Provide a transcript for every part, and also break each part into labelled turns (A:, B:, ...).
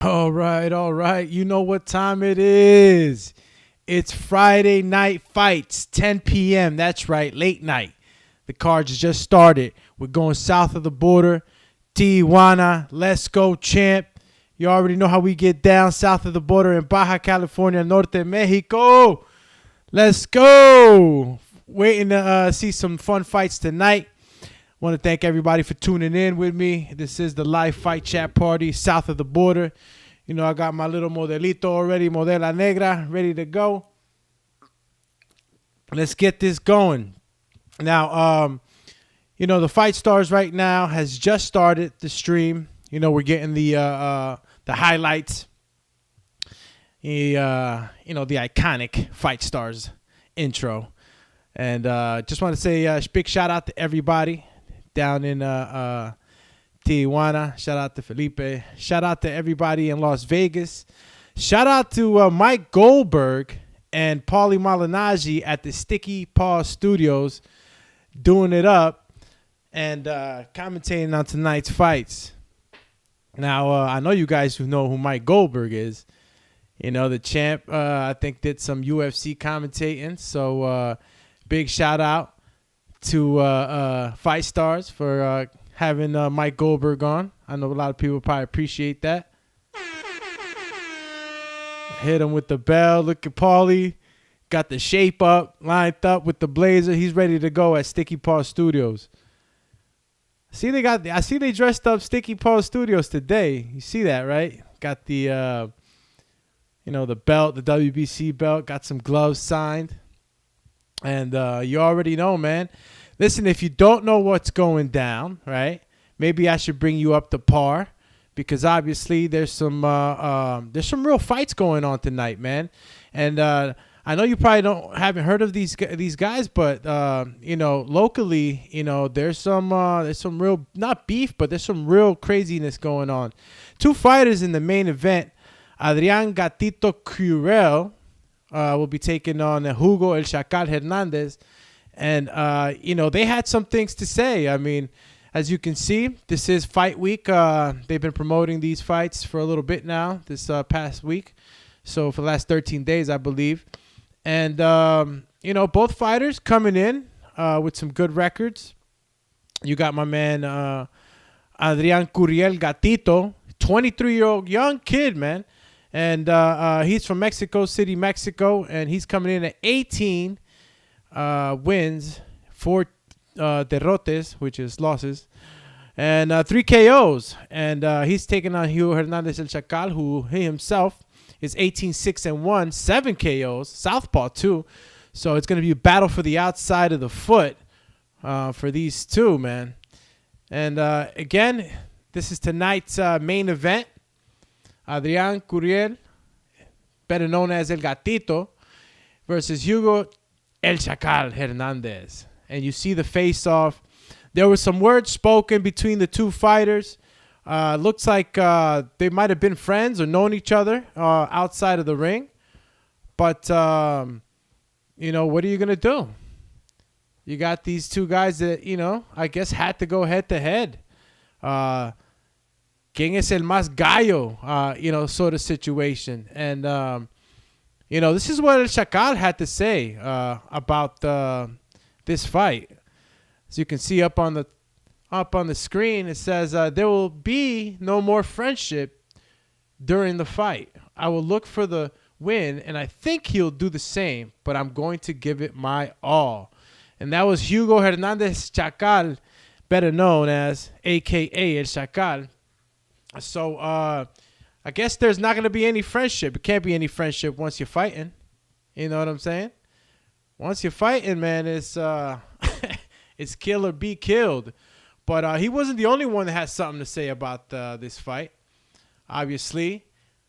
A: All right, all right. You know what time it is. It's Friday Night Fights, 10 p.m. That's right, late night. The cards just started. We're going south of the border. Tijuana, let's go, champ. You already know how we get down south of the border in Baja California Norte, Mexico. Let's go. Waiting to see some fun fights tonight. Want to thank everybody for tuning in with me. This is the live fight chat party south of the border. You know, I got my little modelito already, Modela Negra, ready to go. Let's get this going. Now, you know, the Fight Stars right now has just started the stream. You know, we're getting the highlights. You know, the iconic Fight Stars intro. And just want to say a big shout out to everybody down in Tijuana. Shout out to Felipe. Shout out to everybody in Las Vegas. Shout out to Mike Goldberg and Paulie Malignaggi at the Sticky Paw Studios doing it up and commentating on tonight's fights. Now, I know you guys who know who Mike Goldberg is. You know, the champ, I think, did some UFC commentating. So, big shout out to Fight Stars for having Mike Goldberg on. I know a lot of people probably appreciate that. Hit him with the bell. Look at Paulie. Got the shape up, lined up with the blazer. He's ready to go at Sticky Paw Studios. I see they dressed up Sticky Paw Studios today. You see that, right? Got the you know, the belt, the WBC belt. Got some gloves signed. And you already know, man. Listen, if you don't know what's going down, right, maybe I should bring you up to par because obviously there's some real fights going on tonight, man. And I know you probably haven't heard of these guys, but you know, locally, you know, there's some real, not beef, but there's some real craziness going on. Two fighters in the main event, Adrian Gatito Curel will be taking on Hugo El Chacal Hernandez. And, you know, they had some things to say. I mean, as you can see, this is fight week. They've been promoting these fights for a little bit now, this past week. So for the last 13 days, I believe. And, you know, both fighters coming in with some good records. You got my man Adrian Curiel Gatito, 23-year-old young kid, man. And he's from Mexico City, Mexico. And he's coming in at 18 wins, 4 derrotes, which is losses, and 3 KOs. And he's taking on Hugo Hernandez El Chacal, who he himself is 18-6-1, 7 KOs, southpaw too. So it's going to be a battle for the outside of the foot for these two, man. And again, this is tonight's main event. Adrian Curiel, better known as El Gatito, versus Hugo El Chacal Hernandez. And you see the face-off. There was some words spoken between the two fighters. Looks like they might have been friends or known each other outside of the ring. But, you know, what are you going to do? You got these two guys that, you know, I guess had to go head-to-head. ¿Quién es el más gallo? You know, sort of situation. And, you know, this is what El Chacal had to say about this fight. As you can see up on the screen, it says, there will be no more friendship during the fight. I will look for the win, and I think he'll do the same, but I'm going to give it my all. And that was Hugo Hernandez Chacal, better known as a.k.a. El Chacal. So, I guess there's not going to be any friendship. It can't be any friendship once you're fighting. You know what I'm saying? Once you're fighting, man, it's it's kill or be killed. But he wasn't the only one that had something to say about this fight. Obviously,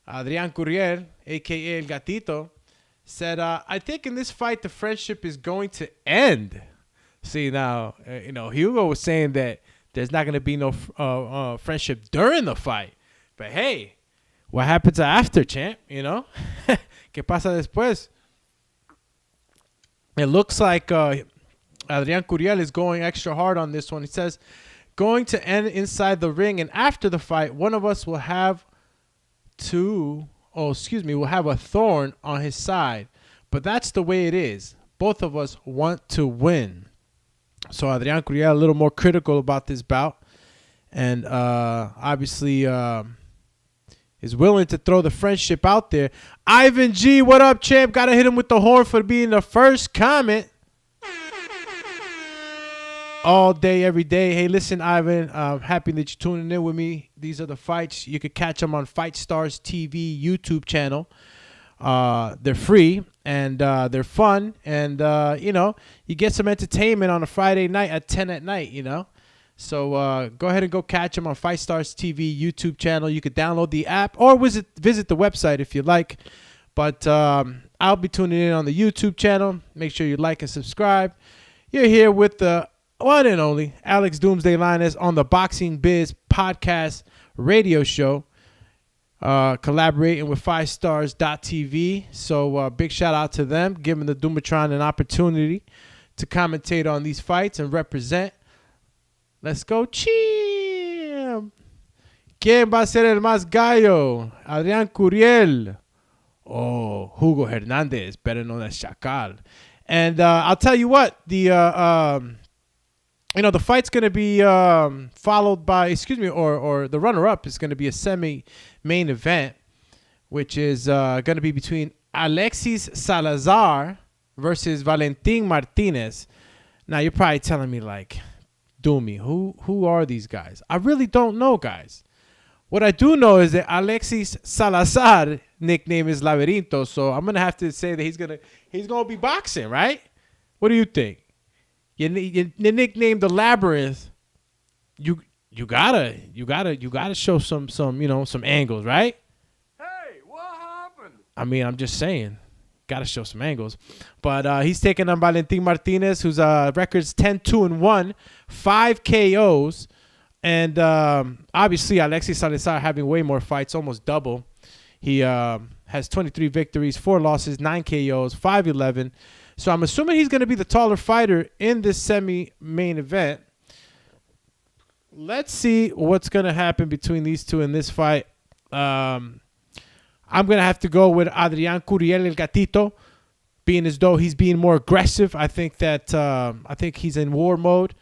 A: Adrian Curiel, a.k.a. El Gatito, said, I think in this fight the friendship is going to end. See, now, you know, Hugo was saying that there's not going to be no friendship during the fight. But, hey, what happens after, champ? You know? ¿Qué pasa después? It looks like Adrian Curiel is going extra hard on this one. He says, going to end inside the ring, and after the fight, one of us will have will have a thorn on his side. But that's the way it is. Both of us want to win. So Adrian Curiel a little more critical about this bout. And obviously is willing to throw the friendship out there. Ivan G, what up, champ? Got to hit him with the horn for being the first comment. All day, every day. Hey, listen, Ivan, I'm happy that you're tuning in with me. These are the fights. You can catch them on BxStrs TV YouTube channel. They're free and they're fun. And, you get some entertainment on a Friday night at 10 at night, So go ahead and go catch them on BxStrs TV YouTube channel. You could download the app or visit the website if you like. But I'll be tuning in on the YouTube channel. Make sure you like and subscribe. You're here with the one and only Alex Doomsday Linus on the Boxing Biz podcast radio show, collaborating with BxStrs.tv. So big shout out to them, giving the DOOMATRON an opportunity to commentate on these fights and represent. Let's go, Chim. ¿Quién va a ser el más gallo? Adrian Curiel or Hugo Hernandez, better known as Chacal. And I'll tell you what, the fight's going to be followed by, or the runner-up is going to be a semi-main event, which is going to be between Alexis Salazar versus Valentin Martinez. Now, you're probably telling me, like, Doomy, who are these guys? I really don't know, guys. What I do know is that Alexis Salazar nickname is Laverinto, so I'm gonna have to say that he's gonna be boxing, right? What do you think? You nickname the Labyrinth. You gotta show some angles, right?
B: Hey, what happened?
A: I mean, I'm just saying, gotta show some angles. But he's taking on Valentin Martinez, whose record's 10-2-1, 5 KOs. And obviously, Alexis Salazar having way more fights, almost double. He has 23 victories, 4 losses, 9 KOs, 5-11. So I'm assuming he's going to be the taller fighter in this semi-main event. Let's see what's going to happen between these two in this fight. I'm going to have to go with Adrian Curiel El Gatito, being as though he's being more aggressive. I think he's in war mode.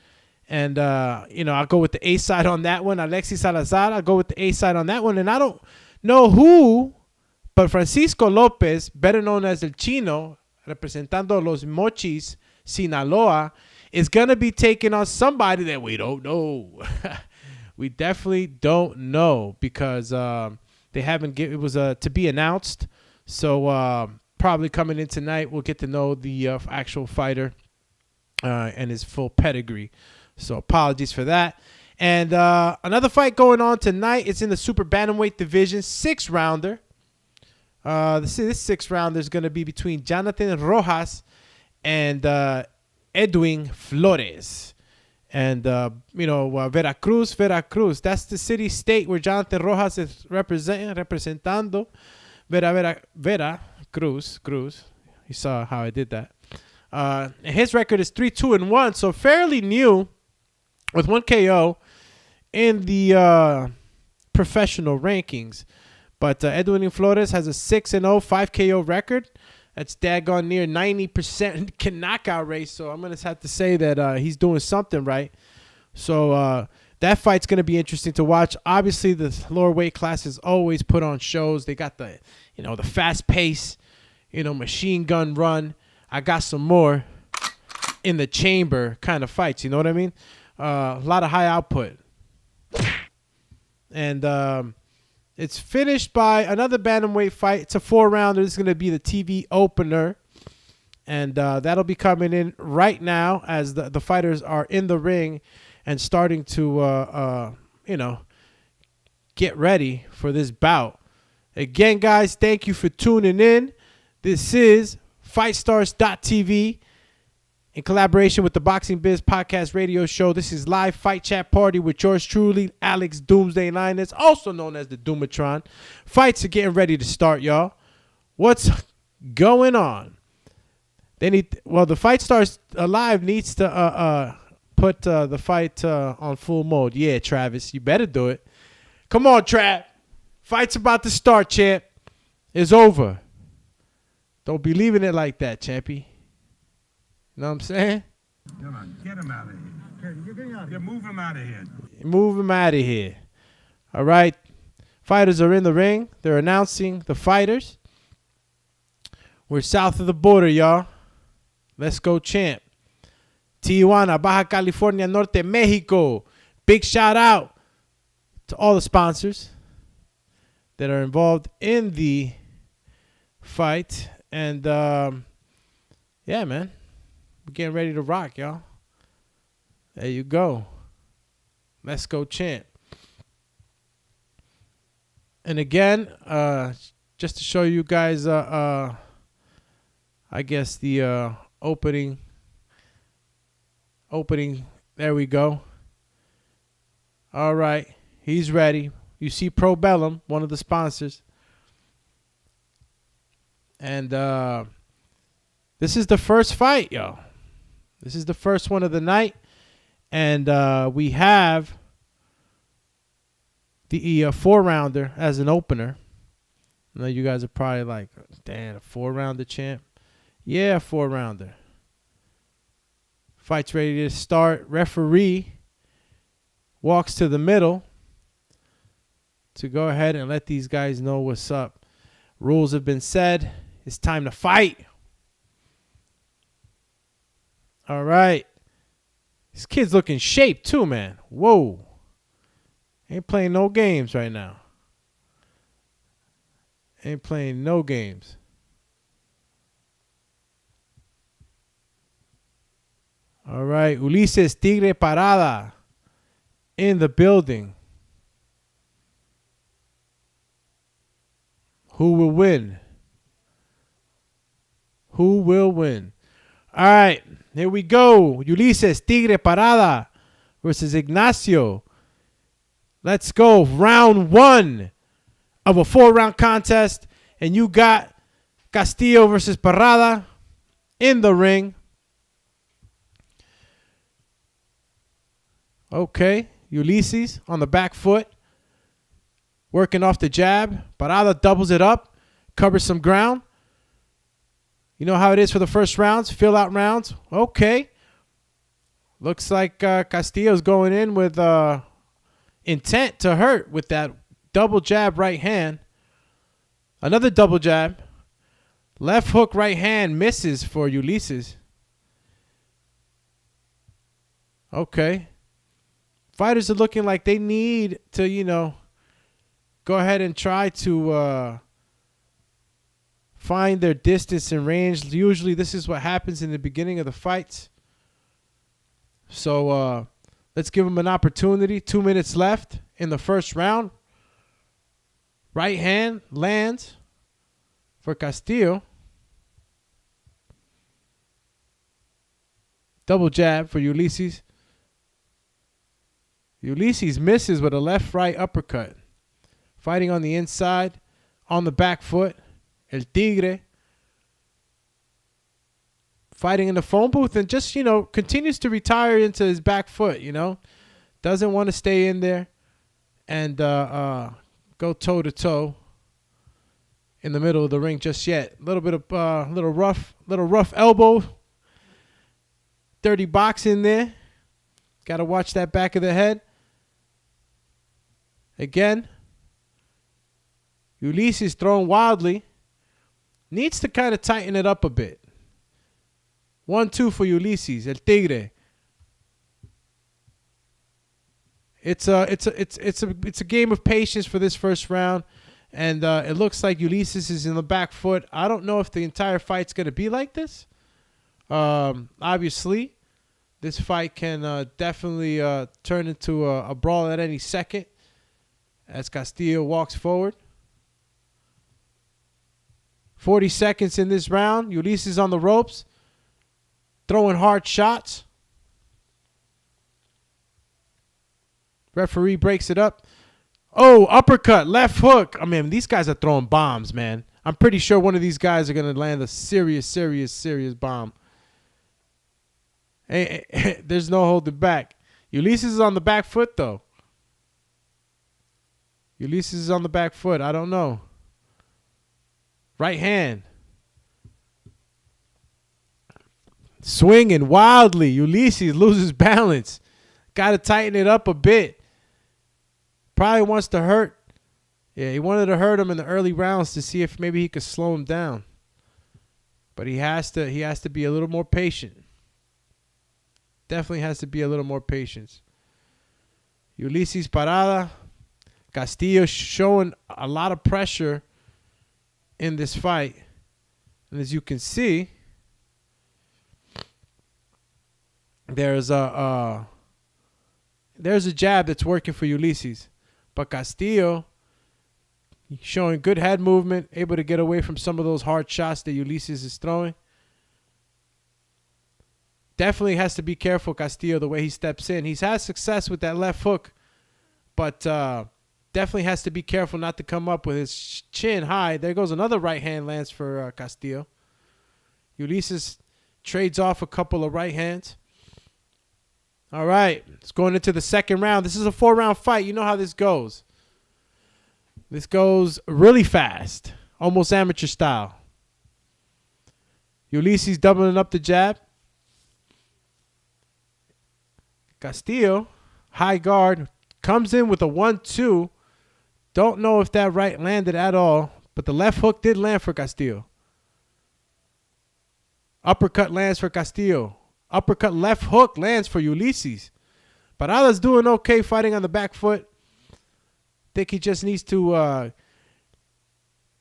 A: And, I'll go with the A side on that one. Alexis Salazar, I'll go with the A side on that one. And I don't know who, but Francisco Lopez, better known as El Chino, representando los Mochis, Sinaloa, is going to be taking on somebody that we don't know. We definitely don't know because they haven't given, it was to be announced. So probably coming in tonight, we'll get to know the actual fighter and his full pedigree. So apologies for that. And another fight going on tonight. It's in the super bantamweight division, 6-rounder. This 6-rounder is going to be between Jonathan Rojas and Edwin Flores. And, Veracruz. That's the city state where Jonathan Rojas is representando. Veracruz. You saw how I did that. His record is 3-2-1, so fairly new, with 1 KO in the professional rankings. But Edwin Flores has a 6-0, 5 KO record. That's daggone near 90% knockout rate. So I'm going to have to say that he's doing something right. So that fight's going to be interesting to watch. Obviously, the lower weight classes always put on shows. They got the fast pace, machine gun run. I got some more in the chamber kind of fights. You know what I mean? A lot of high output. And it's finished by another bantamweight fight. It's a 4-rounder. This is going to be the TV opener. And that'll be coming in right now as the fighters are in the ring and starting to, get ready for this bout. Again, guys, thank you for tuning in. This is BxStrs.tv in collaboration with the Boxing Biz podcast radio show. This is live fight chat party with yours truly, Alex Doomsday Linus, also known as the DOOMATRON. Fights are getting ready to start, y'all. What's going on? The BxStrs Live needs to put the fight on full mode. Yeah, Travis, you better do it. Come on, Trav. Fight's about to start, champ. It's over. Don't be leaving it like that, champy. You know what I'm saying?
B: Come on, get him out of here. Move him out of here.
A: Move him out of here. All right. Fighters are in the ring. They're announcing the fighters. We're south of the border, y'all. Let's go, champ. Tijuana, Baja California Norte, Mexico. Big shout out to all the sponsors that are involved in the fight. And, yeah, man. We're getting ready to rock, y'all. There you go. Let's go, champ. And again, just to show you guys, I guess the opening. There we go. All right. He's ready. You see Pro Bellum, one of the sponsors. And this is the first fight, yo. This is the first one of the night. And we have the 4-rounder as an opener. I know you guys are probably like, damn, a 4-rounder, champ. Yeah, 4-rounder. Fight's ready to start. Referee walks to the middle to go ahead and let these guys know what's up. Rules have been said. It's time to fight. All right. This kid's looking shape too, man. Whoa. Ain't playing no games right now. Ain't playing no games. All right. Ulises Tigre Parada in the building. Who will win? Who will win? All right. Here we go. Ulises Tigre Parada versus Ignacio. Let's go. Round 1 of a 4-round contest. And you got Castillo versus Parada in the ring. Okay. Ulises on the back foot. Working off the jab. Parada doubles it up. Covers some ground. You know how it is for the first rounds. Fill out rounds. Okay. Looks like Castillo's going in with intent to hurt with that double jab right hand. Another double jab. Left hook right hand misses for Ulises. Okay. Fighters are looking like they need to, go ahead and try to find their distance and range. Usually this is what happens in the beginning of the fights. So let's give them an opportunity. 2 minutes left in the first round. Right hand lands for Castillo. Double jab for Ulises. Ulises misses with a left-right uppercut. Fighting on the inside, on the back foot. El Tigre. Fighting in the phone booth and just, continues to retire into his back foot, Doesn't want to stay in there and go toe-to-toe in the middle of the ring just yet. A little bit of little rough elbow. Dirty box in there. Got to watch that back of the head. Again. Ulises thrown wildly. Needs to kind of tighten it up a bit. 1-2 for Ulises, El Tigre. It's a game of patience for this first round, and it looks like Ulises is in the back foot. I don't know if the entire fight's gonna be like this. Obviously, this fight can definitely turn into a brawl at any second as Castillo walks forward. 40 seconds in this round. Ulises on the ropes. Throwing hard shots. Referee breaks it up. Oh, uppercut, left hook. I mean, these guys are throwing bombs, man. I'm pretty sure one of these guys are going to land a serious bomb. Hey, there's no holding back. Ulises is on the back foot, though. Ulysses is on the back foot. I don't know. Right hand. Swinging wildly. Ulysses loses balance. Got to tighten it up a bit. Probably wants to hurt. Yeah, he wanted to hurt him in the early rounds to see if maybe he could slow him down. But he has to be a little more patient. Definitely has to be a little more patient. Ulysses Parada. Castillo showing a lot of pressure in this fight. And as you can see, there's a jab that's working for Ulysses. But Castillo showing good head movement, able to get away from some of those hard shots that Ulysses is throwing. Definitely has to be careful, Castillo, the way he steps in. He's had success with that left hook, but definitely has to be careful not to come up with his chin high. There goes another right hand lands for Castillo. Ulysses trades off a couple of right hands. All right, it's going into the second round. This is a 4-round fight. You know how this goes. This goes really fast, almost amateur style. Ulysses doubling up the jab. Castillo, high guard, comes in with a 1-2. Don't know if that right landed at all, but the left hook did land for Castillo. Uppercut lands for Castillo. Uppercut left hook lands for Ulysses. Parada's doing okay fighting on the back foot. Think he just needs to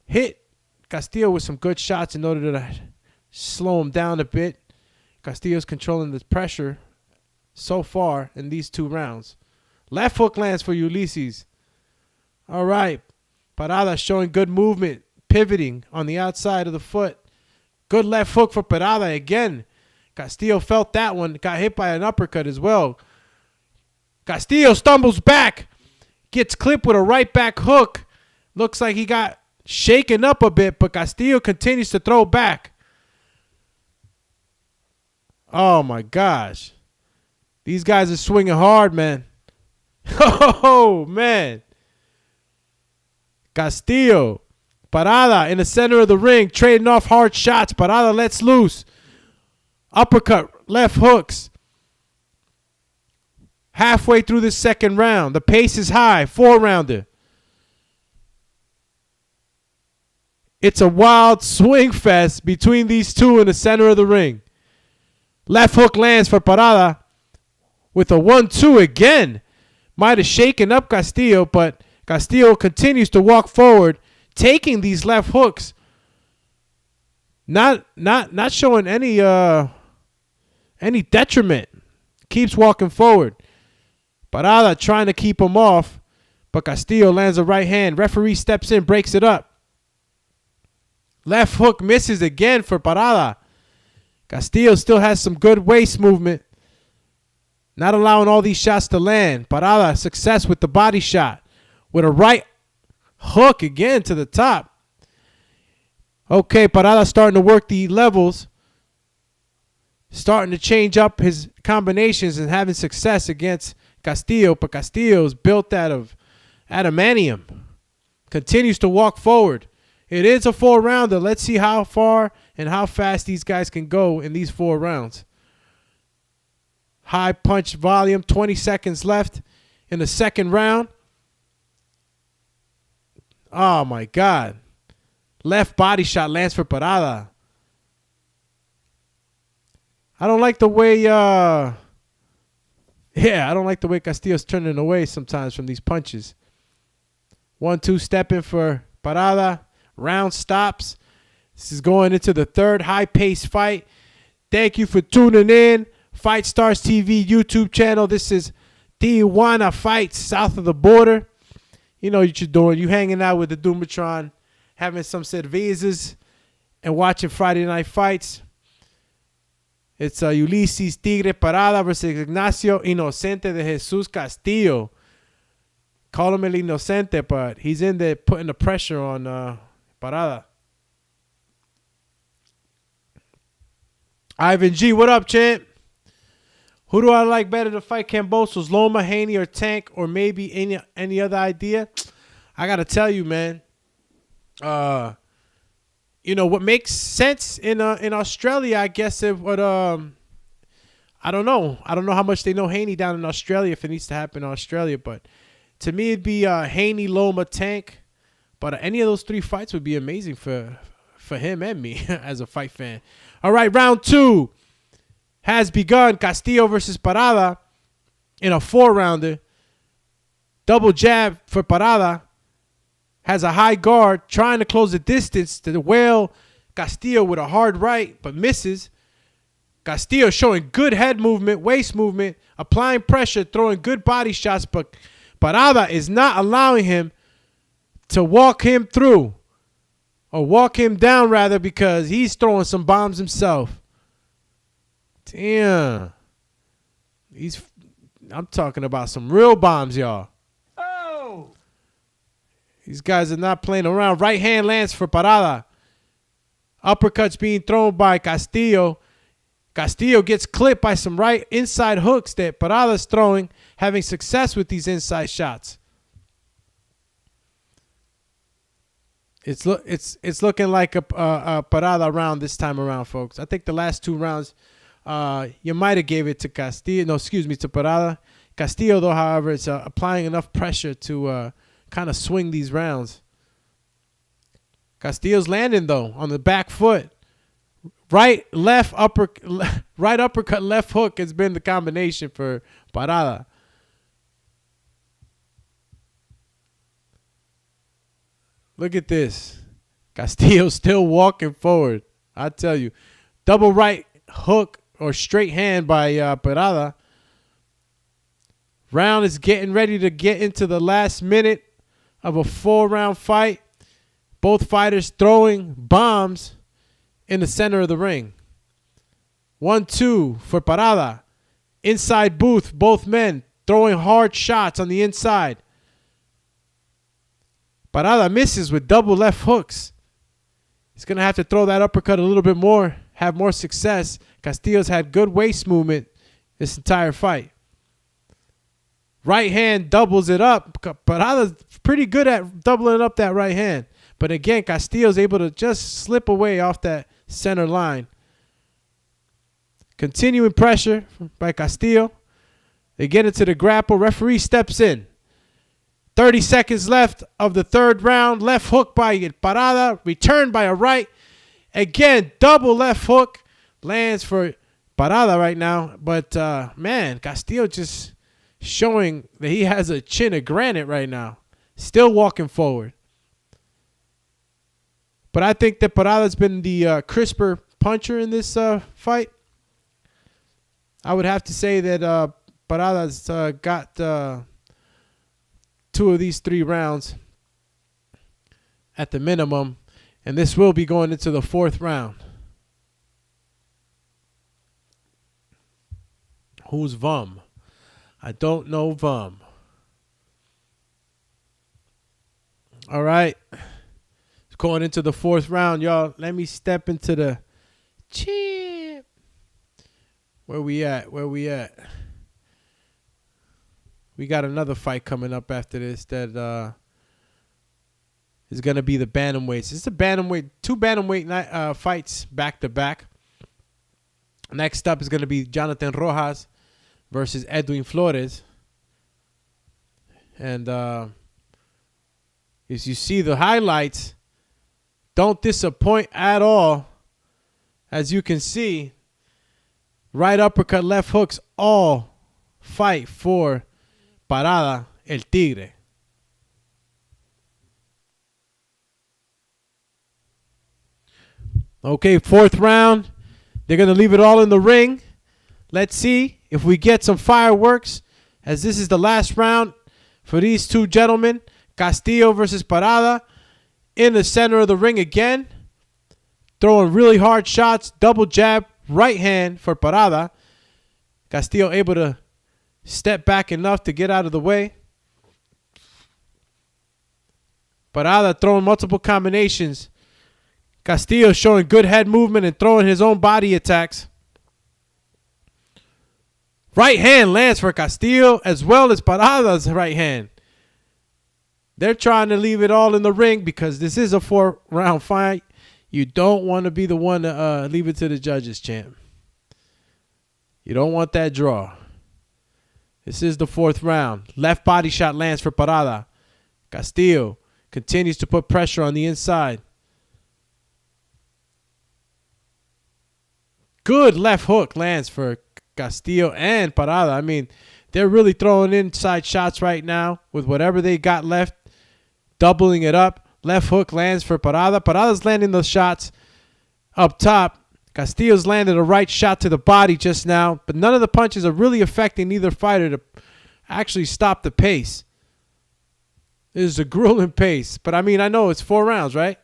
A: hit Castillo with some good shots in order to slow him down a bit. Castillo's controlling the pressure so far in these 2 rounds. Left hook lands for Ulysses. All right. Parada showing good movement, pivoting on the outside of the foot. Good left hook for Parada again. Castillo felt that one. Got hit by an uppercut as well. Castillo stumbles back. Gets clipped with a right back hook. Looks like he got shaken up a bit, but Castillo continues to throw back. Oh, my gosh. These guys are swinging hard, man. Oh, man. Castillo. Parada in the center of the ring, trading off hard shots. Parada lets loose. Uppercut, left hooks. Halfway through the second round. The pace is high. 4-rounder. It's a wild swing fest between these two in the center of the ring. Left hook lands for Parada with a 1-2 again. Might have shaken up Castillo, but Castillo continues to walk forward, taking these left hooks. Not showing any detriment. Keeps walking forward. Parada trying to keep him off, but Castillo lands a right hand. Referee steps in, breaks it up. Left hook misses again for Parada. Castillo still has some good waist movement. Not allowing all these shots to land. Parada success with the body shot. With a right hook again to the top. Okay, Parada starting to work the levels. Starting to change up his combinations and having success against Castillo. But Castillo is built out of adamantium. Continues to walk forward. It is a 4-rounder. Let's see how far and how fast these guys can go in these 4 rounds. High punch volume. 20 seconds left in the second round. Oh, my God. Left body shot lands for Parada. I don't like the way, I don't like the way Castillo's turning away sometimes from these punches. 1-2 stepping for Parada. Round stops. This is going into the third high-paced fight. Thank you for tuning in. Fight Stars TV YouTube channel. This is Tijuana Fights, south of the border. You know what you're doing. You hanging out with the DOOMATRON, having some cervezas, and watching Friday Night Fights. It's Ulysses Tigre Parada versus Ignacio Inocente de Jesus Castillo. Call him El Inocente, but he's in there putting the pressure on Parada. Ivan G, what up, champ? Who do I like better to fight Kambosos, Loma, Haney, or Tank, or maybe any other idea? I got to tell you, man, you know, what makes sense in Australia, I guess it would, I don't know. I don't know how much they know Haney down in Australia if it needs to happen in Australia, but to me it'd be Haney, Loma, Tank. But any of those 3 fights would be amazing for him and me as a fight fan. All right, round 2 has begun. Castillo versus Parada in a 4-rounder. Double jab for Parada. Has a high guard, trying to close the distance to the whale. Castillo with a hard right, but misses. Castillo showing good head movement, waist movement, applying pressure, throwing good body shots, but Parada is not allowing him to walk him through, or walk him down rather, because he's throwing some bombs himself. Damn. I'm talking about some real bombs, y'all.
B: Oh!
A: These guys are not playing around. Right hand lands for Parada. Uppercuts being thrown by Castillo. Castillo gets clipped by some right inside hooks that Parada's throwing, having success with these inside shots. It's looking like a Parada round this time around, folks. I think the last 2 rounds, you might have gave it to Castillo. No, excuse me, to Parada. Castillo, though, however, is applying enough pressure to kind of swing these rounds. Castillo's landing, though, on the back foot. Right uppercut, left hook has been the combination for Parada. Look at this. Castillo still walking forward. I tell you. Double right hook or straight hand by Parada. Round is getting ready to get into the last minute of a 4-round fight. Both fighters throwing bombs in the center of the ring. 1-2 for Parada. Inside booth, both men throwing hard shots on the inside. Parada misses with double left hooks. He's going to have to throw that uppercut a little bit more, have more success. Castillo's had good waist movement this entire fight. Right hand doubles it up. Parada's pretty good at doubling up that right hand. But again, Castillo's able to just slip away off that center line. Continuing pressure by Castillo. They get into the grapple. Referee steps in. 30 seconds left of the 3rd round. Left hook by Parada. Returned by a right. Again, double left hook. Lands for Parada right now. But, man, Castillo just showing that he has a chin of granite right now. Still walking forward. But I think that Parada's been the crisper puncher in this fight. I would have to say that Parada's got 2 of these 3 rounds at the minimum. And this will be going into the 4th round. Who's Vum? I don't know Vum. All right. Going into the 4th round, y'all. Let me step into the chip. Where we at? We got another fight coming up after this that is going to be the bantamweights. It's a bantamweight, 2 bantamweight fights back to back. Next up is going to be Jonathan Rojas versus Edwin Flores. And as you see the highlights, don't disappoint at all. As you can see, right uppercut, left hooks, all fight for Parada, El Tigre. Okay, 4th round. They're going to leave it all in the ring. Let's see if we get some fireworks, as this is the last round for these 2 gentlemen. Castillo versus Parada. In the center of the ring again. Throwing really hard shots. Double jab. Right hand for Parada. Castillo able to step back enough to get out of the way. Parada throwing multiple combinations. Castillo showing good head movement and throwing his own body attacks. Right hand lands for Castillo as well as Parada's right hand. They're trying to leave it all in the ring because this is a 4-round fight. You don't want to be the one to leave it to the judges, champ. You don't want that draw. This is the 4th round. Left body shot lands for Parada. Castillo continues to put pressure on the inside. Good left hook lands for Castillo and Parada. I mean, they're really throwing inside shots right now with whatever they got left, doubling it up. Left hook lands for Parada. Parada's landing those shots up top. Castillo's landed a right shot to the body just now, but none of the punches are really affecting either fighter to actually stop the pace. This is a grueling pace, but I mean, I know it's 4 rounds, right?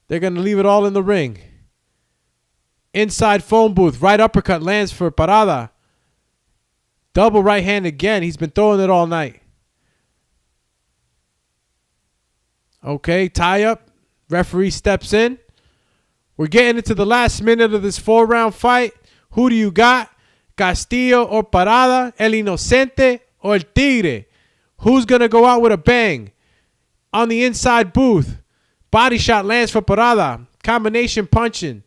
A: They're going to leave it all in the ring. Inside phone booth, right uppercut lands for Parada. Double right hand again. He's been throwing it all night. Okay, tie up. Referee steps in. We're getting into the last minute of this 4-round fight. Who do you got? Castillo or Parada? El Inocente or El Tigre? Who's going to go out with a bang? On the inside booth. Body shot lands for Parada. Combination punching.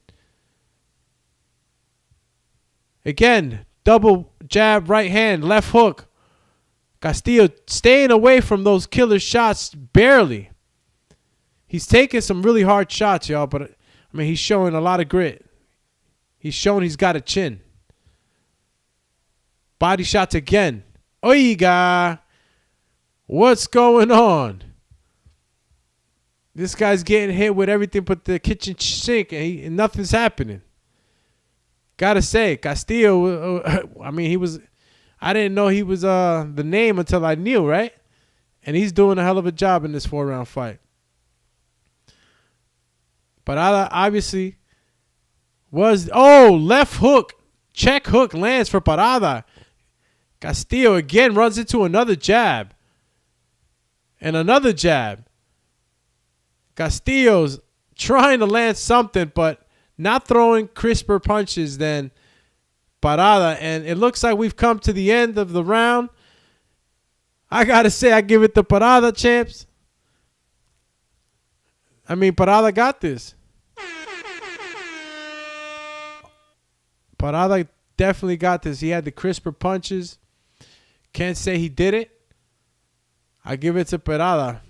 A: Again, double jab, right hand, left hook. Castillo staying away from those killer shots barely. He's taking some really hard shots, y'all, but I mean, he's showing a lot of grit. He's showing he's got a chin. Body shots again. Oiga. What's going on? This guy's getting hit with everything but the kitchen sink, and nothing's happening. Gotta say, Castillo, I mean, I didn't know he was the name until I knew, right? And he's doing a hell of a job in this 4-round fight. Parada obviously was, left hook. Check hook lands for Parada. Castillo again runs into another jab. And another jab. Castillo's trying to land something, but not throwing crisper punches than Parada. And it looks like we've come to the end of the round. I got to say, I give it to Parada, champs. I mean, Parada got this. Parada definitely got this. He had the crisper punches. Can't say he did it. I give it to Parada.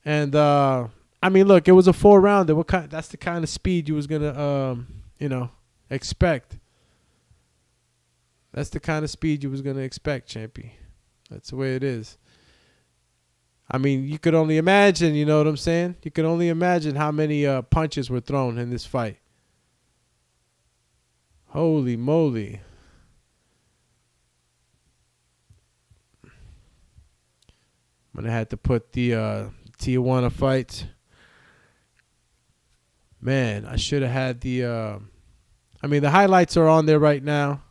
A: And, I mean, look, it was a 4-rounder. That's the kind of speed you was going to, expect. That's the kind of speed you was going to expect, Champy. That's the way it is. I mean, you could only imagine, you know what I'm saying? You could only imagine how many punches were thrown in this fight. Holy moly. I'm going to have to put the Tijuana fight. Man, I should have had the... the highlights are on there right now.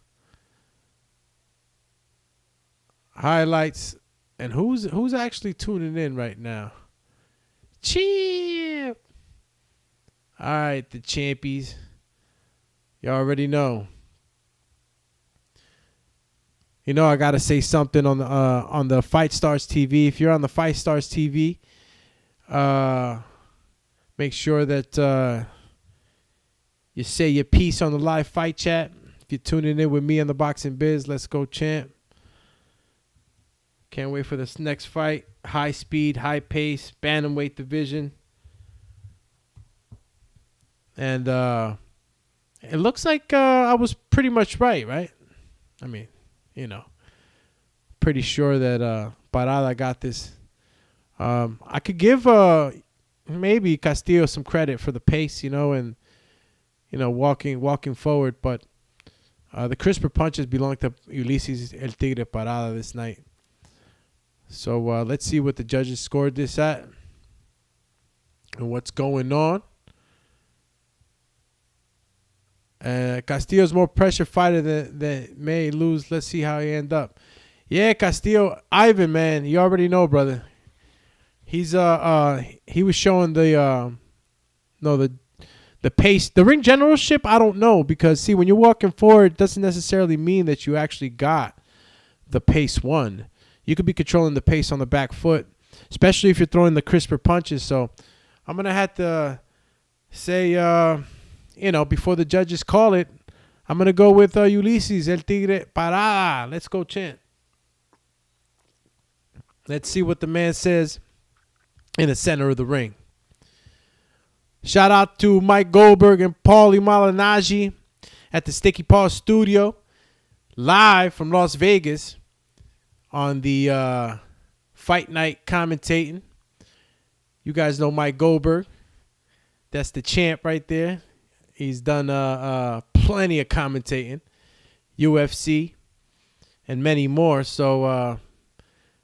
A: Highlights... And who's actually tuning in right now? Champ. All right, the champies. You already know. You know I gotta say something on the BxStrs TV. If you're on the BxStrs TV, make sure that you say your piece on the live fight chat. If you're tuning in with me on the Boxing Biz, let's go, champ. Can't wait for this next fight. High speed, high pace, bantamweight division. And it looks like I was pretty much right? I mean, pretty sure that Parada got this. I could give maybe Castillo some credit for the pace, and walking forward, but the crisper punches belong to Ulysses El Tigre Parada this night. So let's see what the judges scored this at and what's going on. Castillo's more pressure fighter than may lose. Let's see how he end up. Yeah, Castillo, Ivan, man, you already know, brother. He's he was showing the pace, the ring generalship. I don't know, because see, when you're walking forward, it doesn't necessarily mean that you actually got the pace one. you could be controlling the pace on the back foot, especially if you're throwing the crisper punches. So I'm going to have to say, before the judges call it, I'm going to go with Ulysses, El Tigre Parada. Let's go, champ. Let's see what the man says in the center of the ring. Shout out to Mike Goldberg and Paulie Malignaggi at the Sticky Paw Studio, live from Las Vegas on the Fight Night commentating. You guys know Mike Goldberg. That's the champ right there. He's done plenty of commentating, UFC, and many more. So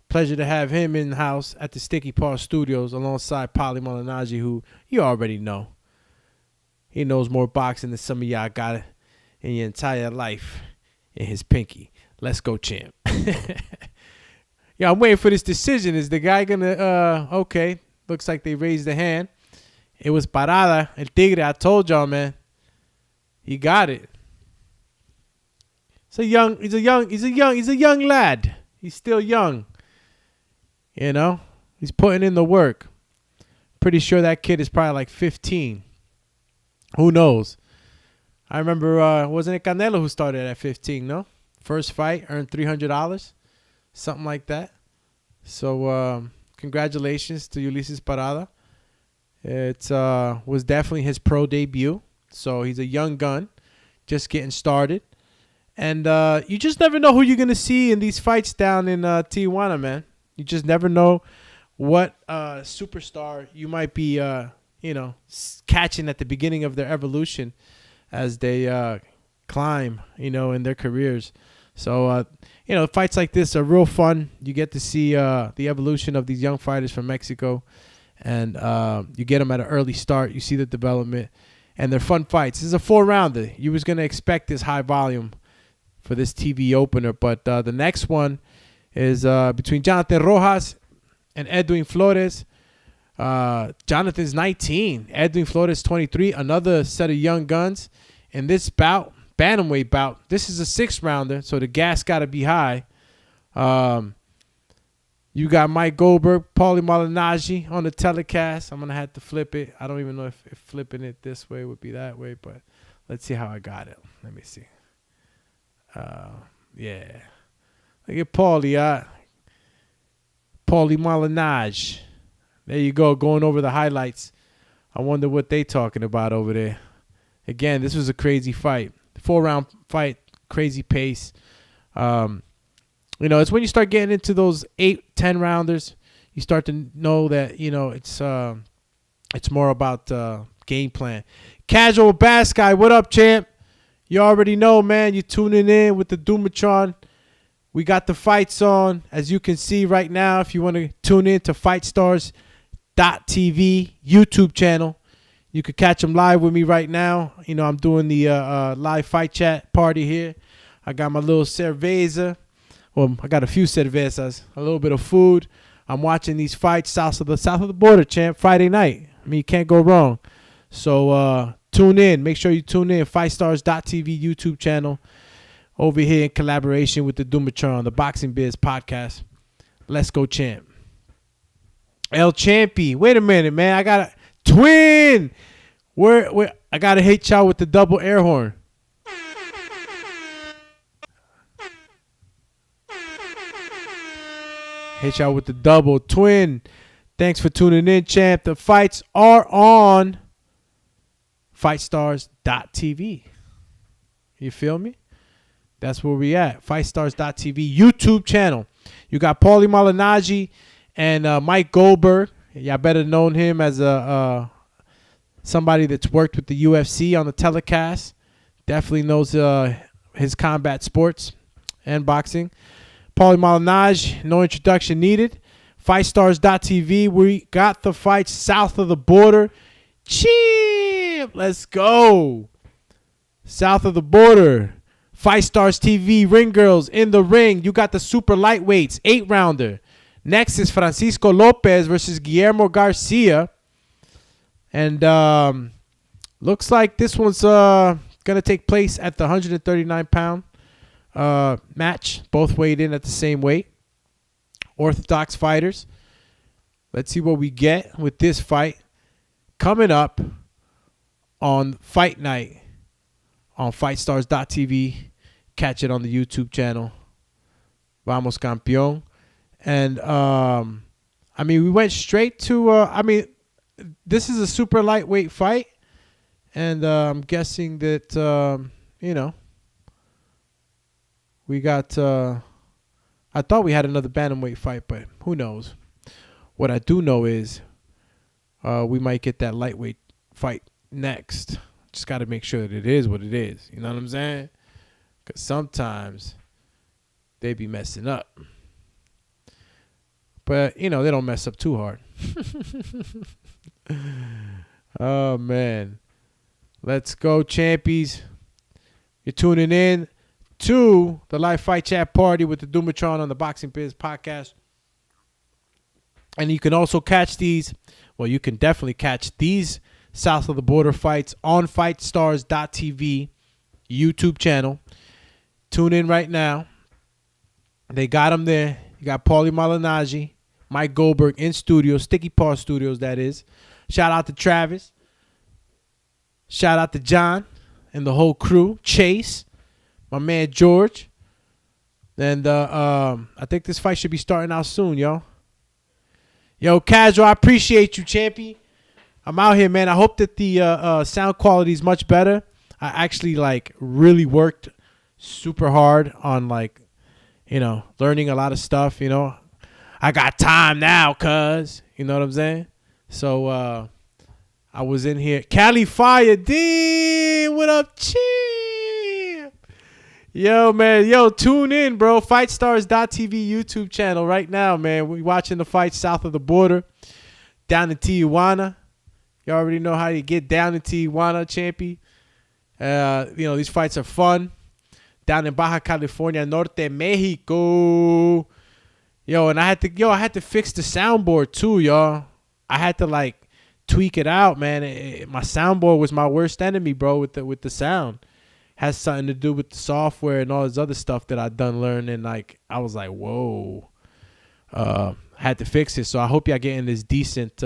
A: pleasure to have him in the house at the Sticky Paw Studios alongside Paulie Malignaggi, who you already know. He knows more boxing than some of y'all got in your entire life in his pinky. Let's go, champ. Yeah, I'm waiting for this decision. Is the guy going to, okay, looks like they raised the hand. It was Parada, El Tigre. I told y'all, man. He got it. He's a young lad. He's still young. You know, he's putting in the work. Pretty sure that kid is probably like 15. Who knows? I remember, wasn't it Canelo who started at 15, no? First fight, earned $300, something like that. So, congratulations to Ulysses Parada. It was definitely his pro debut. So, he's a young gun, just getting started. And you just never know who you're going to see in these fights down in Tijuana, man. You just never know what superstar you might be, catching at the beginning of their evolution as they climb, in their careers. So, fights like this are real fun. You get to see the evolution of these young fighters from Mexico, and you get them at an early start. You see the development, and they're fun fights. This is a 4-rounder. You was going to expect this high volume for this TV opener, but the next one is between Jonathan Rojas and Edwin Flores. Jonathan's 19. Edwin Flores 23. Another set of young guns. In this bout, bantamweight bout, this is a 6-rounder, so the gas got to be high. You got Mike Goldberg, Paulie Malignaggi on the telecast. I'm going to have to flip it. I don't even know if flipping it this way would be that way, but let's see how I got it. Let me see. Yeah. Look at Paulie. Paulie Malignaggi. There you go, going over the highlights. I wonder what they talking about over there. Again, this was a crazy fight. 4-round fight, crazy pace. It's when you start getting into those 8, 10-rounders, you start to know that, it's more about game plan. Casual Bass Guy, what up, champ? You already know, man. You tuning in with the DOOMATRON. We got the fights on, as you can see right now. If you want to tune in to BxStrs YouTube channel, you could catch them live with me right now. I'm doing the live fight chat party here. I got my little cerveza. Well, I got a few cervezas, a little bit of food. I'm watching these fights south of the border, champ. Friday night. I mean, you can't go wrong. So tune in. Make sure you tune in. BxStrs YouTube channel. Over here in collaboration with the DOOMATRON, the Boxing Biz podcast. Let's go, champ. El Champy. Wait a minute, man. I got a twin. Where I got to hit y'all with the double air horn. Hit y'all with the double twin. Thanks for tuning in, champ. The fights are on BxStrs.tv. You feel me? That's where we at. BxStrs.tv YouTube channel. You got Paulie Malignaggi and Mike Goldberg. Y'all better known him as somebody that's worked with the UFC on the telecast. Definitely knows his combat sports and boxing. Paulie Malignaggi, no introduction needed. BxStrs.tv. We got the fights south of the border. Cheap. Let's go. South of the border. BxStrs TV, Ring Girls in the ring. You got the super lightweights, 8-rounder. Next is Francisco Lopez versus Guillermo Garcia. And looks like this one's going to take place at the 139-pound match. Both weighed in at the same weight. orthodox fighters. Let's see what we get with this fight coming up on Fight Night on FightStars.tv. Catch it on the YouTube channel. Vamos Campeón. And, we went straight to, this is a super lightweight fight. And I'm guessing that, we got, I thought we had another bantamweight fight, but who knows? What I do know is we might get that lightweight fight next. Just got to make sure that it is what it is. You know what I'm saying? Because sometimes they be messing up. But, they don't mess up too hard. Oh, man. Let's go, champies. You're tuning in to the live fight chat party with the DOOMATRON on the Boxing Biz podcast. And you can also catch these. Well, you can definitely catch these south of the border fights on FightStars.tv YouTube channel. Tune in right now. They got them there. You got Paulie Malignaggi, Mike Goldberg in studio, Sticky Paw Studios, that is. Shout out to Travis. Shout out to John and the whole crew. Chase, my man George. And I think this fight should be starting out soon, yo. Yo, Casual, I appreciate you, Champy. I'm out here, man. I hope that the sound quality is much better. I actually, really worked super hard on, learning a lot of stuff, I got time now, cuz. You know what I'm saying? So, I was in here. Cali Fire D, what up, champ? Yo, man. Yo, tune in, bro. FightStars.tv YouTube channel right now, man. We watching the fights south of the border down in Tijuana. You already know how you get down in Tijuana, champy. These fights are fun. Down in Baja California Norte, Mexico. Yo, and I had to fix the soundboard too, y'all. I had to tweak it out, man. My soundboard was my worst enemy, bro, with the sound. Has something to do with the software and all this other stuff that I done learned, and I was like, whoa. Had to fix it. So I hope y'all getting this decent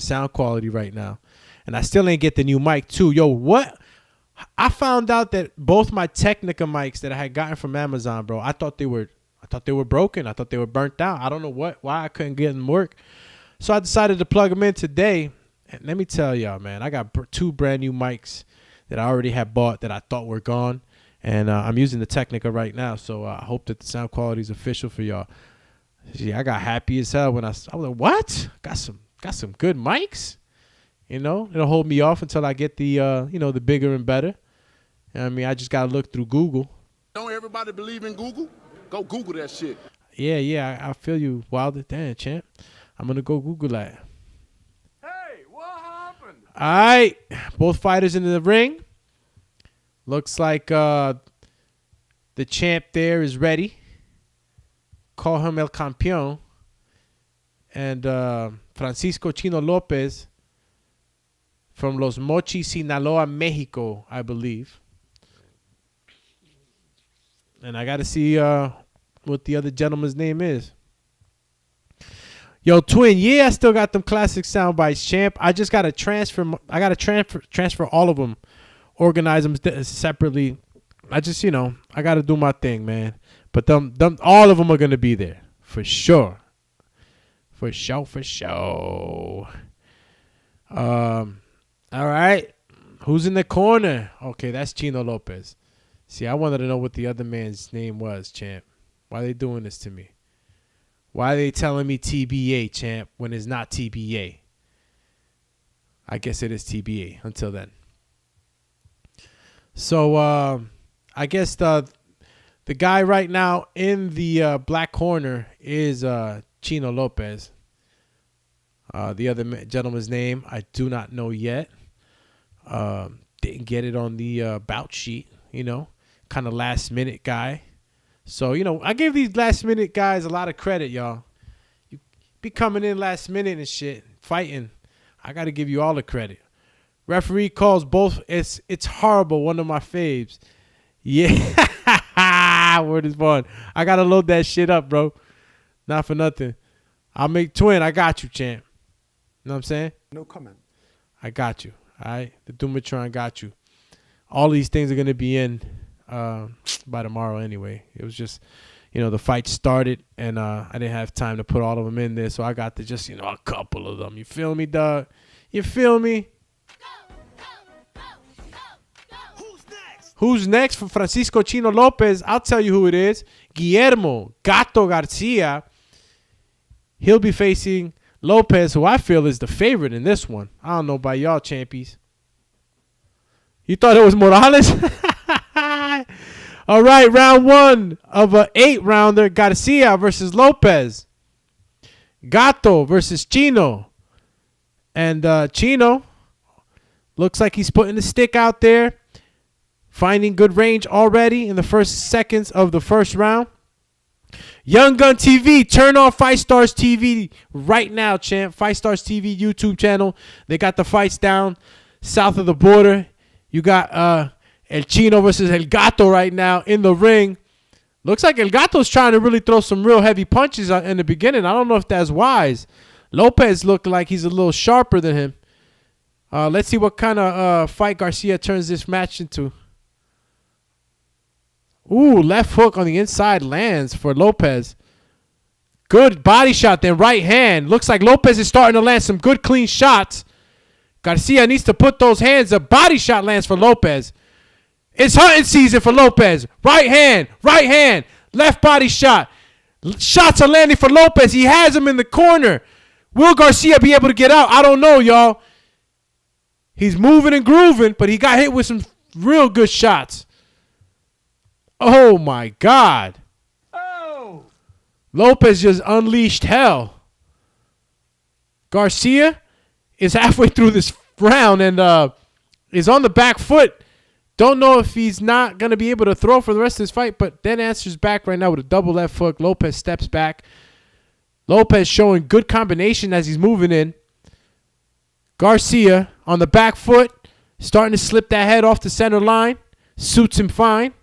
A: sound quality right now. And I still ain't get the new mic too. Yo, what? I found out that both my Technica mics that I had gotten from Amazon, bro, I thought they were broken. I thought they were burnt out. I don't know why I couldn't get them work. So I decided to plug them in today. And let me tell y'all, man, I got 2 brand new mics that I already had bought that I thought were gone. And I'm using the Technica right now. So I hope that the sound quality is official for y'all. Yeah, I got happy as hell when I was like, what? Got some good mics? It'll hold me off until I get the, the bigger and better. I just got to look through Google.
C: Don't everybody believe in Google? Go Google that shit.
A: Yeah, I feel you, Wilder. Damn, champ. I'm going to go Google that.
C: Hey, what happened?
A: All right. Both fighters in the ring. Looks like the champ there is ready. Call him El Campeón. And Francisco Chino Lopez from Los Mochis, Sinaloa, Mexico, I believe. And I got to see what the other gentleman's name is. Yo, Twin, I still got them classic sound bites, champ. I just got to transfer. I got to transfer all of them, organize them separately. I just, I got to do my thing, man. But them, all of them are going to be there for sure. For sure. All right. Who's in the corner? Okay, that's Chino Lopez. See, I wanted to know what the other man's name was, champ. Why are they doing this to me? Why are they telling me TBA, champ, when it's not TBA? I guess it is TBA until then. So, I guess the guy right now in the black corner is Chino Lopez. The other gentleman's name, I do not know yet. Didn't get it on the bout sheet, kind of last minute guy. So, I give these last minute guys a lot of credit, y'all. You be coming in last minute and shit, fighting. I got to give you all the credit. Referee calls both. It's horrible. One of my faves. Yeah. Word is born. I got to load that shit up, bro. Not for nothing. I'll make twin. I got you, champ. You know what I'm saying?
B: No comment.
A: I got you. All right? The DOOMATRON got you. All these things are going to be in by tomorrow anyway. It was just, the fight started, and I didn't have time to put all of them in there, so I got to just, a couple of them. You feel me, dog? You feel me? Who's next for Francisco Chino Lopez? I'll tell you who it is. Guillermo Gato Garcia. He'll be facing Lopez, who I feel is the favorite in this one. I don't know about y'all, champions. You thought it was Morales? All right, round one of an 8-rounder. Garcia versus Lopez. Gato versus Chino. And Chino looks like he's putting the stick out there. Finding good range already in the first seconds of the first round. Young Gun TV, turn on BxStrs TV right now, champ. BxStrs TV YouTube channel. They got the fights down south of the border. You got El Chino versus El Gato right now in the ring. Looks like El Gato's trying to really throw some real heavy punches in the beginning. I don't know if that's wise. Lopez looked like he's a little sharper than him. Let's see what kind of fight Garcia turns this match into. Ooh, left hook on the inside lands for Lopez. Good body shot, then right hand. Looks like Lopez is starting to land some good clean shots. Garcia needs to put those hands up. Body shot lands for Lopez. It's hunting season for Lopez. Right hand, left body shot. Shots are landing for Lopez. He has him in the corner. Will Garcia be able to get out? I don't know, y'all. He's moving and grooving, but he got hit with some real good shots. Oh, my God.
B: Oh!
A: Lopez just unleashed hell. Garcia is halfway through this round and is on the back foot. Don't know if he's not going to be able to throw for the rest of this fight, but then answers back right now with a double left hook. Lopez steps back. Lopez showing good combination as he's moving in. Garcia on the back foot, starting to slip that head off the center line. Suits him fine.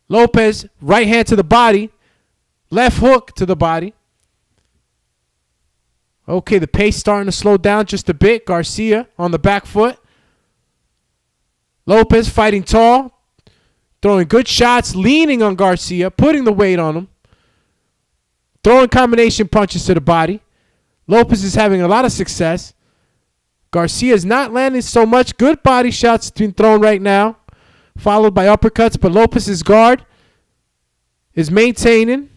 A: Lopez, right hand to the body. Left hook to the body. Okay, the pace starting to slow down just a bit. Garcia on the back foot. Lopez fighting tall. Throwing good shots. Leaning on Garcia. Putting the weight on him. Throwing combination punches to the body. Lopez is having a lot of success. Garcia is not landing so much. Good body shots being thrown right now. Followed by uppercuts, but Lopez's guard is maintaining.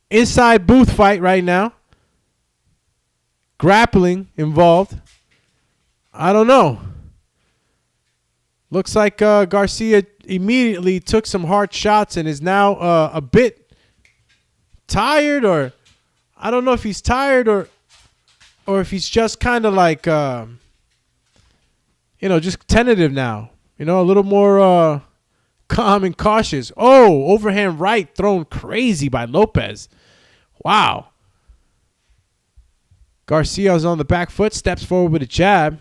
A: Inside booth fight right now. Grappling involved. I don't know. Looks like Garcia immediately took some hard shots and is now a bit tired, or I don't know if he's tired or if he's just kind of like, just tentative now. A little more calm and cautious. Oh, overhand right thrown crazy by Lopez. Wow. Garcia's on the back foot, steps forward with a jab.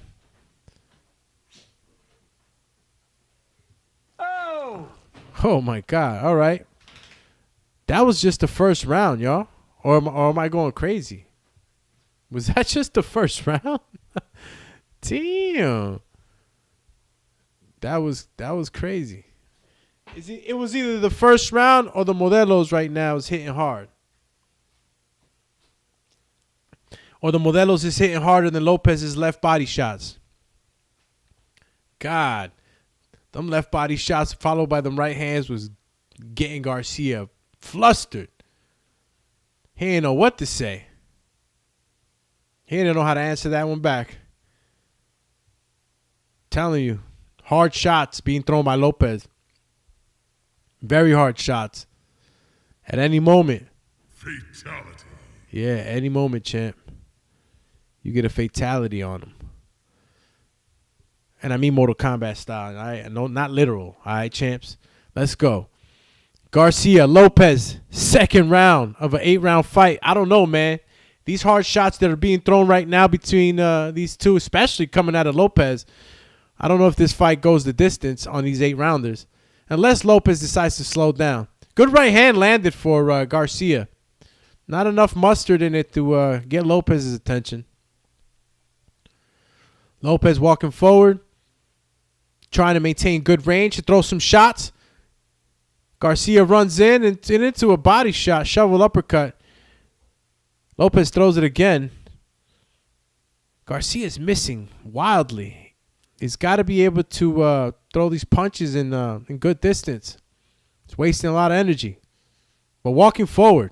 A: Oh, my God. All right. That was just the first round, y'all. Or am I going crazy? Was that just the first round? Damn. That was crazy. It was either the first round or the Modelos right now is hitting hard. Or the Modelos is hitting harder than Lopez's left body shots. God. Them left body shots followed by them right hands was getting Garcia flustered. He didn't know what to say. He didn't know how to answer that one back. Telling you. Hard shots being thrown by Lopez. Very hard shots. At any moment.
B: Fatality.
A: Yeah, any moment, champ. You get a fatality on him. And I mean Mortal Kombat style. All right? No, not literal. All right, champs? Let's go. Garcia, Lopez, second round of an 8-round fight. I don't know, man. These hard shots that are being thrown right now between these two, especially coming out of Lopez, I don't know if this fight goes the distance on these 8-rounders. unless Lopez decides to slow down. Good right hand landed for Garcia. Not enough mustard in it to get Lopez's attention. Lopez walking forward, trying to maintain good range to throw some shots. Garcia runs in and into a body shot, shovel uppercut. Lopez throws it again. Garcia's missing wildly. He's got to be able to throw these punches in good distance. It's wasting a lot of energy. But walking forward,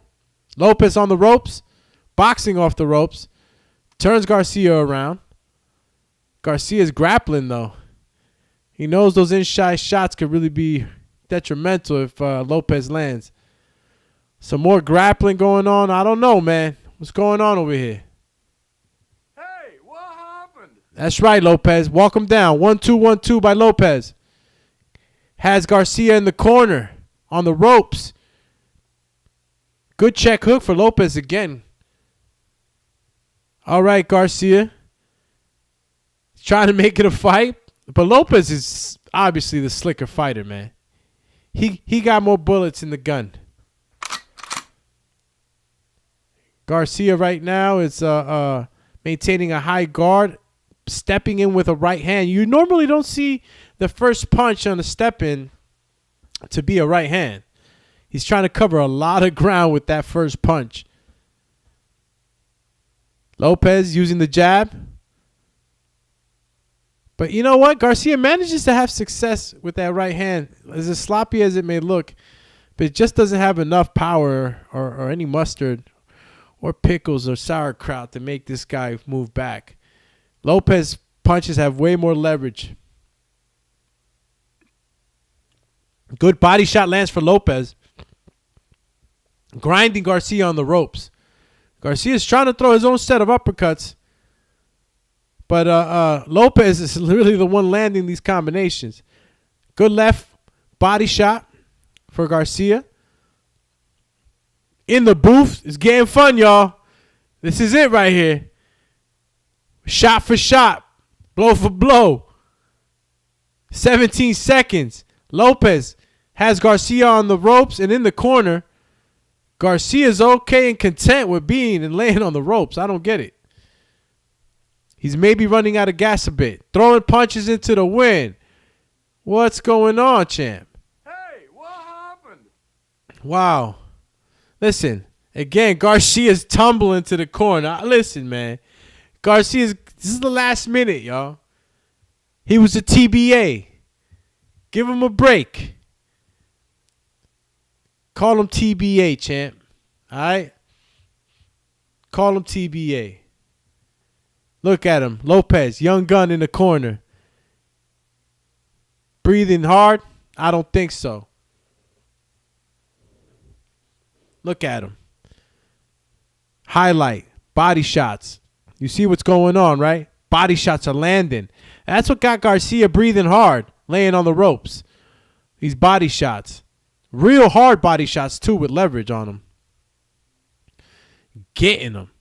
A: Lopez on the ropes, boxing off the ropes, turns Garcia around. Garcia's grappling, though. He knows those inside shots could really be detrimental if Lopez lands. Some more grappling going on. I don't know, man. What's going on over here?
C: Hey, what happened?
A: That's right, Lopez. Walk him down. 1-2, 1-2 by Lopez. Has Garcia in the corner on the ropes. Good check hook for Lopez again. All right, Garcia. He's trying to make it a fight. But Lopez is obviously the slicker fighter, man. He got more bullets in the gun. Garcia right now is maintaining a high guard, stepping in with a right hand. You normally don't see the first punch on the step in to be a right hand. He's trying to cover a lot of ground with that first punch. Lopez using the jab. But you know what? Garcia manages to have success with that right hand. As sloppy as it may look, but it just doesn't have enough power or any mustard or pickles or sauerkraut to make this guy move back. Lopez punches have way more leverage. Good body shot lands for Lopez. Grinding Garcia on the ropes. Garcia's trying to throw his own set of uppercuts. But Lopez is really the one landing these combinations. Good left body shot for Garcia. In the booth. It's getting fun, y'all. This is it right here. Shot for shot. Blow for blow. 17 seconds. Lopez has Garcia on the ropes and in the corner. Garcia's okay and content with being and laying on the ropes. I don't get it. He's maybe running out of gas a bit. Throwing punches into the wind. What's going on, champ?
C: Hey, what happened?
A: Wow. Listen, again, Garcia's tumbling to the corner. Listen, man. This is the last minute, y'all. He was a TBA. Give him a break. Call him TBA, champ. All right? Call him TBA. Look at him. Lopez, young gun in the corner. Breathing hard? I don't think so. Look at him. Highlight. Body shots. You see what's going on, right? Body shots are landing. That's what got Garcia breathing hard, laying on the ropes. These body shots. Real hard body shots, too, with leverage on them. Getting them.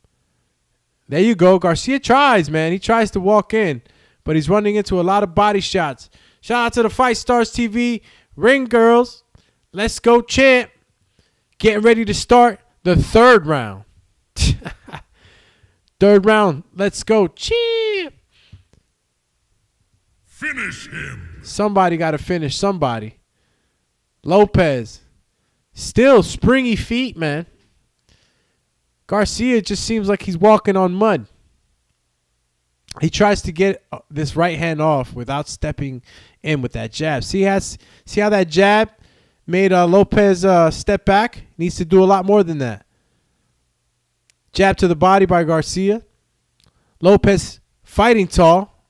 A: There you go. Garcia tries, man. He tries to walk in, but he's running into a lot of body shots. Shout out to the Fight Stars TV. Ring girls. Let's go, champ. Getting ready to start the third round. Third round. Let's go, champ.
B: Finish him.
A: Somebody got to finish somebody. Lopez. Still springy feet, man. Garcia just seems like he's walking on mud. He tries to get this right hand off without stepping in with that jab. See how that jab made Lopez step back? Needs to do a lot more than that. Jab to the body by Garcia. Lopez fighting tall.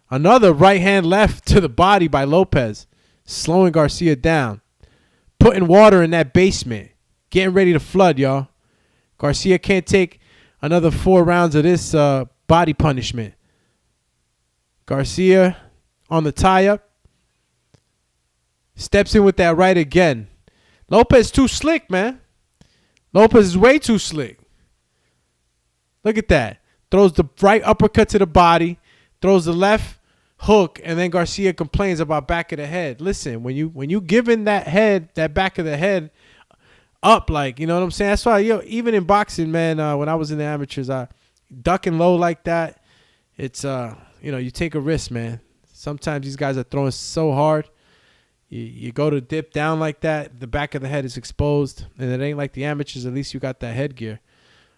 A: Another right hand left to the body by Lopez. Slowing Garcia down. Putting water in that basement. Getting ready to flood, y'all. Garcia can't take another 4 rounds of this body punishment. Garcia on the tie-up. Steps in with that right again. Lopez too slick, man. Lopez is way too slick. Look at that. Throws the right uppercut to the body. Throws the left hook, and then Garcia complains about back of the head. Listen, when you giving that back of the head up, like, you know what I'm saying? That's why, even in boxing, man, when I was in the amateurs, ducking low like that, it's you take a risk, man. Sometimes these guys are throwing so hard. You go to dip down like that, the back of the head is exposed, and it ain't like the amateurs. At least you got that headgear.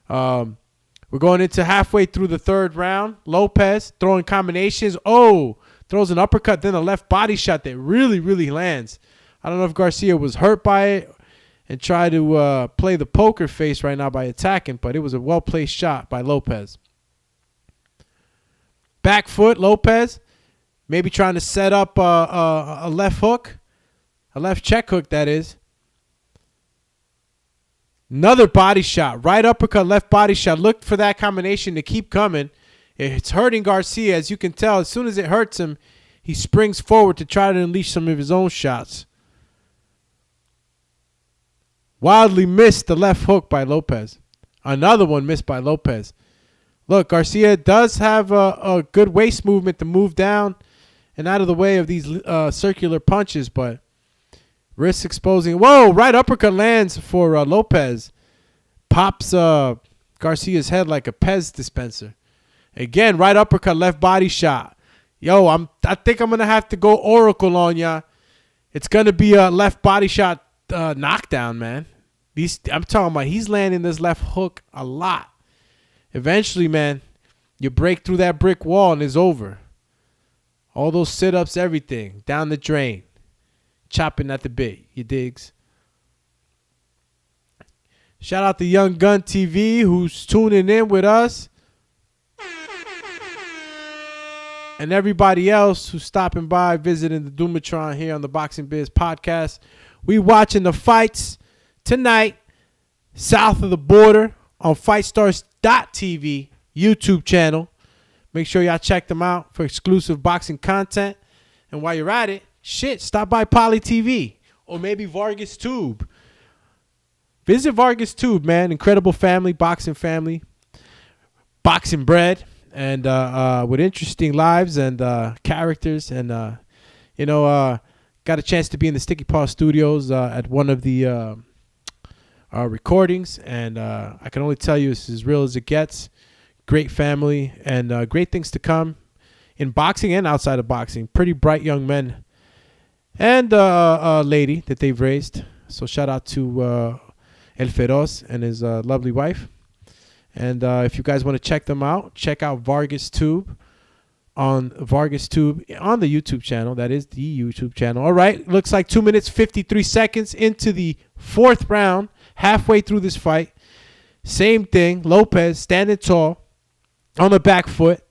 A: We're going into halfway through the third round. Lopez throwing combinations. Throws an uppercut, then a left body shot that really, really lands. I don't know if Garcia was hurt by it and tried to play the poker face right now by attacking, but it was a well-placed shot by Lopez. Back foot, Lopez, maybe trying to set up a left hook, a left check hook, that is. Another body shot, right uppercut, left body shot. Look for that combination to keep coming. It's hurting Garcia, as you can tell. As soon as it hurts him, he springs forward to try to unleash some of his own shots. Wildly missed the left hook by Lopez. Another one missed by Lopez. Look, Garcia does have a good waist movement to move down and out of the way of these circular punches, but wrist exposing. Whoa, right uppercut lands for Lopez. Pops Garcia's head like a Pez dispenser. Again, right uppercut, left body shot. I think I'm going to have to go Oracle on ya. It's going to be a left body shot knockdown, man. I'm talking about he's landing this left hook a lot. Eventually, man, you break through that brick wall and it's over. All those sit-ups, everything, down the drain. Chopping at the bit, you digs. Shout out to Young Gun TV who's tuning in with us. And everybody else who's stopping by, visiting the DOOMATRON here on the Boxing Biz podcast. We watching the fights tonight, south of the border, on FightStars.tv YouTube channel. Make sure y'all check them out for exclusive boxing content. And while you're at it, stop by Poly TV or maybe Vargas Tube. Visit Vargas Tube, man. Incredible family, boxing bred, and with interesting lives and characters. And, got a chance to be in the Sticky Paw Studios at one of the recordings. And I can only tell you it's as real as it gets. Great family and great things to come in boxing and outside of boxing. Pretty bright young men. And a lady that they've raised. So shout out to El Feroz and his lovely wife. And if you guys want to check them out, check out Vargas Tube on the YouTube channel. That is the YouTube channel. All right. Looks like 2 minutes, 53 seconds into the fourth round. Halfway through this fight. Same thing. Lopez standing tall on the back foot.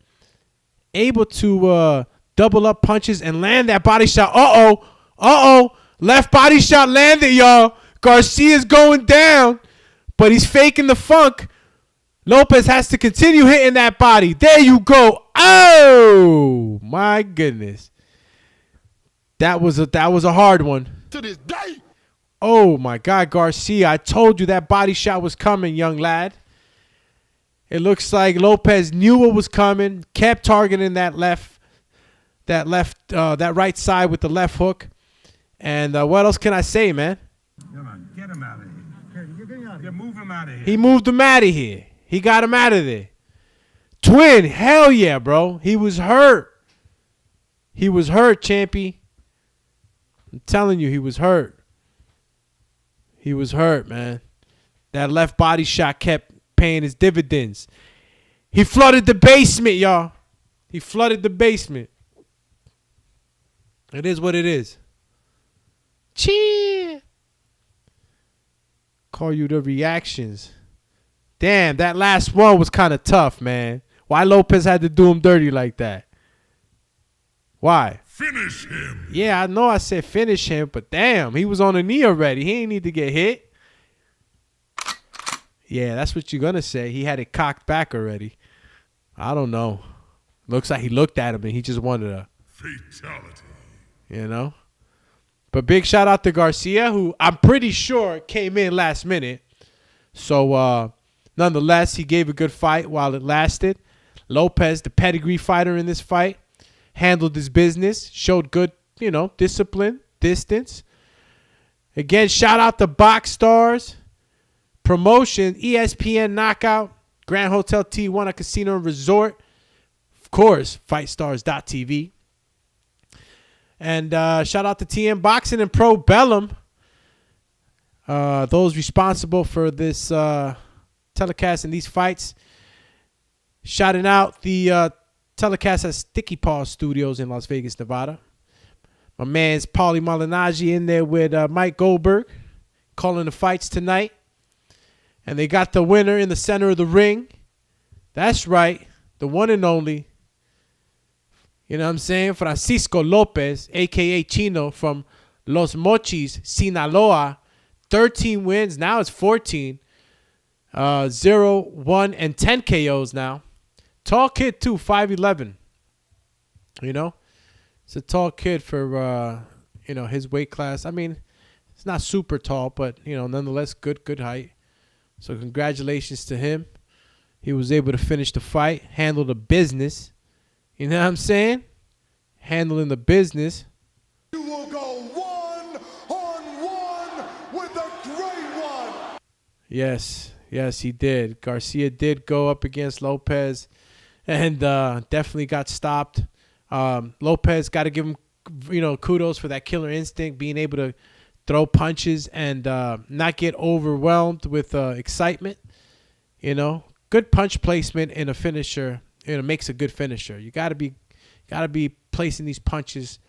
A: Able to double up punches and land that body shot. Left body shot landed, y'all. Garcia's going down, but he's faking the funk. Lopez has to continue hitting that body. There you go. Oh, my goodness. That was a hard one.
C: To this day.
A: Oh, my God, Garcia. I told you that body shot was coming, young lad. It looks like Lopez knew what was coming, kept targeting that right side with the left hook. And what else can I say, man?
B: Come on, get him out of here. You move him out of here.
A: He moved him out of here. He got him out of there. Twin, hell yeah, bro. He was hurt. He was hurt, champy. I'm telling you, he was hurt. He was hurt, man. That left body shot kept paying his dividends. He flooded the basement, y'all. He flooded the basement. It is what it is. Cheer. Call you the reactions. Damn, that last one was kind of tough, man. Why Lopez had to do him dirty like that? Why?
B: Finish him.
A: Yeah, I know I said finish him, but damn, he was on a knee already. He ain't need to get hit. Yeah, that's what you're going to say. He had it cocked back already. I don't know. Looks like he looked at him and he just wanted a
B: fatality.
A: You know? But big shout out to Garcia, who I'm pretty sure came in last minute. So, nonetheless, he gave a good fight while it lasted. Lopez, the pedigree fighter in this fight, handled his business, showed good, discipline, distance. Again, shout out to BxStrs Promotions ESPNKnockOut, Grand Hotel Tijuana Casino and Resort. Of course, FightStars.tv. And shout out to TM Boxing and Pro Bellum, those responsible for this telecast and these fights. Shouting out the telecast at Sticky Paws Studios in Las Vegas, Nevada. My man's Paulie Malignaggi in there with Mike Goldberg calling the fights tonight. And they got the winner in the center of the ring. That's right, the one and only. You know what I'm saying? Francisco Lopez, a.k.a. Chino, from Los Mochis, Sinaloa. 13 wins. Now it's 14. 0, 1, and 10 KOs now. Tall kid, too, 5'11". It's a tall kid for, his weight class. I mean, it's not super tall, but, nonetheless, good height. So congratulations to him. He was able to finish the fight, handle the business. You know what I'm saying? Handling the business.
D: You will go 1-on-1 with a great one.
A: Yes, he did. Garcia did go up against Lopez and definitely got stopped. Lopez, got to give him, kudos for that killer instinct, being able to throw punches and not get overwhelmed with excitement. Good punch placement in a finisher, makes a good finisher. You got to be placing these punches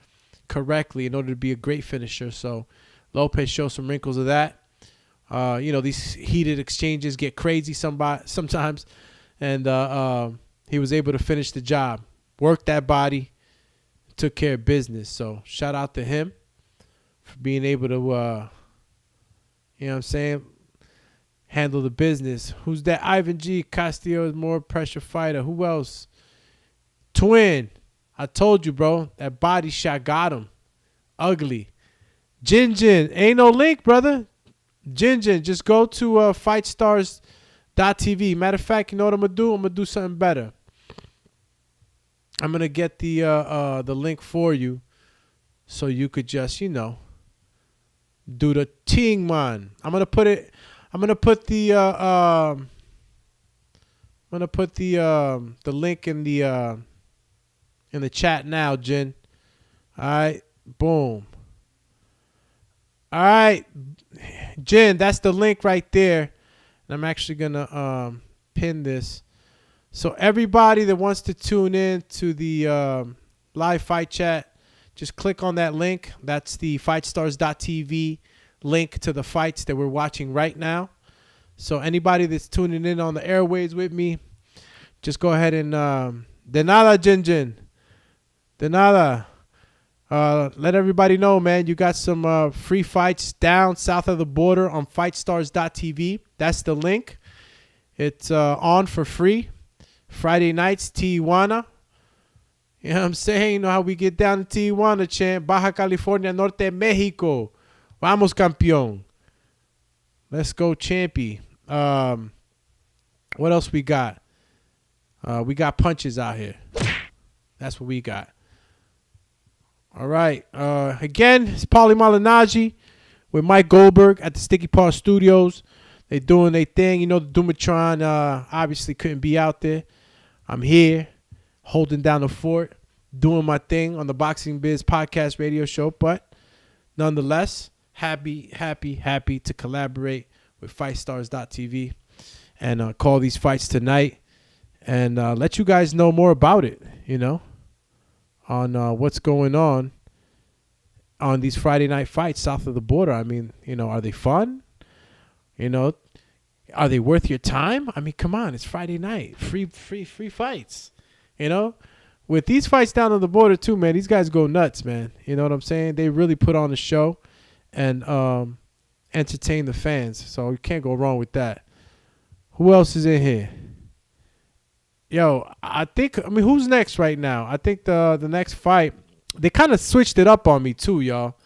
A: correctly in order to be a great finisher. So Lopez shows some wrinkles of that. These heated exchanges get crazy sometimes, and he was able to finish the job, work that body, took care of business. So shout out to him for being able to, handle the business. Who's that? Ivan G. Castillo is more pressure fighter. Who else? Twin. I told you, bro. That body shot got him. Ugly. Jin. Ain't no link, brother. Jin. Just go to FightStars.tv. Matter of fact, you know what I'm going to do? I'm going to do something better. I'm going to get the link for you so you could just, do the ting, man. I'm going to put the link in the chat now, Jin. All right, boom. All right, Jin, that's the link right there. And I'm actually gonna pin this. So everybody that wants to tune in to the live fight chat, just click on that link. That's the FightStars.tv link to the fights that we're watching right now. So anybody that's tuning in on the airwaves with me, just go ahead and de nada, Jin. De nada. Let everybody know, man, you got some free fights down south of the border on FightStars.tv. That's the link. It's on for free. Friday nights, Tijuana. You know what I'm saying? You know how we get down to Tijuana, champ. Baja California Norte, Mexico. Vamos, campeón. Let's go, champy. What else we got? We got punches out here. That's what we got. All right. Again, it's Paulie Malignaggi with Mike Goldberg at the Sticky Paw Studios. They doing their thing. The DOOMATRON obviously couldn't be out there. I'm here holding down the fort, doing my thing on the Boxing Biz podcast radio show. But nonetheless, happy to collaborate with FightStars.tv and call these fights tonight and let you guys know more about it, on what's going on these Friday night fights south of the border. I mean, are they fun? Are they worth your time? I mean, come on, it's Friday night. Free fights. With these fights down on the border too, man, these guys go nuts, man. You know what I'm saying? They really put on a show and entertain the fans. So you can't go wrong with that. Who else is in here? Yo, who's next right now? I think the next fight, they kind of switched it up on me too, y'all.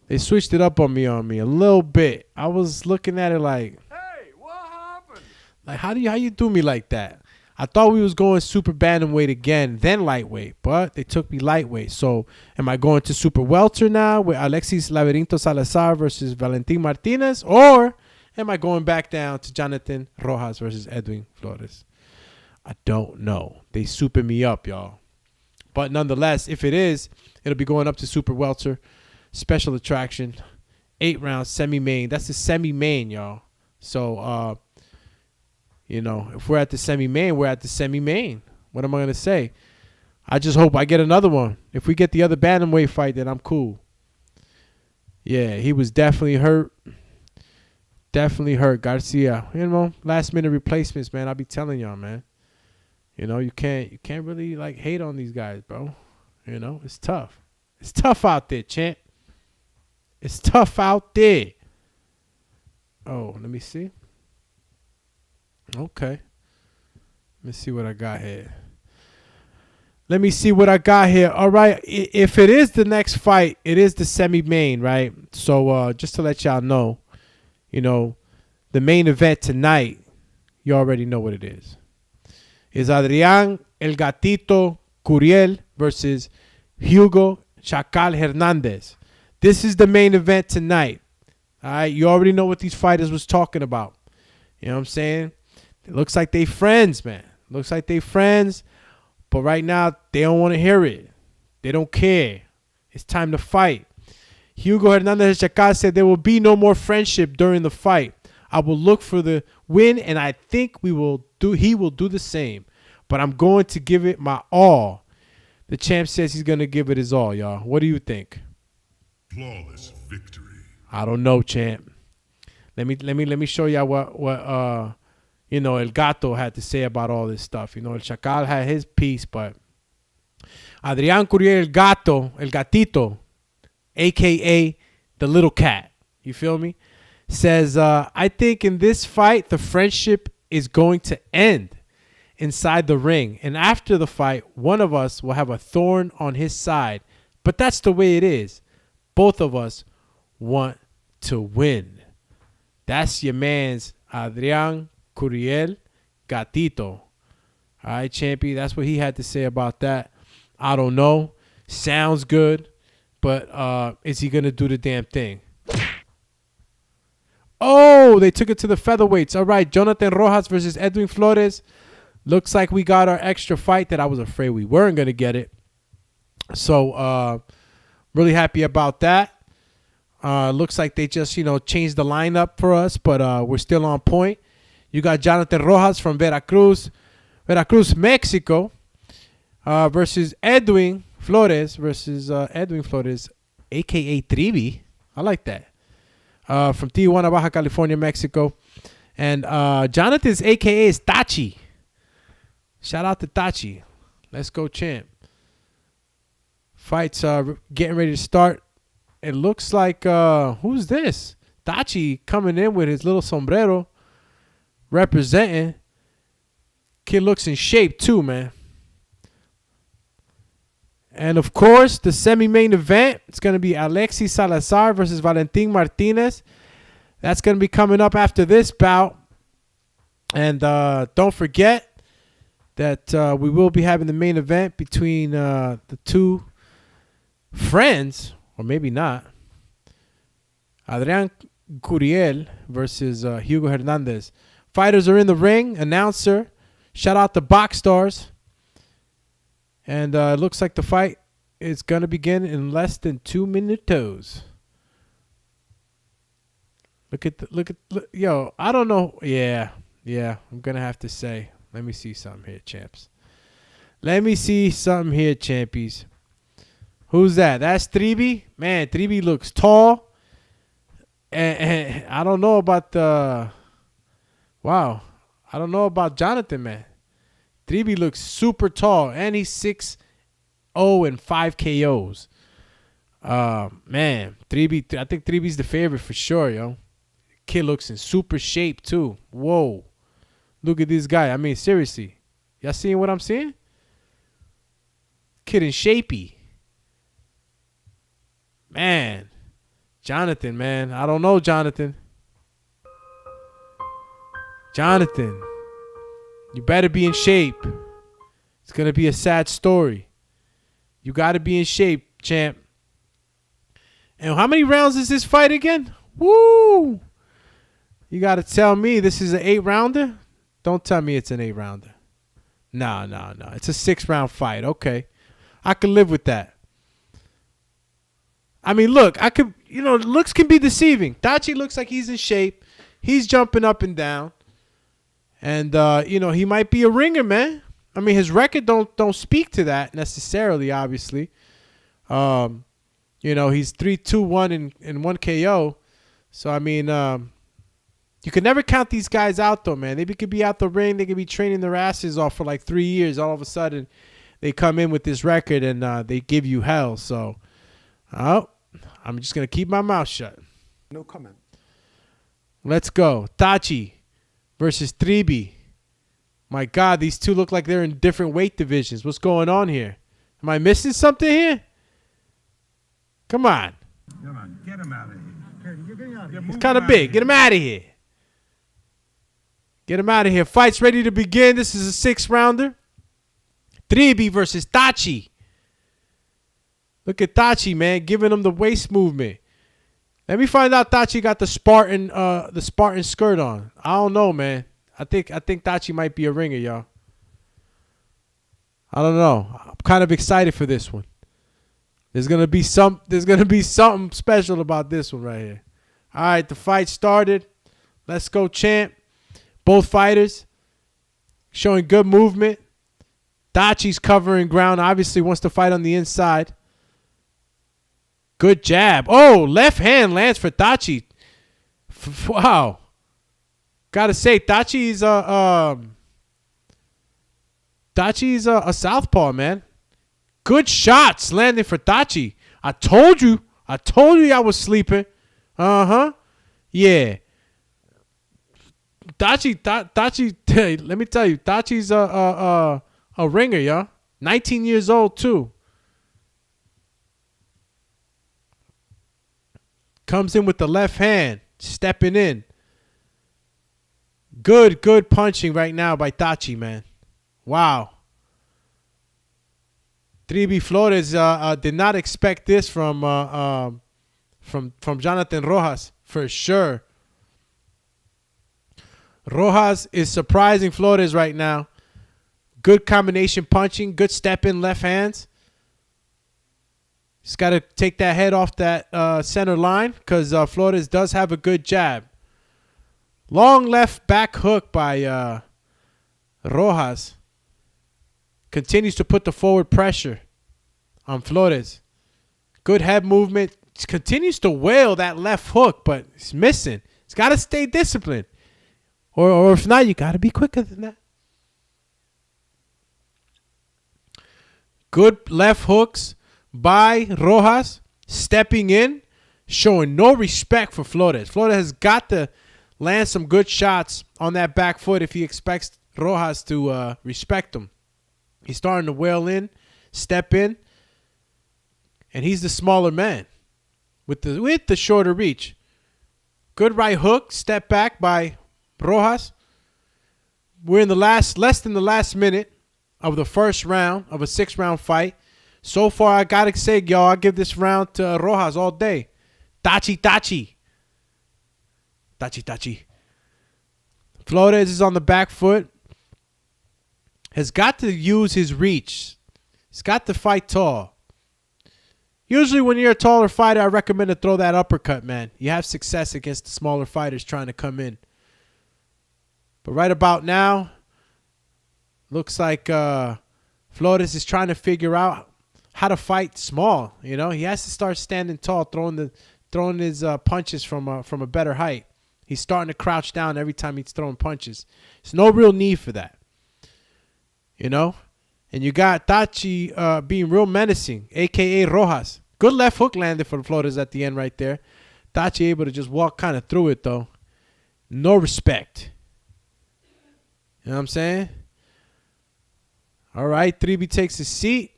A: They switched it up on me a little bit. I was looking at it like, hey, what happened? Like, how you do me like that? I thought we was going super bantamweight again, then lightweight, but they took me lightweight. So am I going to super welter now with Alexis Laverinto Salazar versus Valentin Martinez, or am I going back down to Jonathan Rojas versus Edwin Flores? I don't know. They super me up, y'all. But nonetheless, if it is, it'll be going up to super welter, special attraction, 8 rounds, semi-main. That's the semi-main, y'all. So, if we're at the semi-main, we're at the semi-main. What am I going to say? I just hope I get another one. If we get the other bantamweight fight, then I'm cool. Yeah, he was definitely hurt. Definitely hurt. Garcia. Last-minute replacements, man. I'll be telling y'all, man. You can't really, hate on these guys, bro. It's tough. It's tough out there, champ. It's tough out there. Oh, let me see. Okay. Let me see what I got here. All right. If it is the next fight, it is the semi-main, right? So just to let y'all know, the main event tonight, you already know what it is. It's Adrian El Gatito Curiel versus Hugo Chacal Hernandez. This is the main event tonight. All right. You already know what these fighters was talking about. You know what I'm saying? It looks like they friends, man. Looks like they friends. But right now, they don't want to hear it. They don't care. It's time to fight. Hugo Hernandez Chacal said there will be no more friendship during the fight. I will look for the win, and I think he will do the same. But I'm going to give it my all. The champ says he's going to give it his all, y'all. What do you think?
D: Flawless victory.
A: I don't know, champ. Let me show y'all what El Gato had to say about all this stuff. El Chacal had his piece, but Adrian Curiel El Gatito, a.k.a. the little cat, you feel me, says, I think in this fight, the friendship is going to end inside the ring. And after the fight, one of us will have a thorn on his side. But that's the way it is. Both of us want to win. That's your man's Adrian Curiel Gatito. All right, Champy. That's what he had to say about that. I don't know. Sounds good. But is he going to do the damn thing? Oh, they took it to the featherweights. All right, Jonathan Rojas versus Edwin Flores. Looks like we got our extra fight that I was afraid we weren't going to get it. So, really happy about that. Looks like they just, changed the lineup for us, but we're still on point. You got Jonathan Rojas from Veracruz, Mexico, versus Edwin Flores a.k.a. Trivi. I like that. From Tijuana, Baja California, Mexico. And Jonathan's a.k.a. is Tachi. Shout out to Tachi. Let's go, champ. Fights getting ready to start. It looks like, who's this? Tachi coming in with his little sombrero. Representing. Kid looks in shape too, man. And of course, the semi-main event, it's going to be Alexis Salazar versus Valentin Martinez. That's going to be coming up after this bout. And don't forget that we will be having the main event between the two friends, or maybe not. Adrian Curiel versus Hugo Hernandez. Fighters are in the ring. Announcer. Shout out to BxStrs. And it looks like the fight is going to begin in less than 2 minutos. Look, yo, I don't know. Yeah, I'm going to have to say. Let me see something here, champs. Let me see something here, champies. Who's that? That's Trivi. Man, Trivi looks tall. And I don't know about wow. I don't know about Jonathan, man. Trivi looks super tall, and he's 6'0" and 5 KOs. Man, Trivi, I think Trivi's the favorite for sure, yo. Kid looks in super shape, too. Whoa. Look at this guy. I mean, seriously. Y'all seeing what I'm seeing? Kid in shapey. Man. Jonathan, man. I don't know, Jonathan. You better be in shape. It's going to be a sad story. You got to be in shape, champ. And how many rounds is this fight again? Woo! You got to tell me this is an 8-rounder? Don't tell me it's an 8-rounder. No. It's a 6-round fight. Okay. I can live with that. I mean, look, looks can be deceiving. Tachi looks like he's in shape. He's jumping up and down. And, he might be a ringer, man. I mean, his record don't speak to that necessarily, obviously. He's 3-2-1 in 1 KO. So, I mean, you can never count these guys out, though, man. They could be out the ring. They could be training their asses off for like 3 years. All of a sudden, they come in with this record and they give you hell. So, I'm just going to keep my mouth shut.
B: No comment.
A: Let's go. Tachi versus Tribi. My God, these two look like they're in different weight divisions. What's going on here? Am I missing something here? Come on.
B: Come on, get him out of here.
A: He's kind of big. Get him out of here. Get him out of here. Fight's ready to begin. This is a 6-rounder. Tribi versus Tachi. Look at Tachi, man, giving him the waist movement. Let me find out Tachi got the Spartan skirt on. I don't know, man. I think Tachi might be a ringer, y'all. I don't know. I'm kind of excited for this one. There's gonna be something special about this one right here. All right, the fight started. Let's go, champ. Both fighters showing good movement. Tachi's covering ground. Obviously wants to fight on the inside. Good jab. Oh, left hand lands for Tachi. Wow. Gotta say, Tachi's a southpaw, man. Good shots landing for Tachi. I told you I was sleeping. Yeah. Tachi, let me tell you, Tachi's a ringer, y'all. 19 years old, too. Comes in with the left hand, stepping in. Good punching right now by Tachi, man. Wow. Tribi Flores did not expect this from Jonathan Rojas, for sure. Rojas is surprising Flores right now. Good combination punching, good step in left hands. Just got to take that head off that center line because Flores does have a good jab. Long left back hook by Rojas. Continues to put the forward pressure on Flores. Good head movement. Continues to wail that left hook, but it's missing. It's got to stay disciplined. Or if not, you got to be quicker than that. Good left hooks by Rojas, stepping in, showing no respect for Flores. Flores has got to land some good shots on that back foot if he expects Rojas to respect him. He's starting to wail in, step in, and he's the smaller man with the shorter reach. Good right hook, step back by Rojas. We're in the less than the last minute of the first round of a 6-round fight. So far, I got to say, y'all, I give this round to Rojas all day. Tachi. Flores is on the back foot. Has got to use his reach. He's got to fight tall. Usually when you're a taller fighter, I recommend to throw that uppercut, man. You have success against the smaller fighters trying to come in. But right about now, looks like Flores is trying to figure out how to fight small. You know, he has to start standing tall, throwing his punches from a better height. He's starting to crouch down every time he's throwing punches. There's no real need for that. You know? And you got Tachi being real menacing, a.k.a. Rojas. Good left hook landed for Flores at the end right there. Tachi able to just walk kind of through it, though. No respect. You know what I'm saying? All right, Tribi takes his seat.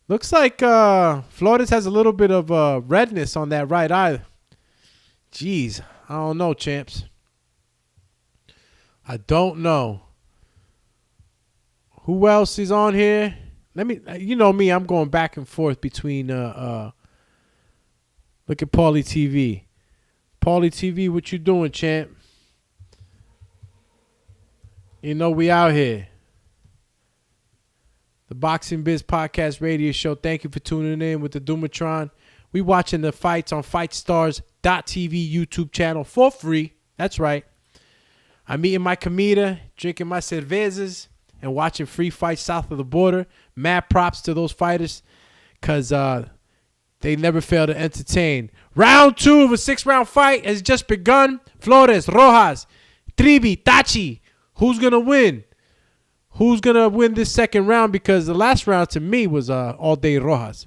A: Looks like Flores has a little bit of redness on that right eye. Jeez, I don't know, champs. I don't know. Who else is on here? You know me, I'm going back and forth between look at Paulie TV. Paulie TV, what you doing, champ? You know we out here. The Boxing Biz podcast radio show. Thank you for tuning in with the DOOMATRON. We watching the fights on FightStars.tv YouTube channel for free. That's right. I'm eating my comida, drinking my cervezas, and watching free fights south of the border. Mad props to those fighters because they never fail to entertain. Round 2 of a 6-round fight has just begun. Flores, Rojas, Trivi, Tachi. Who's going to win? Who's going to win this second round? Because the last round to me was all day Rojas.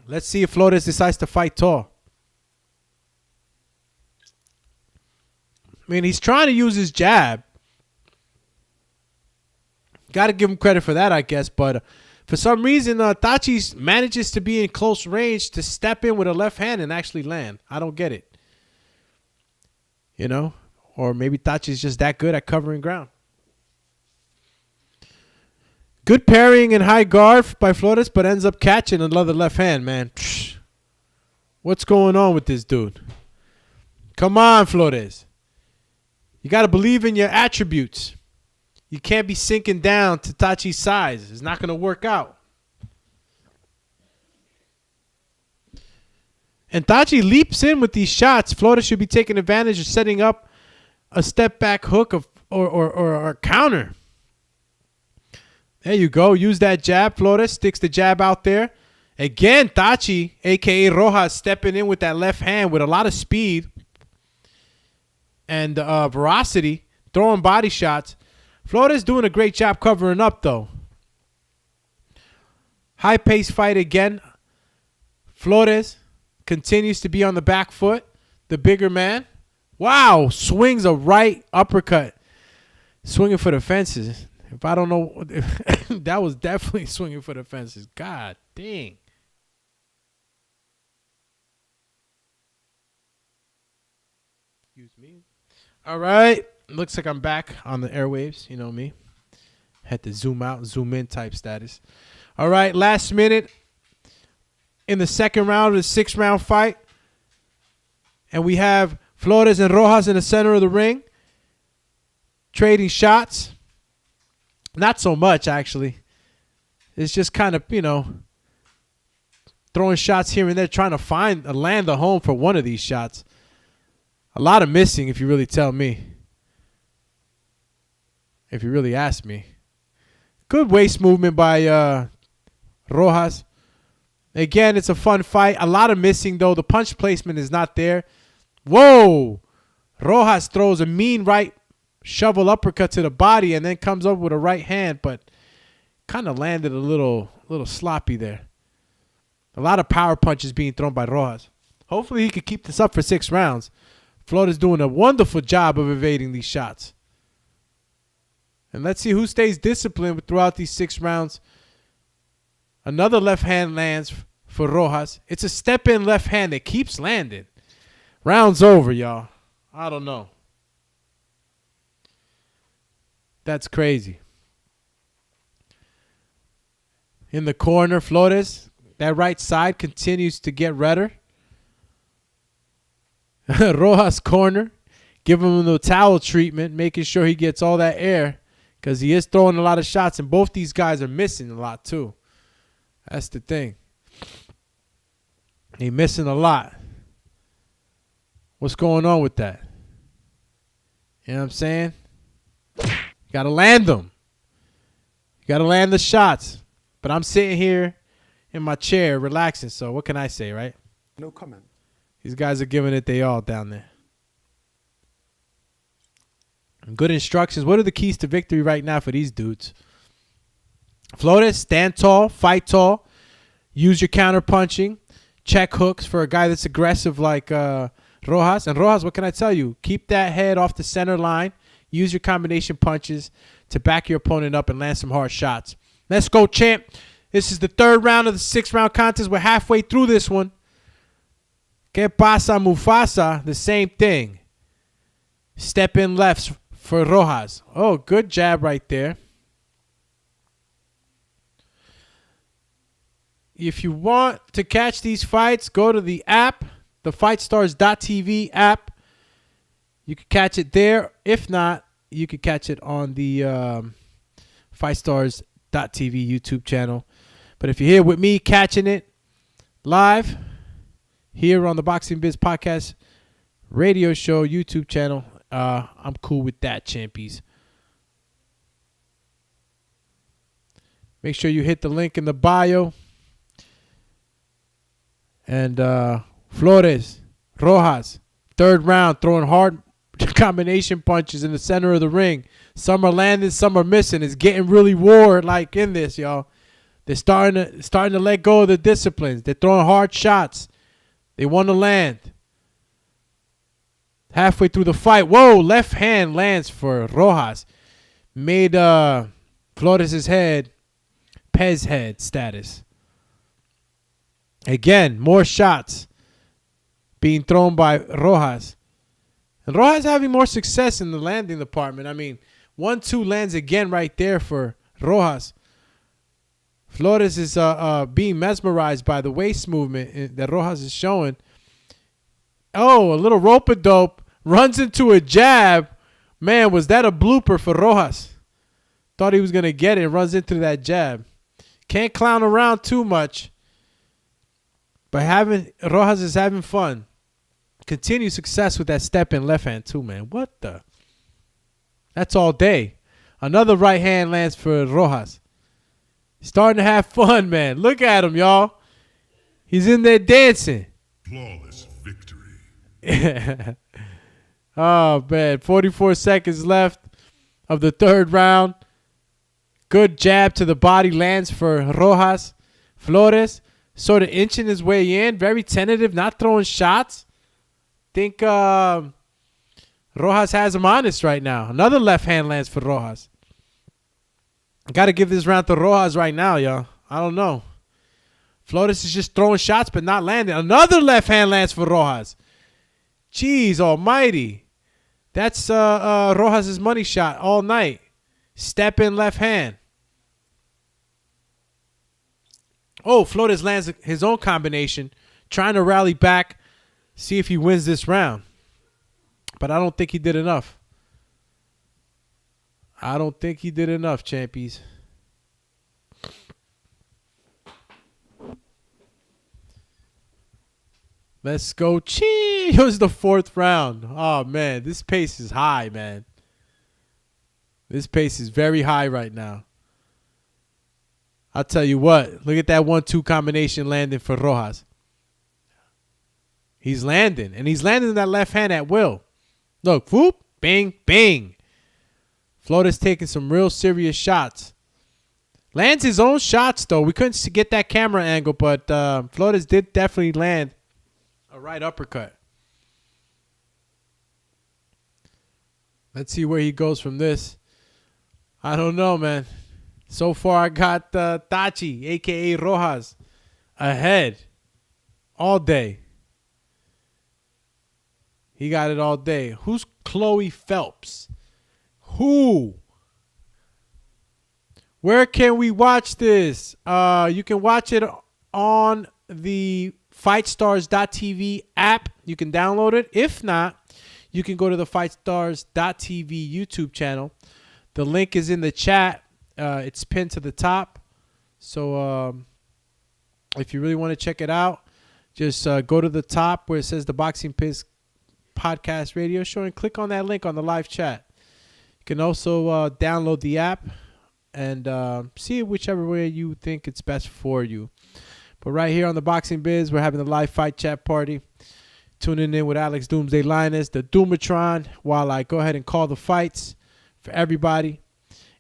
A: Let's see if Flores decides to fight tall. I mean, he's trying to use his jab. Got to give him credit for that, I guess. But for some reason, Tachi manages to be in close range to step in with a left hand and actually land. I don't get it. You know? Or maybe Tachi's just that good at covering ground. Good parrying and high guard by Flores, but ends up catching another left hand, man. What's going on with this dude? Come on, Flores. You got to believe in your attributes. You can't be sinking down to Tachi's size. It's not going to work out. And Tachi leaps in with these shots. Flores should be taking advantage of setting up a step back hook or a counter. There you go. Use that jab. Flores sticks the jab out there. Again, Tachi, a.k.a. Rojas, stepping in with that left hand with a lot of speed and veracity, throwing body shots. Flores doing a great job covering up, though. High-paced fight again. Flores continues to be on the back foot, the bigger man. Wow, swings a right uppercut. Swinging for the fences. If I don't know, that was definitely swinging for the fences. God dang. Excuse me. All right. Looks like I'm back on the airwaves. You know me. Had to zoom out, zoom in type status. All right. Last minute in the second round of the 6-round fight. And we have Flores and Rojas in the center of the ring. Trading shots. Not so much, actually. It's just kind of, throwing shots here and there, trying to land a home for one of these shots. A lot of missing, if you really tell me. If you really ask me. Good waist movement by Rojas. Again, it's a fun fight. A lot of missing, though. The punch placement is not there. Whoa! Rojas throws a mean right shovel uppercut to the body and then comes up with a right hand, but kind of landed a little sloppy there. A lot of power punches being thrown by Rojas. Hopefully he could keep this up for 6 rounds. Flores doing a wonderful job of evading these shots. And let's see who stays disciplined throughout these 6 rounds. Another left hand lands for Rojas. It's a step-in left hand that keeps landing. Round's over, y'all. I don't know. That's crazy. In the corner, Flores, that right side continues to get redder. Rojas corner, giving him the towel treatment, making sure he gets all that air because he is throwing a lot of shots, and both these guys are missing a lot too. That's the thing. He's missing a lot. What's going on with that? You know what I'm saying? You got to land them. You got to land the shots. But I'm sitting here in my chair relaxing, so what can I say, right?
B: No comment.
A: These guys are giving it they all down there. Good instructions. What are the keys to victory right now for these dudes? Flores, stand tall, fight tall, use your counter punching, check hooks for a guy that's aggressive like Rojas. And Rojas, what can I tell you? Keep that head off the center line. Use your combination punches to back your opponent up and land some hard shots. Let's go, champ. This is the 3rd round of the 6-round contest. We're halfway through this one. Que pasa, Mufasa? The same thing. Step in lefts for Rojas. Oh, good jab right there. if you want to catch these fights, go to the app, the FightStars.tv app. You can catch it there. If not, you can catch it on the FightStars.tv YouTube channel. But if you're here with me catching it live here on the Boxing Biz Podcast radio show YouTube channel, I'm cool with that, champies. Make sure you hit the link in the bio. And Flores, Rojas, third round, throwing hard combination punches in the center of the ring. Some are landing, some are missing. It's getting really war-like in this, y'all. They're starting to let go of the disciplines. They're throwing hard shots. They want to land. Halfway through the fight, whoa, left hand lands for Rojas. Made Flores' head Pez head status. Again, more shots being thrown by Rojas. And Rojas having more success in the landing department. I mean, 1-2 lands again right there for Rojas. Flores is being mesmerized by the waist movement that Rojas is showing. Oh, a little rope-a-dope. Runs into a jab. Man, was that a blooper for Rojas? Thought he was going to get it. Runs into that jab. Can't clown around too much. But Rojas is having fun. Continued success with that step in left hand too, man. What the? That's all day. Another right hand lands for Rojas. Starting to have fun, man. Look at him, y'all. He's in there dancing.
D: Flawless victory.
A: Oh, man. 44 seconds left of the third round. Good jab to the body lands for Rojas. Flores sort of inching his way in. Very tentative, not throwing shots. Think Rojas has him honest right now. Another left hand lands for Rojas. Got to give this round to Rojas right now, y'all. I don't know. Flores is just throwing shots but not landing. Another left hand lands for Rojas. Jeez almighty. That's Rojas' money shot all night. Step in left hand. Oh, Flores lands his own combination. Trying to rally back. See if he wins this round. But I don't think he did enough. I don't think he did enough, champies. Let's go. Here's the fourth round. Oh, man. This pace is high, man. This pace is very high right now. I'll tell you what. Look at that 1-2 combination landing for Rojas. He's landing. And he's landing that left hand at will. Look. Whoop. Bang. Bang. Flores taking some real serious shots. Lands his own shots, though. We couldn't get that camera angle, but Flores did definitely land a right uppercut. Let's see where he goes from this. I don't know, man. So far, I got Tachi, a.k.a. Rojas, ahead all day. He got it all day. Who's Chloe Phelps? Who? Where can we watch this? You can watch it on the FightStars.tv app. You can download it. If not, you can go to the FightStars.tv YouTube channel. The link is in the chat. It's pinned to the top. So if you really want to check it out, just go to the top where it says the Boxing Biz Podcast Radio Show and click on that link on the live chat. You can also download the app and see it whichever way you think it's best for you. But right here on the Boxing Biz, we're having a live fight chat party. Tuning in with Alex Doomsday Linus, the DOOMATRON, while I go ahead and call the fights for everybody.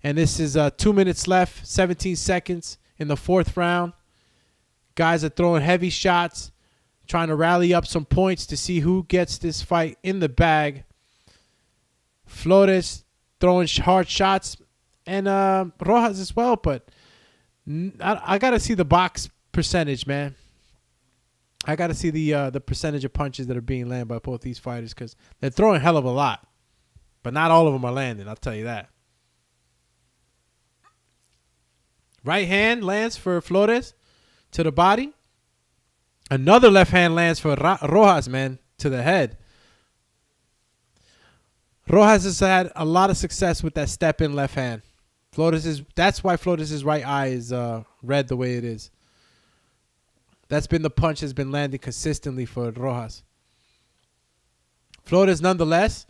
A: And this is 2 minutes left, 17 seconds in the fourth round. Guys are throwing heavy shots, trying to rally up some points to see who gets this fight in the bag. Flores throwing hard shots, and Rojas as well. But I got to see the box percentage, man. I got to see the percentage of punches that are being landed by both these fighters because they're throwing a hell of a lot. But not all of them are landing, I'll tell you that. Right hand lands for Flores. to the body. Another left hand lands for Rojas, man, to the head. Rojas has had a lot of success with that step-in left hand. That's why Flores' right eye is red the way it is. That's been the punch has been landing consistently for Rojas. Flores, nonetheless,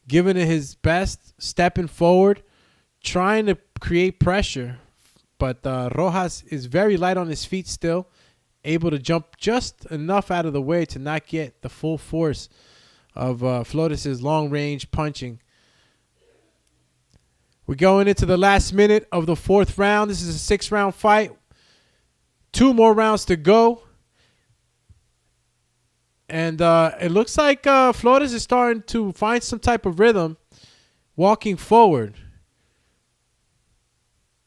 A: giving it his best, stepping forward, trying to create pressure. But Rojas is very light on his feet still, able to jump just enough out of the way to not get the full force of Flores' long-range punching. We're going into the last minute of the 4th round. This is a 6-round fight. 2 more rounds to go. And it looks like Flores is starting to find some type of rhythm walking forward.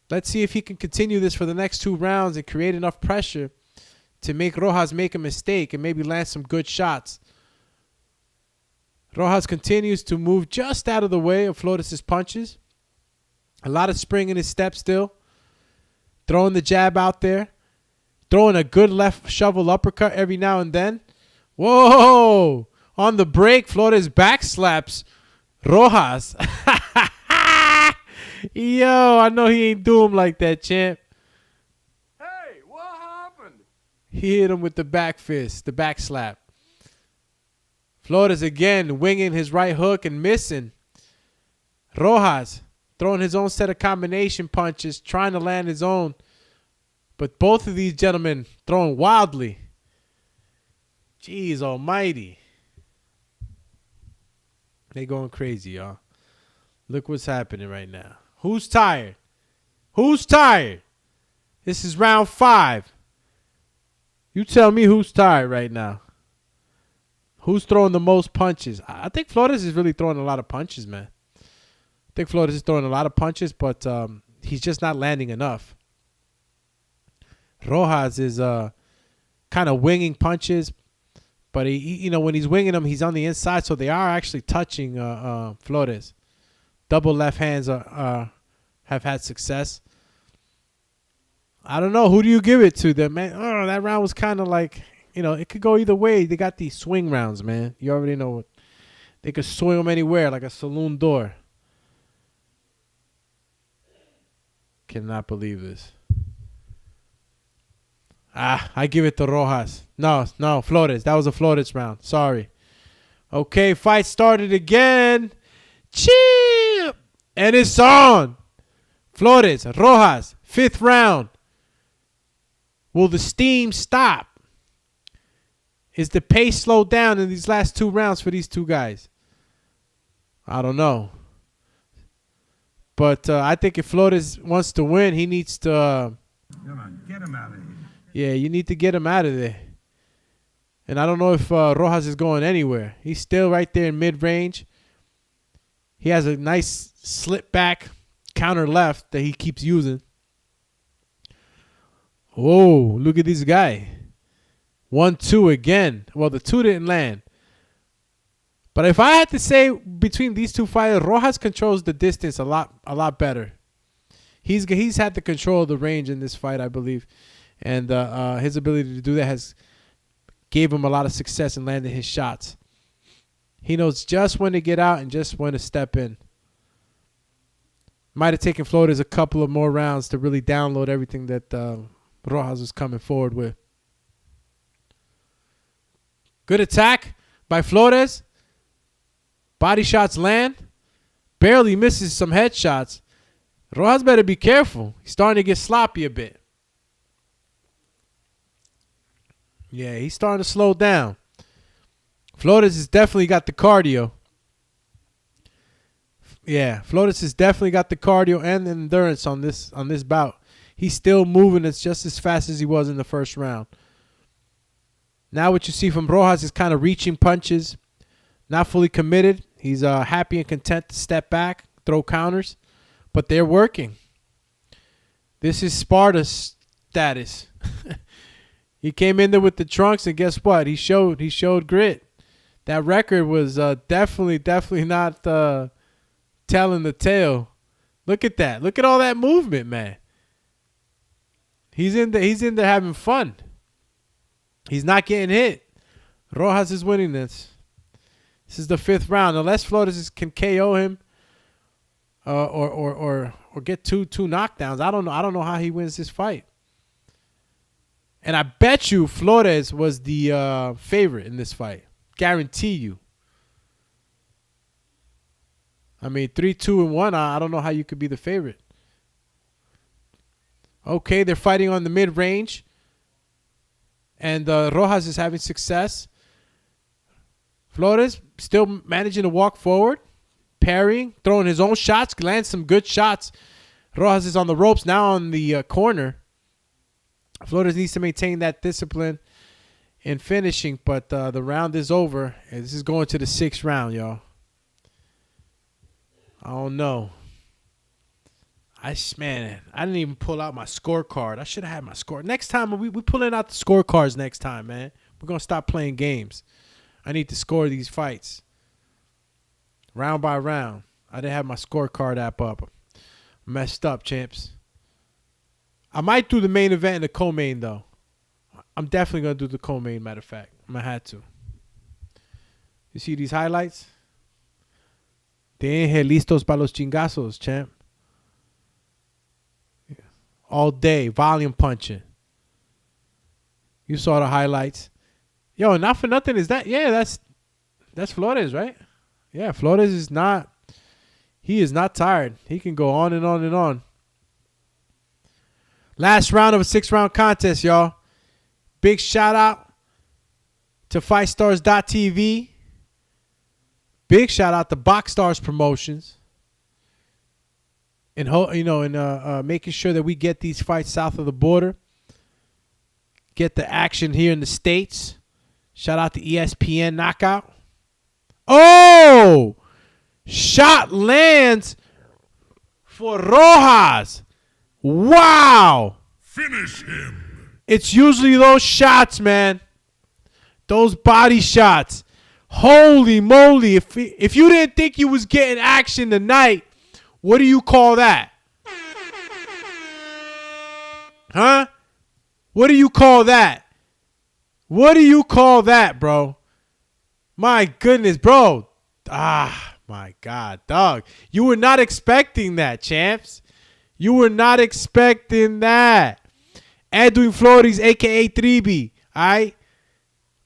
A: Let's see if he can continue this for the next 2 rounds and create enough pressure to make Rojas make a mistake and maybe land some good shots. Rojas continues to move just out of the way of Flores' punches. A lot of spring in his step still. Throwing the jab out there. Throwing a good left shovel uppercut every now and then. Whoa! On the break, Flores back slaps Rojas. Yo, I know he ain't do him like that, champ.
C: Hey, what happened?
A: He hit him with the back fist, the back slap. Flores again winging his right hook and missing. Rojas throwing his own set of combination punches, trying to land his own. But both of these gentlemen throwing wildly. Jeez almighty. They going crazy, y'all. Look what's happening right now. Who's tired? Who's tired? This is round 5. You tell me who's tired right now. Who's throwing the most punches? I think Flores is really throwing a lot of punches, man. I think Flores is throwing a lot of punches, but he's just not landing enough. Rojas is kind of winging punches, but he, when he's winging them, he's on the inside, so they are actually touching Flores. Double left hands have had success. I don't know. Who do you give it to them, man? Oh, that round was kind of like, it could go either way. They got these swing rounds, man. You already know. They could swing them anywhere like a saloon door. Cannot believe this. I give it to Rojas. No, Flores. That was a Flores round. Sorry. Okay, fight started again. Chip! And it's on. Flores, Rojas, 5th round. Will the steam stop? Is the pace slowed down in these last 2 rounds for these 2 guys? I don't know. But I think if Flores wants to win, he needs to...
B: Come on, get him out of here.
A: Yeah, you need to get him out of there. And I don't know if Rojas is going anywhere. He's still right there in mid-range. He has a nice slip back counter left that he keeps using. Whoa, look at this guy. 1-2 again. Well, the 2 didn't land. But if I had to say between these 2 fighters, Rojas controls the distance a lot better. He's had the control of the range in this fight, I believe. And his ability to do that has gave him a lot of success in landing his shots. He knows just when to get out and just when to step in. Might have taken Flores a couple of more rounds to really download everything that Rojas was coming forward with. Good attack by Flores. Body shots land. Barely misses some headshots. Rojas better be careful. He's starting to get sloppy a bit. Yeah, he's starting to slow down. Flores has definitely got the cardio. Yeah, Flores has definitely got the cardio and the endurance on this bout. He's still moving. It's just as fast as he was in the first round. Now what you see from Rojas is kind of reaching punches, not fully committed. He's happy and content to step back, throw counters, but they're working. This is Sparta's status. He came in there with the trunks, and guess what? He showed grit. That record was definitely not telling the tale. Look at that. Look at all that movement, man. He's in there having fun. He's not getting hit. Rojas is winning this. This is the 5th round. Unless Flores can KO him or get two knockdowns. I don't know how he wins this fight. And I bet you Flores was the favorite in this fight. Guarantee you. I mean, 3-2-1. I don't know how you could be the favorite. Okay, they're fighting on the mid-range. And Rojas is having success. Flores still managing to walk forward. Parrying. Throwing his own shots. Lands some good shots. Rojas is on the ropes. Now on the corner. Flores needs to maintain that discipline in finishing. But the round is over. And this is going to the 6th round, y'all. I don't know. I didn't even pull out my scorecard. I should have had my score. Next time, we pulling out the scorecards next time, man. We're going to stop playing games. I need to score these fights. Round by round. I didn't have my scorecard app up. Messed up, champs. I might do the main event and the co-main, though. I'm definitely going to do the co-main, matter of fact. I'm going to have to. You see these highlights? Deje listos para los chingazos, champ. All day, volume punching. You saw the highlights. Yo, not for nothing is that. Yeah, that's Flores, right? Yeah, Flores is not. He is not tired. He can go on and on and on. Last round of a 6-round contest, y'all. Big shout out to BxStrs.tv. Big shout out to BxStrs Promotions. And making sure that we get these fights south of the border. Get the action here in the States. Shout out to ESPNKnockOut. Oh! Shot lands for Rojas. Wow!
D: Finish him.
A: It's usually those shots, man. Those body shots. Holy moly. If you didn't think you was getting action tonight, what do you call that? Huh? What do you call that? What do you call that, bro? My goodness, bro. Ah, my God, dog. You were not expecting that, champs. You were not expecting that. Edwin Flores, a.k.a. 3B. All right?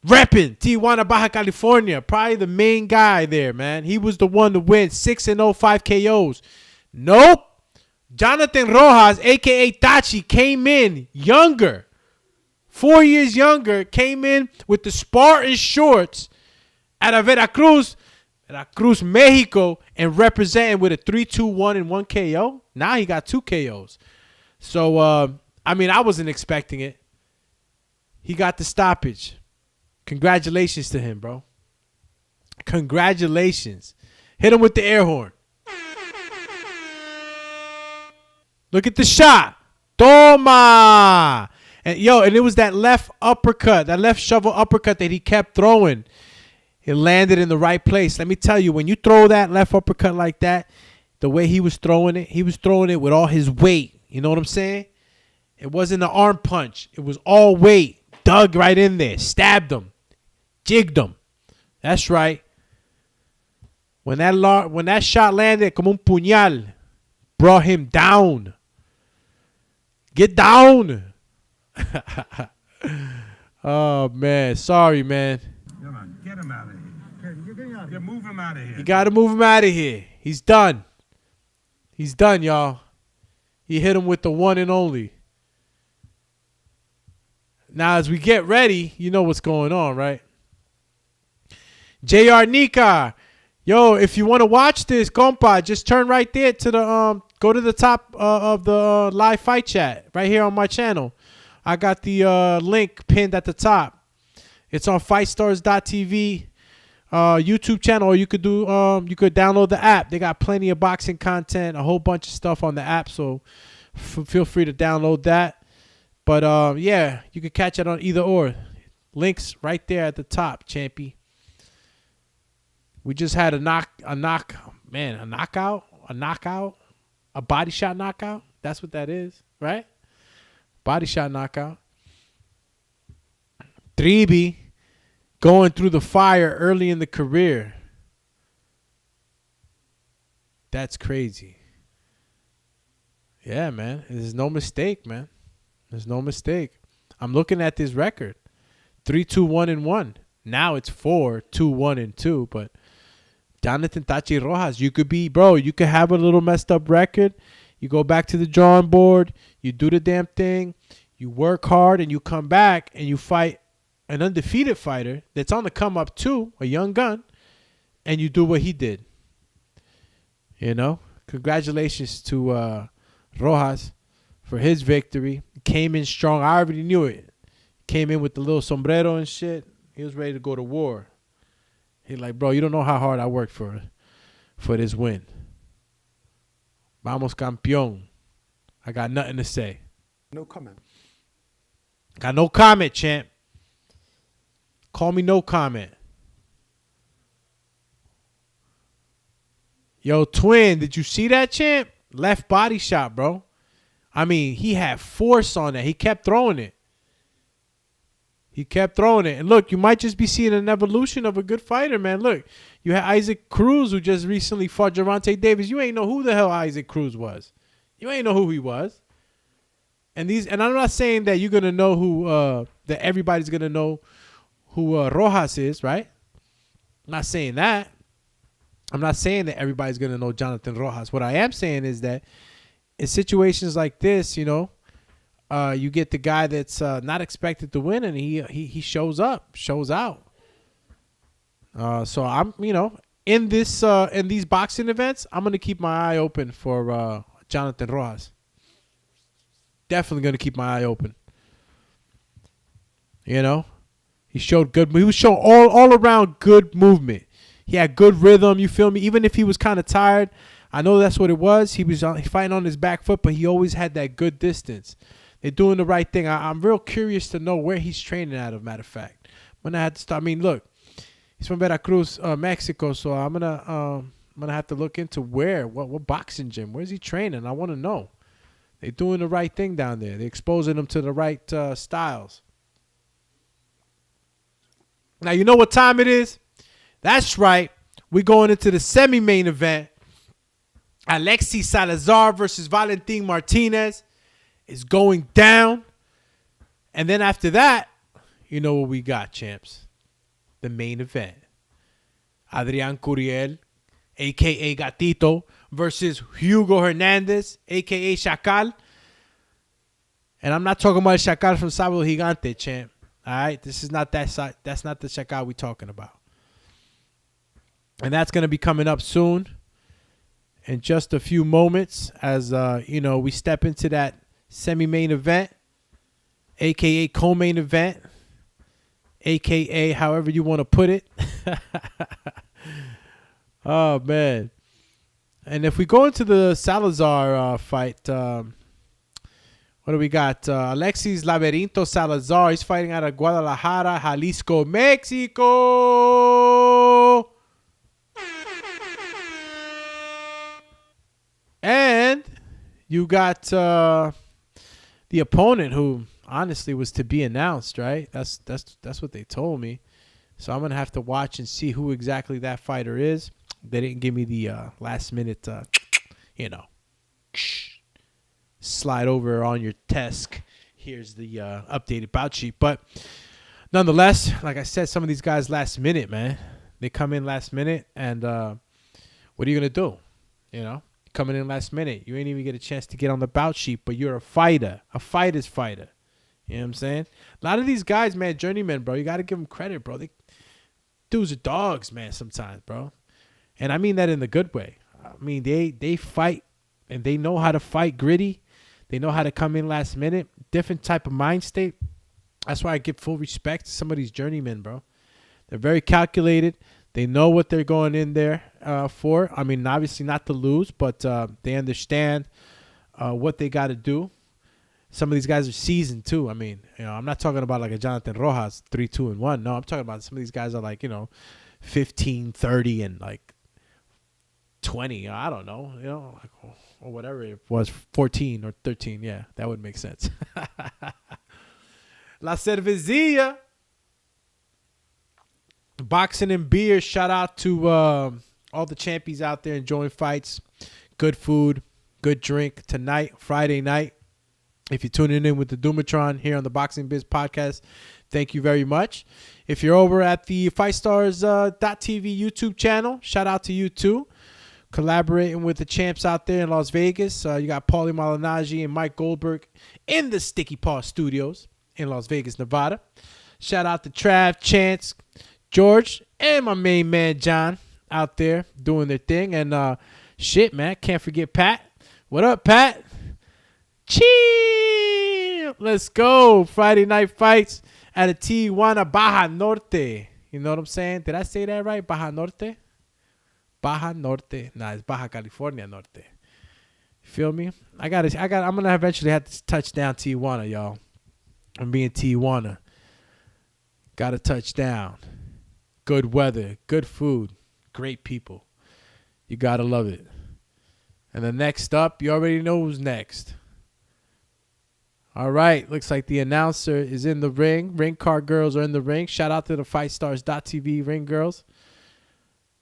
A: Repping Tijuana, Baja California. Probably the main guy there, man. He was the one to win. 6-0, 5 KOs. Nope. Jonathan Rojas, a.k.a. Tachi, came in younger. 4 years younger. Came in with the Spartan shorts out of Veracruz, Mexico, and representing with a 3-2-1 and 1 KO. Now he got 2 KOs. So, I wasn't expecting it. He got the stoppage. Congratulations to him, bro. Congratulations. Hit him with the air horn. Look at the shot. Toma. And it was that left uppercut, that left shovel uppercut that he kept throwing. It landed in the right place. Let me tell you, when you throw that left uppercut like that, the way he was throwing it with all his weight. You know what I'm saying? It wasn't an arm punch. It was all weight. Dug right in there. Stabbed him. Jigged him. That's right. When that shot landed como un puñal, brought him down. Get down. Oh, man. Sorry, man.
B: Come on, get him out of here. You move him out of here.
A: You got to move him out of here. He's done. He's done, y'all. He hit him with the one and only. Now, as we get ready, you know what's going on, right? JR Nika. Yo, if you want to watch this, compa, just turn right there to the go to the top of the live fight chat right here on my channel. I got the link pinned at the top. It's on BxStrs.tv YouTube channel, or you could download the app. They got plenty of boxing content, a whole bunch of stuff on the app, so feel free to download that. But yeah, you can catch it on either or. Links right there at the top, champy. We just had a knockout, a body shot knockout. That's what that is, right? Body shot knockout. Tribi going through the fire early in the career. That's crazy. Yeah, man. There's no mistake, man. There's no mistake. I'm looking at this record. 3-2-1-1. Now it's 4-2-1-2. But Jonathan Tachi Rojas, you could be, bro, you could have a little messed up record. You go back to the drawing board. You do the damn thing. You work hard and you come back and you fight an undefeated fighter that's on the come up too, a young gun, and you do what he did. You know? Congratulations to Rojas for his victory. Came in strong. I already knew it. Came in with the little sombrero and shit. He was ready to go to war. He's like, bro, you don't know how hard I worked for this win. Vamos campeón. I got nothing to say.
E: No comment.
A: Got no comment, champ. Call me no comment. Yo, Twin, did you see that, champ? Left body shot, bro. I mean, he had force on that. He kept throwing it. And look, you might just be seeing an evolution of a good fighter, man. Look, you had Isaac Cruz, who just recently fought Gervonta Davis. You ain't know who the hell Isaac Cruz was. You ain't know who he was. And I'm not saying that you're gonna know who that everybody's gonna know who Rojas is, right? I'm not saying that. I'm not saying that everybody's gonna know Jonathan Rojas. What I am saying is that in situations like this, you know, you get the guy that's not expected to win, and he shows up, shows out. So I'm, you know, in these boxing events, I'm gonna keep my eye open for Jonathan Rojas. Definitely gonna keep my eye open. You know, he was showing all around good movement. He had good rhythm. You feel me? Even if he was kind of tired, I know that's what it was. He was fighting on his back foot, but he always had that good distance. They're doing the right thing. I'm real curious to know where he's training out of, matter of fact. When I had to start, I mean, look, he's from Veracruz, Mexico, so I'm gonna have to look into what boxing gym, where's he training? I want to know. They're doing the right thing down there. They're exposing him to the right styles. Now, you know what time it is? That's right. We're going into the semi-main event. Alexis Salazar versus Valentin Martinez is going down. And then after that, you know what we got, champs. The main event. Adrian Curiel, a.k.a. Gatito, versus Hugo Hernandez, a.k.a. Chacal. And I'm not talking about Chacal from Sábado Gigante, champ. All right? This is not that side. That's not the Chacal we're talking about. And that's going to be coming up soon in just a few moments as, you know, we step into that semi-main event, a.k.a. co-main event, a.k.a. however you want to put it. Oh, man. And if we go into the Salazar fight, what do we got? Alexis Laverinto Salazar. He's fighting out of Guadalajara, Jalisco, Mexico. And you got the opponent who honestly was to be announced, right? That's what they told me. So I'm going to have to watch and see who exactly that fighter is. They didn't give me the last minute, you know, slide over on your desk. Here's the updated bout sheet. But nonetheless, like I said, some of these guys last minute, man. They come in last minute, and what are you going to do? You know? Coming in last minute. You ain't even get a chance to get on the bout sheet, but you're a fighter. A fighter's fighter. You know what I'm saying? A lot of these guys, man, journeymen, bro, you got to give them credit, bro. Dudes are dogs, man, sometimes, bro. And I mean that in the good way. I mean, they fight, and they know how to fight gritty. They know how to come in last minute. Different type of mind state. That's why I give full respect to some of these journeymen, bro. They're very calculated. They know what they're going in there for. I mean, obviously not to lose, but they understand what they got to do. Some of these guys are seasoned too. I mean, you know, I'm not talking about like a Jonathan Rojas 3-2-1. No, I'm talking about some of these guys are like, you know, 15, 30, and like 20. I don't know. You know, like, or whatever it was, 14 or 13. Yeah, that would make sense. La Cervecilla. Boxing and beer. Shout out to all the champions out there enjoying fights. Good food, good drink tonight, Friday night. If you're tuning in with the DOOMATRON here on the Boxing Biz podcast, thank you very much. If you're over at the FightStars.tv YouTube channel, shout out to you too. Collaborating with the champs out there in Las Vegas. You got Paulie Malignaggi and Mike Goldberg in the Sticky Paw Studios in Las Vegas, Nevada. Shout out to Trav, Chance, George, and my main man, John, out there doing their thing. And shit, man, can't forget Pat. What up, Pat? Chill. Let's go. Friday night fights at a Tijuana, Baja Norte. You know what I'm saying? Did I say that right? Baja Norte? Baja Norte. Nah, it's Baja California Norte. You feel me? I'm gonna eventually have to touch down Tijuana, y'all. I'm being Tijuana. Gotta touch down. Good weather, good food, great people. You gotta love it. And the next up, you already know who's next. All right, looks like the announcer is in the ring. Ring card girls are in the ring. Shout out to the FightStars.tv ring girls.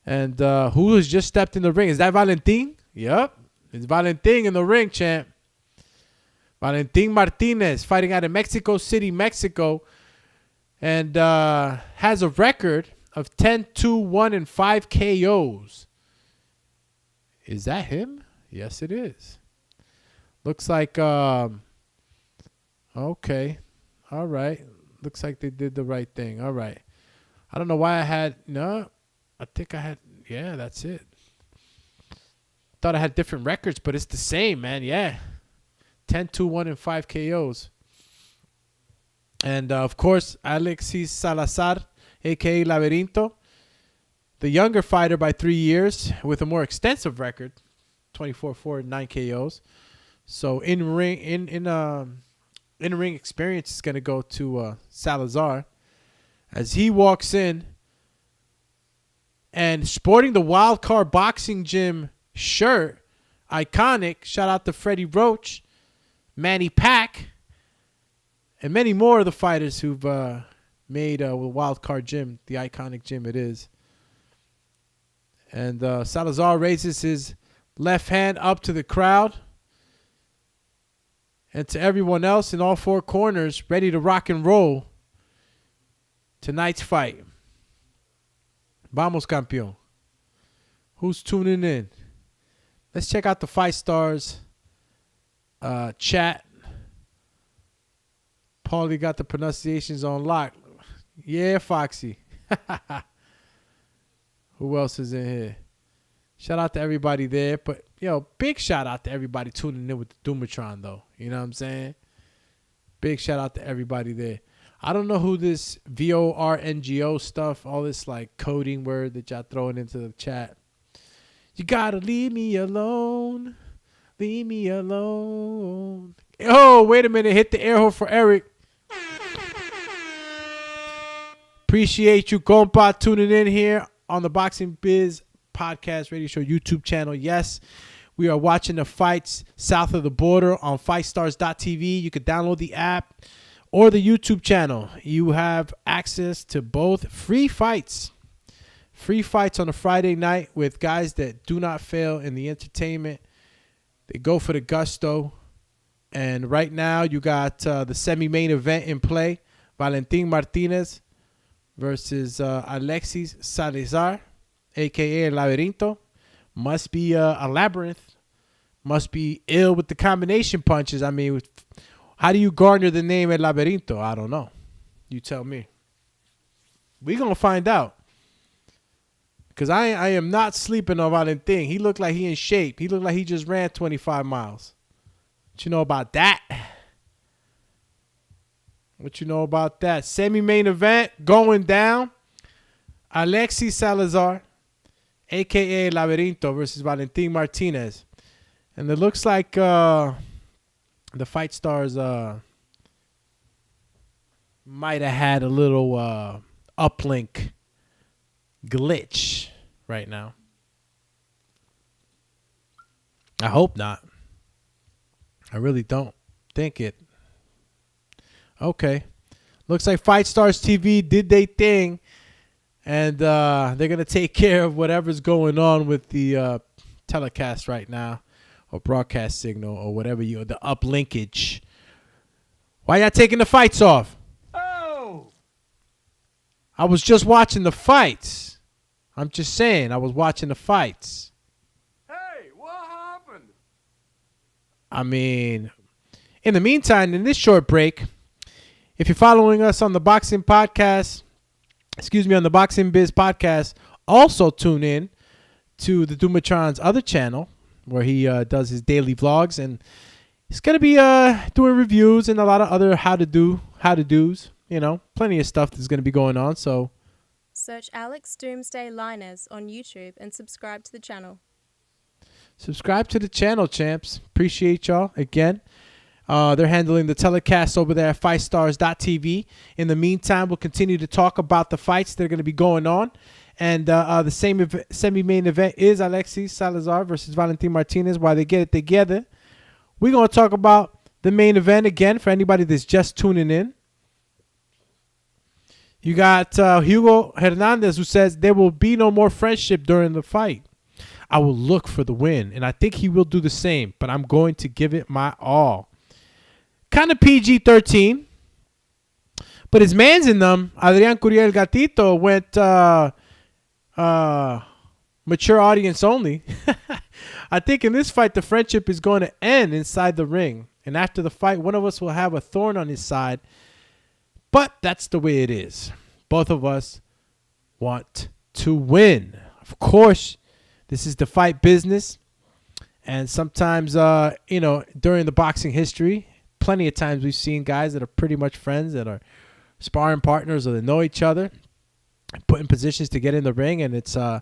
A: And who has just stepped in the ring? Is that Valentin? Yep, it's Valentin in the ring, champ. Valentin Martinez fighting out of Mexico City, Mexico. And has a record of 10-2-1 and 5 KOs. Is that him? Yes, it is. Looks like... Okay. All right. Looks like they did the right thing. All right. I don't know why I had... No. I think I had... Yeah, that's it. Thought I had different records, but it's the same, man. Yeah. 10-2-1 and 5 KOs. And, of course, Alexis Salazar, a.k.a. Laverinto. The younger fighter by 3 years with a more extensive record. 24-4 and 9 KOs. So, in-ring experience is going to go to Salazar as he walks in and sporting the Wild Card Boxing Gym shirt. Iconic. Shout out to Freddie Roach, Manny Pack, and many more of the fighters who've made Wild Card Gym the iconic gym it is. And Salazar raises his left hand up to the crowd. And to everyone else in all four corners, ready to rock and roll tonight's fight. Vamos, campeón. Who's tuning in? Let's check out the Fight Stars chat. Paulie got the pronunciations on lock. Yeah, Foxy. Who else is in here? Shout out to everybody there. But, big shout out to everybody tuning in with the DOOMATRON, though. You know what I'm saying? Big shout out to everybody there. I don't know who this VORNGO stuff, all this like coding word that y'all throwing into the chat. You gotta leave me alone. Leave me alone. Oh, wait a minute. Hit the air hole for Eric. Appreciate you, compa, tuning in here on the Boxing Biz podcast radio show YouTube channel. Yes, we are watching the fights south of the border on FightStars.tv. You could download the app or the YouTube channel. You have access to both free fights. Free fights on a Friday night with guys that do not fail in the entertainment. They go for the gusto. And right now you got the semi-main event in play. Valentin Martinez versus Alexis Salazar, a.k.a. Laverinto. Must be a labyrinth. Must be ill with the combination punches. I mean, how do you garner the name El Laverinto? I don't know. You tell me. We're going to find out. Because I am not sleeping on Valentin. He looked like he in shape. He looked like he just ran 25 miles. What you know about that? What you know about that? Semi-main event going down. Alexis Salazar, a.k.a. Laverinto versus Valentin Martinez. And it looks like the Fight Stars might have had a little uplink glitch right now. I hope not. I really don't think it. Okay. Looks like Fight Stars TV did their thing. And they're going to take care of whatever's going on with the telecast right now. Or broadcast signal or whatever the uplinkage. Why y'all taking the fights off?
B: Oh!
A: I was just watching the fights. I'm just saying, I was watching the fights.
C: Hey, what happened?
A: I mean, in the meantime, in this short break, if you're following us on the Boxing Podcast, on the Boxing Biz Podcast, also tune in to the DOOMATRON's other channel where he does his daily vlogs, and he's going to be doing reviews and a lot of other how-to-dos, plenty of stuff that's going to be going on. So
E: search Alex Doomsday Liners on YouTube and subscribe to the channel.
A: Subscribe to the channel, champs. Appreciate y'all again. They're handling the telecast over there at FightStars.tv. In the meantime, we'll continue to talk about the fights that are going to be going on. And the same semi-main event is Alexis Salazar versus Valentin Martinez. While they get it together, we're going to talk about the main event again for anybody that's just tuning in. You got Hugo Hernandez, who says there will be no more friendship during the fight. I will look for the win, and I think he will do the same, but I'm going to give it my all. Kind of PG-13, but his man's in them. Adrian Curiel Gatito went mature audience only. I think in this fight, the friendship is going to end inside the ring. And after the fight, one of us will have a thorn on his side. But that's the way it is. Both of us want to win. Of course, this is the fight business. And sometimes, during the boxing history, plenty of times we've seen guys that are pretty much friends, that are sparring partners, or they know each other, put in positions to get in the ring. And it's, no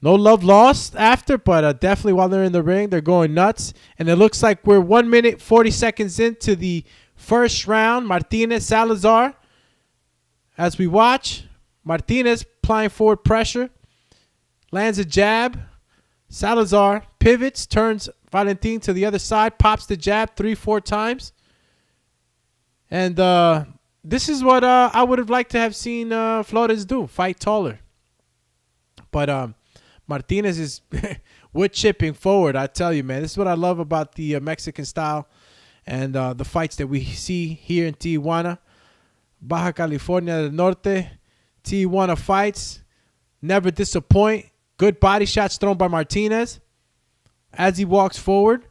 A: love lost after, but definitely while they're in the ring, they're going nuts. And it looks like we're 1 minute, 40 seconds into the first round. Martinez, Salazar. As we watch, Martinez applying forward pressure. Lands a jab. Salazar pivots, turns Valentin to the other side, pops the jab 3-4 times. And this is what I would have liked to have seen Flores do, fight taller. But Martinez is wood chipping forward, I tell you, man. This is what I love about the Mexican style and the fights that we see here in Tijuana. Baja California Norte. Tijuana fights. Never disappoint. Good body shots thrown by Martinez as he walks forward.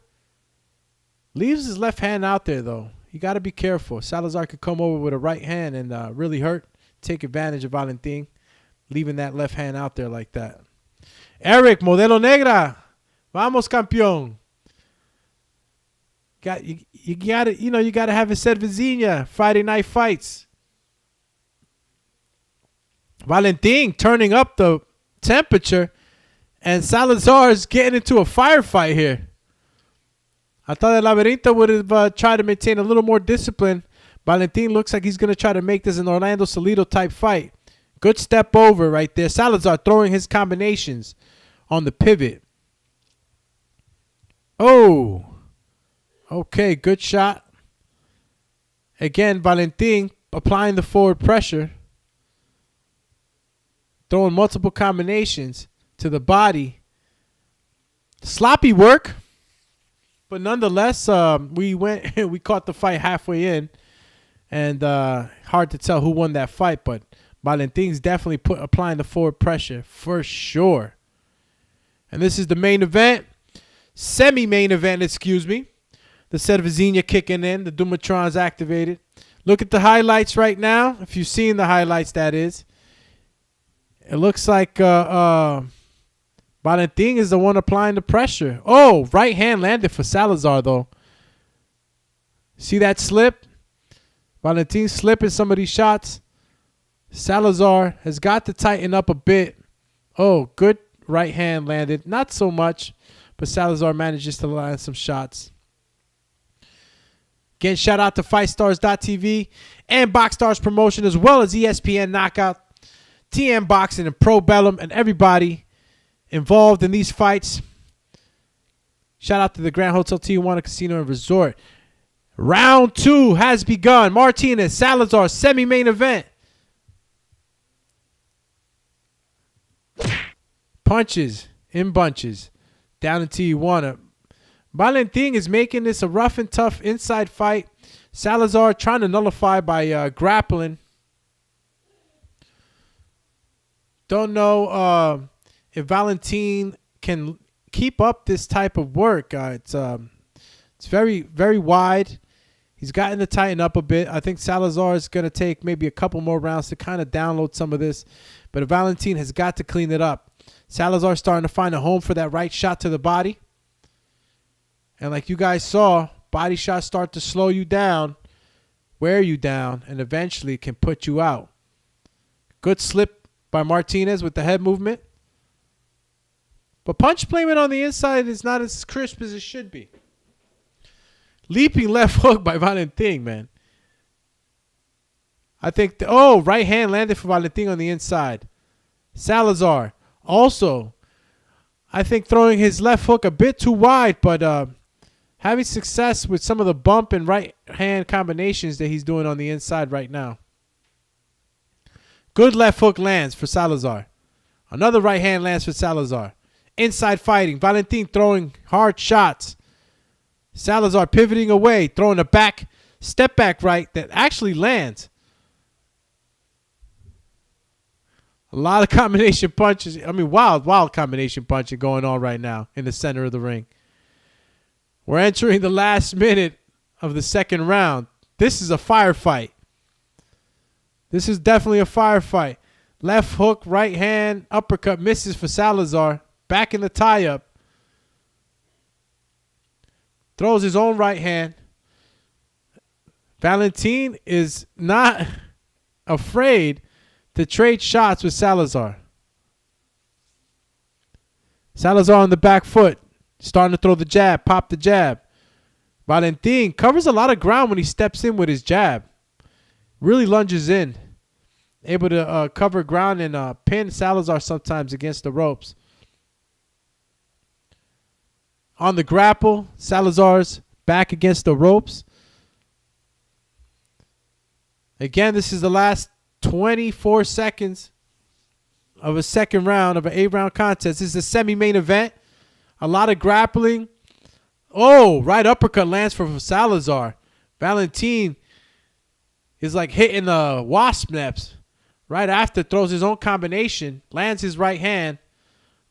A: Leaves his left hand out there, though. You got to be careful. Salazar could come over with a right hand and really hurt. Take advantage of Valentin, leaving that left hand out there like that. Eric, Modelo Negra. Vamos, campeón. You got to have a cervecina. Friday night fights. Valentin turning up the temperature, and Salazar is getting into a firefight here. I thought that Laverinto would have tried to maintain a little more discipline. Valentin looks like he's going to try to make this an Orlando Salido type fight. Good step over right there. Salazar throwing his combinations on the pivot. Oh. Okay, good shot. Again, Valentin applying the forward pressure. Throwing multiple combinations to the body. Sloppy work. But nonetheless, we caught the fight halfway in. And hard to tell who won that fight, but Valentin's definitely applying the forward pressure for sure. And this is the main event. Semi-main event, excuse me. The Cervecina kicking in. The DOOMATRON's activated. Look at the highlights right now. If you've seen the highlights, that is. It looks like Valentin is the one applying the pressure. Oh, right hand landed for Salazar, though. See that slip? Valentin slipping some of these shots. Salazar has got to tighten up a bit. Oh, good right hand landed. Not so much, but Salazar manages to land some shots. Again, shout out to FightStars.tv and BxStrs Promotion, as well as ESPN Knockout, TM Boxing, and Pro Bellum, and everybody involved in these fights. Shout out to the Grand Hotel Tijuana Casino and Resort. Round 2 has begun. Martinez, Salazar, semi-main event. Punches in bunches down in Tijuana. Valentin is making this a rough and tough inside fight. Salazar trying to nullify by grappling. Don't know if Valentin can keep up this type of work. It's very, very wide. He's gotten to tighten up a bit. I think Salazar is going to take maybe a couple more rounds to kind of download some of this. But Valentin has got to clean it up. Salazar starting to find a home for that right shot to the body. And like you guys saw, body shots start to slow you down, wear you down, and eventually can put you out. Good slip by Martinez with the head movement. But punch placement on the inside is not as crisp as it should be. Leaping left hook by Valentin, man. I think, right hand landed for Valentin on the inside. Salazar also, I think throwing his left hook a bit too wide, but having success with some of the bump and right hand combinations that he's doing on the inside right now. Good left hook lands for Salazar. Another right hand lands for Salazar. Inside fighting. Valentin throwing hard shots. Salazar pivoting away, throwing a back, step back right that actually lands. A lot of combination punches. I mean, wild combination punching going on right now in the center of the ring. We're entering the last minute of the second round. This is a firefight. This is definitely a firefight. Left hook, right hand, uppercut misses for Salazar. Back in the tie-up. Throws his own right hand. Valentin is not afraid to trade shots with Salazar. Salazar on the back foot. Starting to throw the jab. Pop the jab. Valentin covers a lot of ground when he steps in with his jab. Really lunges in. Able to cover ground and pin Salazar sometimes against the ropes. On the grapple, Salazar's back against the ropes. Again, this is the last 24 seconds of a second round of an 8-round contest. This is a semi-main event. A lot of grappling. Oh, right uppercut lands for Salazar. Valentin is like hitting the wasp nets. Right after, throws his own combination, lands his right hand,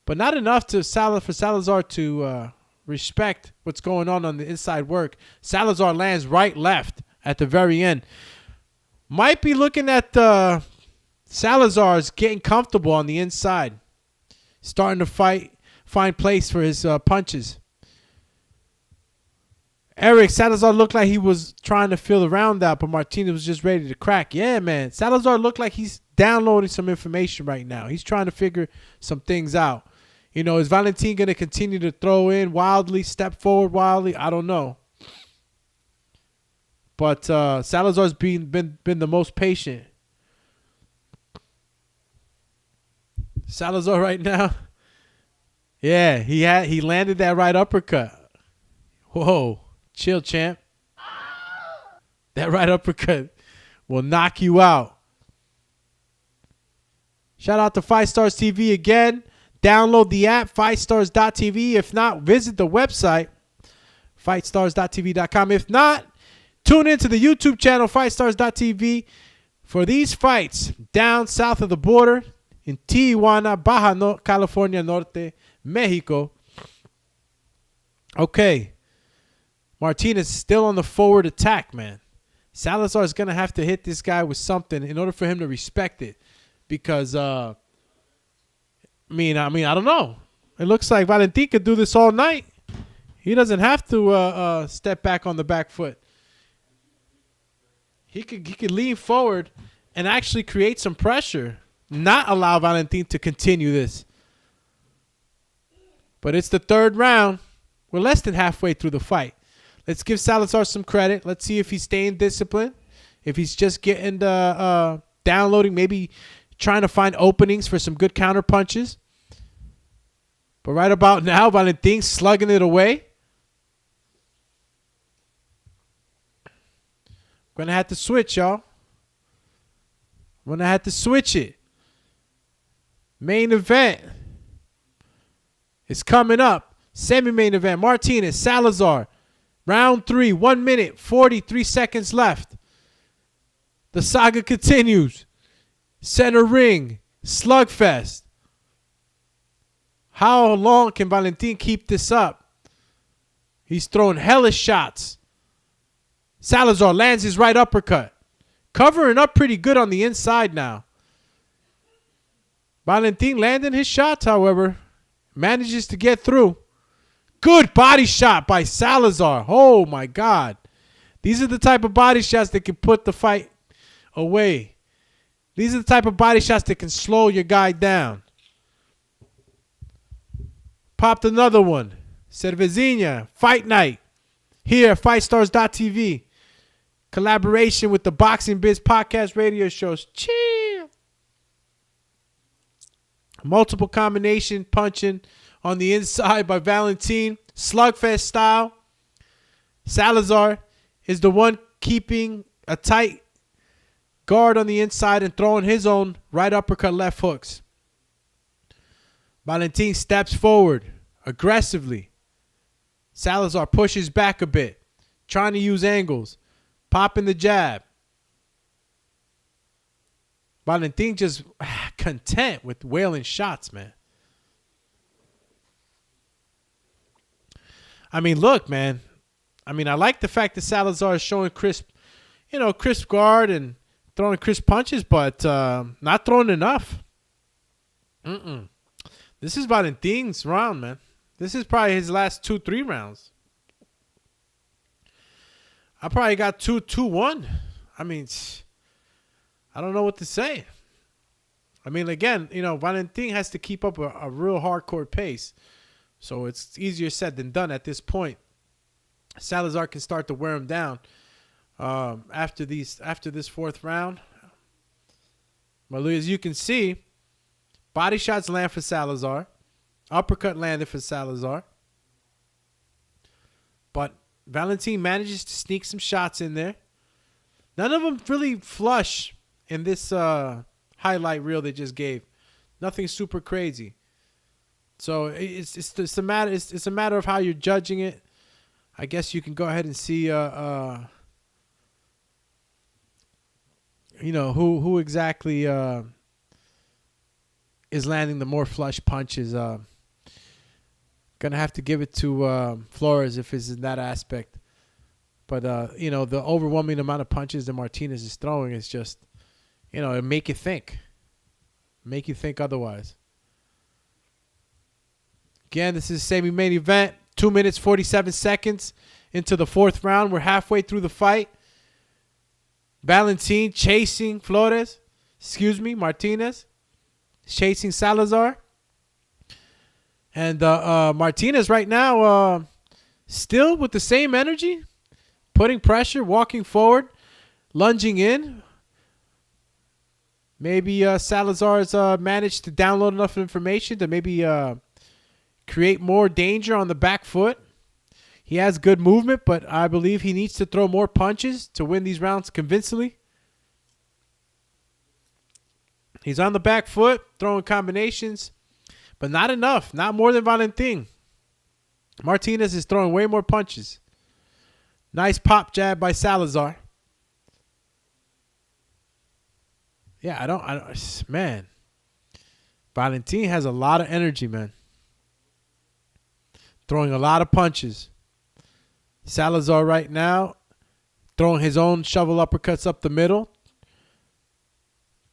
A: but not enough for Salazar to respect what's going on the inside work. Salazar lands right, left at the very end. Might be looking at Salazar's getting comfortable on the inside. Starting to find place for his punches. Salazar looked like he was trying to feel the round out, but Martinez was just ready to crack. Yeah, man. Salazar looked like he's downloading some information right now. He's trying to figure some things out. You know, is Valentin going to continue to throw in wildly, step forward wildly? I don't know. But Salazar's been the most patient. Salazar right now. Yeah, he landed that right uppercut. Whoa, chill, champ. That right uppercut will knock you out. Shout out to Fight Stars TV again. Download the app, fightstars.tv. If not, visit the website, fightstars.tv.com. If not, tune into the YouTube channel, fightstars.tv, for these fights down south of the border in Tijuana, Baja California Norte, Mexico. Okay. Martinez still on the forward attack, man. Salazar is going to have to hit this guy with something in order for him to respect it. Because, I don't know. It looks like Valentin could do this all night. He doesn't have to step back on the back foot. He could lean forward and actually create some pressure. Not allow Valentin to continue this. But it's the third round. We're less than halfway through the fight. Let's give Salazar some credit. Let's see if he's staying disciplined. If he's just getting the downloading, maybe trying to find openings for some good counter punches. But right about now, Valentin slugging it away. Gonna have to switch, y'all. Gonna have to switch it. Main event is coming up. Semi-main event. Martinez, Salazar. Round 3. 1 minute, 43 seconds left. The saga continues. Center ring. Slugfest. How long can Valentin keep this up? He's throwing hellish shots. Salazar lands his right uppercut. Covering up pretty good on the inside now. Valentin landing his shots, however. Manages to get through. Good body shot by Salazar. Oh, my God. These are the type of body shots that can put the fight away. These are the type of body shots that can slow your guy down. Popped another one. Cervezinha, Fight Night. Here, FightStars.tv. Collaboration with the Boxing Biz podcast radio shows. Chill. Multiple combination punching on the inside by Valentin. Slugfest style. Salazar is the one keeping a tight guard on the inside and throwing his own right uppercut left hooks. Valentin steps forward aggressively. Salazar pushes back a bit, trying to use angles, popping the jab. Valentin just content with wailing shots, man. I mean, look, man. I mean, I like the fact that Salazar is showing crisp guard and throwing crisp punches, but not throwing enough. This is Valentin's round, man. This is probably his last 2-3 rounds. I probably got 2-1. I mean, I don't know what to say. I mean, again, Valentin has to keep up a real hardcore pace. So it's easier said than done at this point. Salazar can start to wear him down after this fourth round. But as you can see, body shots land for Salazar. Uppercut landed for Salazar. But Valentin manages to sneak some shots in there. None of them really flush in this highlight reel they just gave. Nothing super crazy. So it's a matter of how you're judging it. I guess you can go ahead and see who exactly is landing the more flush punches. Gonna have to give it to Flores if it's in that aspect. But the overwhelming amount of punches that Martinez is throwing is just, it make you think. Make you think otherwise. Again, this is a semi-main event. 2 minutes, 47 seconds into the fourth round. We're halfway through the fight. Valentin chasing Martinez. Chasing Salazar. And Martinez right now still with the same energy. Putting pressure, walking forward, lunging in. Maybe Salazar's managed to download enough information to maybe create more danger on the back foot. He has good movement, but I believe he needs to throw more punches to win these rounds convincingly. He's on the back foot, throwing combinations, but not enough. Not more than Valentin. Martinez is throwing way more punches. Nice pop jab by Salazar. Yeah, I don't, man. Valentin has a lot of energy, man. Throwing a lot of punches. Salazar right now throwing his own shovel uppercuts up the middle.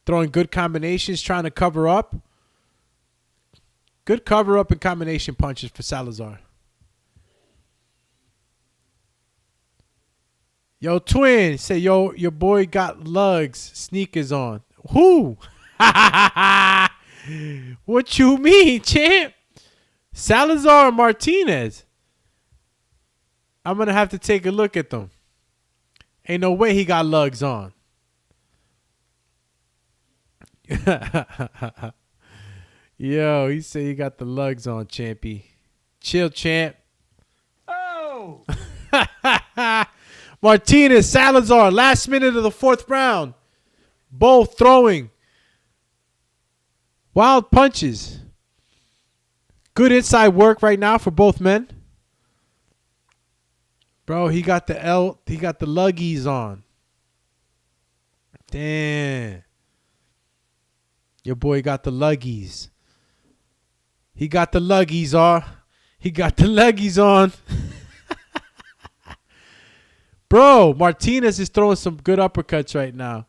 A: Throwing good combinations, trying to cover up. Good cover up and combination punches for Salazar. Yo, Twin, say, yo, your boy got lugs, sneakers on. Who? What you mean, champ? Salazar or Martinez? I'm going to have to take a look at them. Ain't no way he got lugs on. Yo, he said he got the lugs on, champy. Chill, champ.
B: Oh!
A: Martinez, Salazar, last minute of the 4th round. Both throwing wild punches. Good inside work right now for both men. Bro, he got the luggies on. Damn. Your boy got the luggies. He got the luggies on. He got the luggies on. Bro, Martinez is throwing some good uppercuts right now.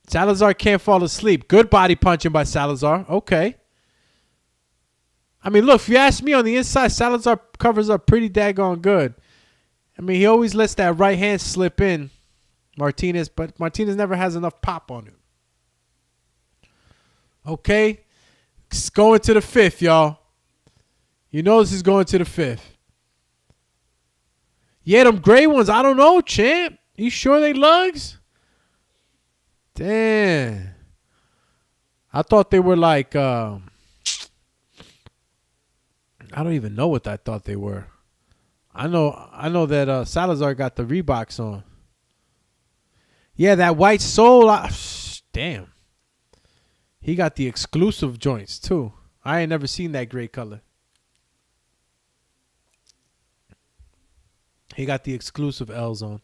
A: Salazar can't fall asleep. Good body punching by Salazar. Okay. I mean, look, if you ask me on the inside, Salazar covers up pretty daggone good. I mean, he always lets that right hand slip in, Martinez, but Martinez never has enough pop on him. Okay. It's going to the 5th, y'all. You know this is going to the 5th. Yeah, them gray ones, I don't know, champ. You sure they lugs? Damn. I thought they were like, I don't even know what I thought they were. I know that Salazar got the Reeboks on. Yeah, that white sole. Damn. He got the exclusive joints, too. I ain't never seen that gray color. He got the exclusive L's on.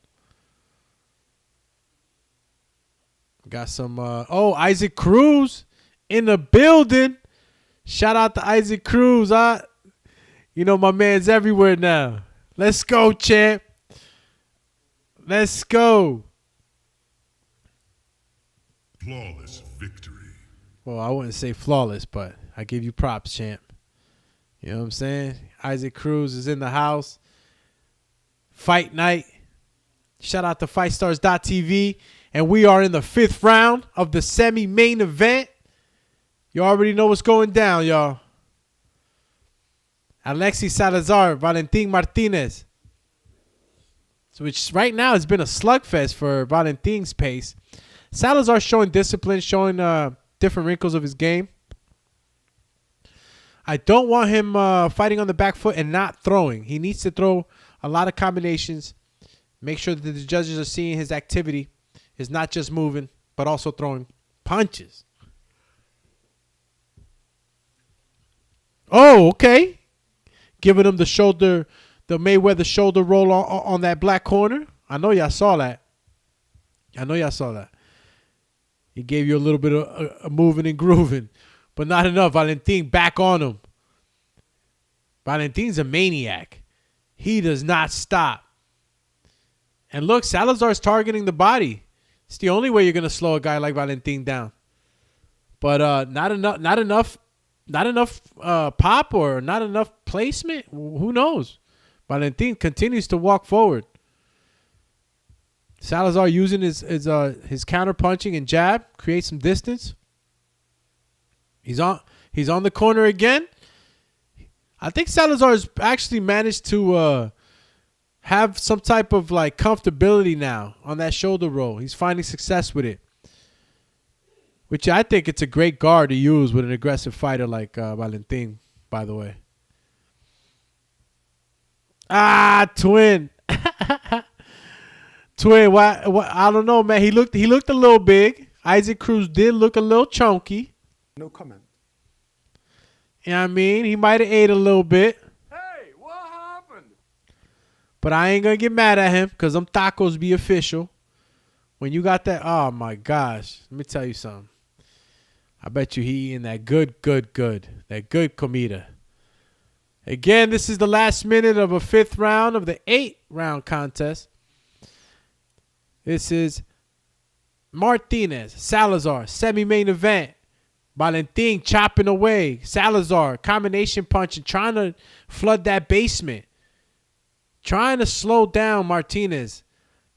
A: Got some, Isaac Cruz in the building. Shout out to Isaac Cruz. You know my man's everywhere now. Let's go, champ. Let's go.
D: Flawless victory.
A: Well, I wouldn't say flawless, but I give you props, champ. You know what I'm saying? Isaac Cruz is in the house. Fight night. Shout out to FightStars.tv. And we are in the 5th round of the semi-main event. You already know what's going down, y'all. Alexis Salazar, Valentin Martinez. So which right now has been a slugfest for Valentin's pace. Salazar showing discipline, showing different wrinkles of his game. I don't want him fighting on the back foot and not throwing. He needs to throw a lot of combinations. Make sure that the judges are seeing his activity is not just moving, but also throwing punches. Oh, okay. Giving him the shoulder, the Mayweather shoulder roll on that black corner. I know y'all saw that. He gave you a little bit of moving and grooving, but not enough. Valentin back on him. Valentin's a maniac. He does not stop. And look, Salazar's targeting the body. It's the only way you're going to slow a guy like Valentin down. But not enough pop or not enough placement. Who knows? Valentin continues to walk forward. Salazar using his counter punching and jab, create some distance. He's on the corner again. I think Salazar's actually managed to have some type of like comfortability now on that shoulder roll. He's finding success with it, which I think it's a great guard to use with an aggressive fighter like Valentin, by the way. Twin. Twin, what? I don't know, man. He looked a little big. Isaac Cruz did look a little chunky.
B: No comment.
A: You know what I mean? He might have ate a little bit.
C: Hey, what happened?
A: But I ain't going to get mad at him because them tacos be official. When you got that, oh, my gosh. Let me tell you something. I bet you he eating that good. That good comida. Again, this is the last minute of a 5th round of the 8-round contest. This is Martinez, Salazar, semi-main event. Valentin chopping away. Salazar, combination punching, trying to flood that basement. Trying to slow down Martinez.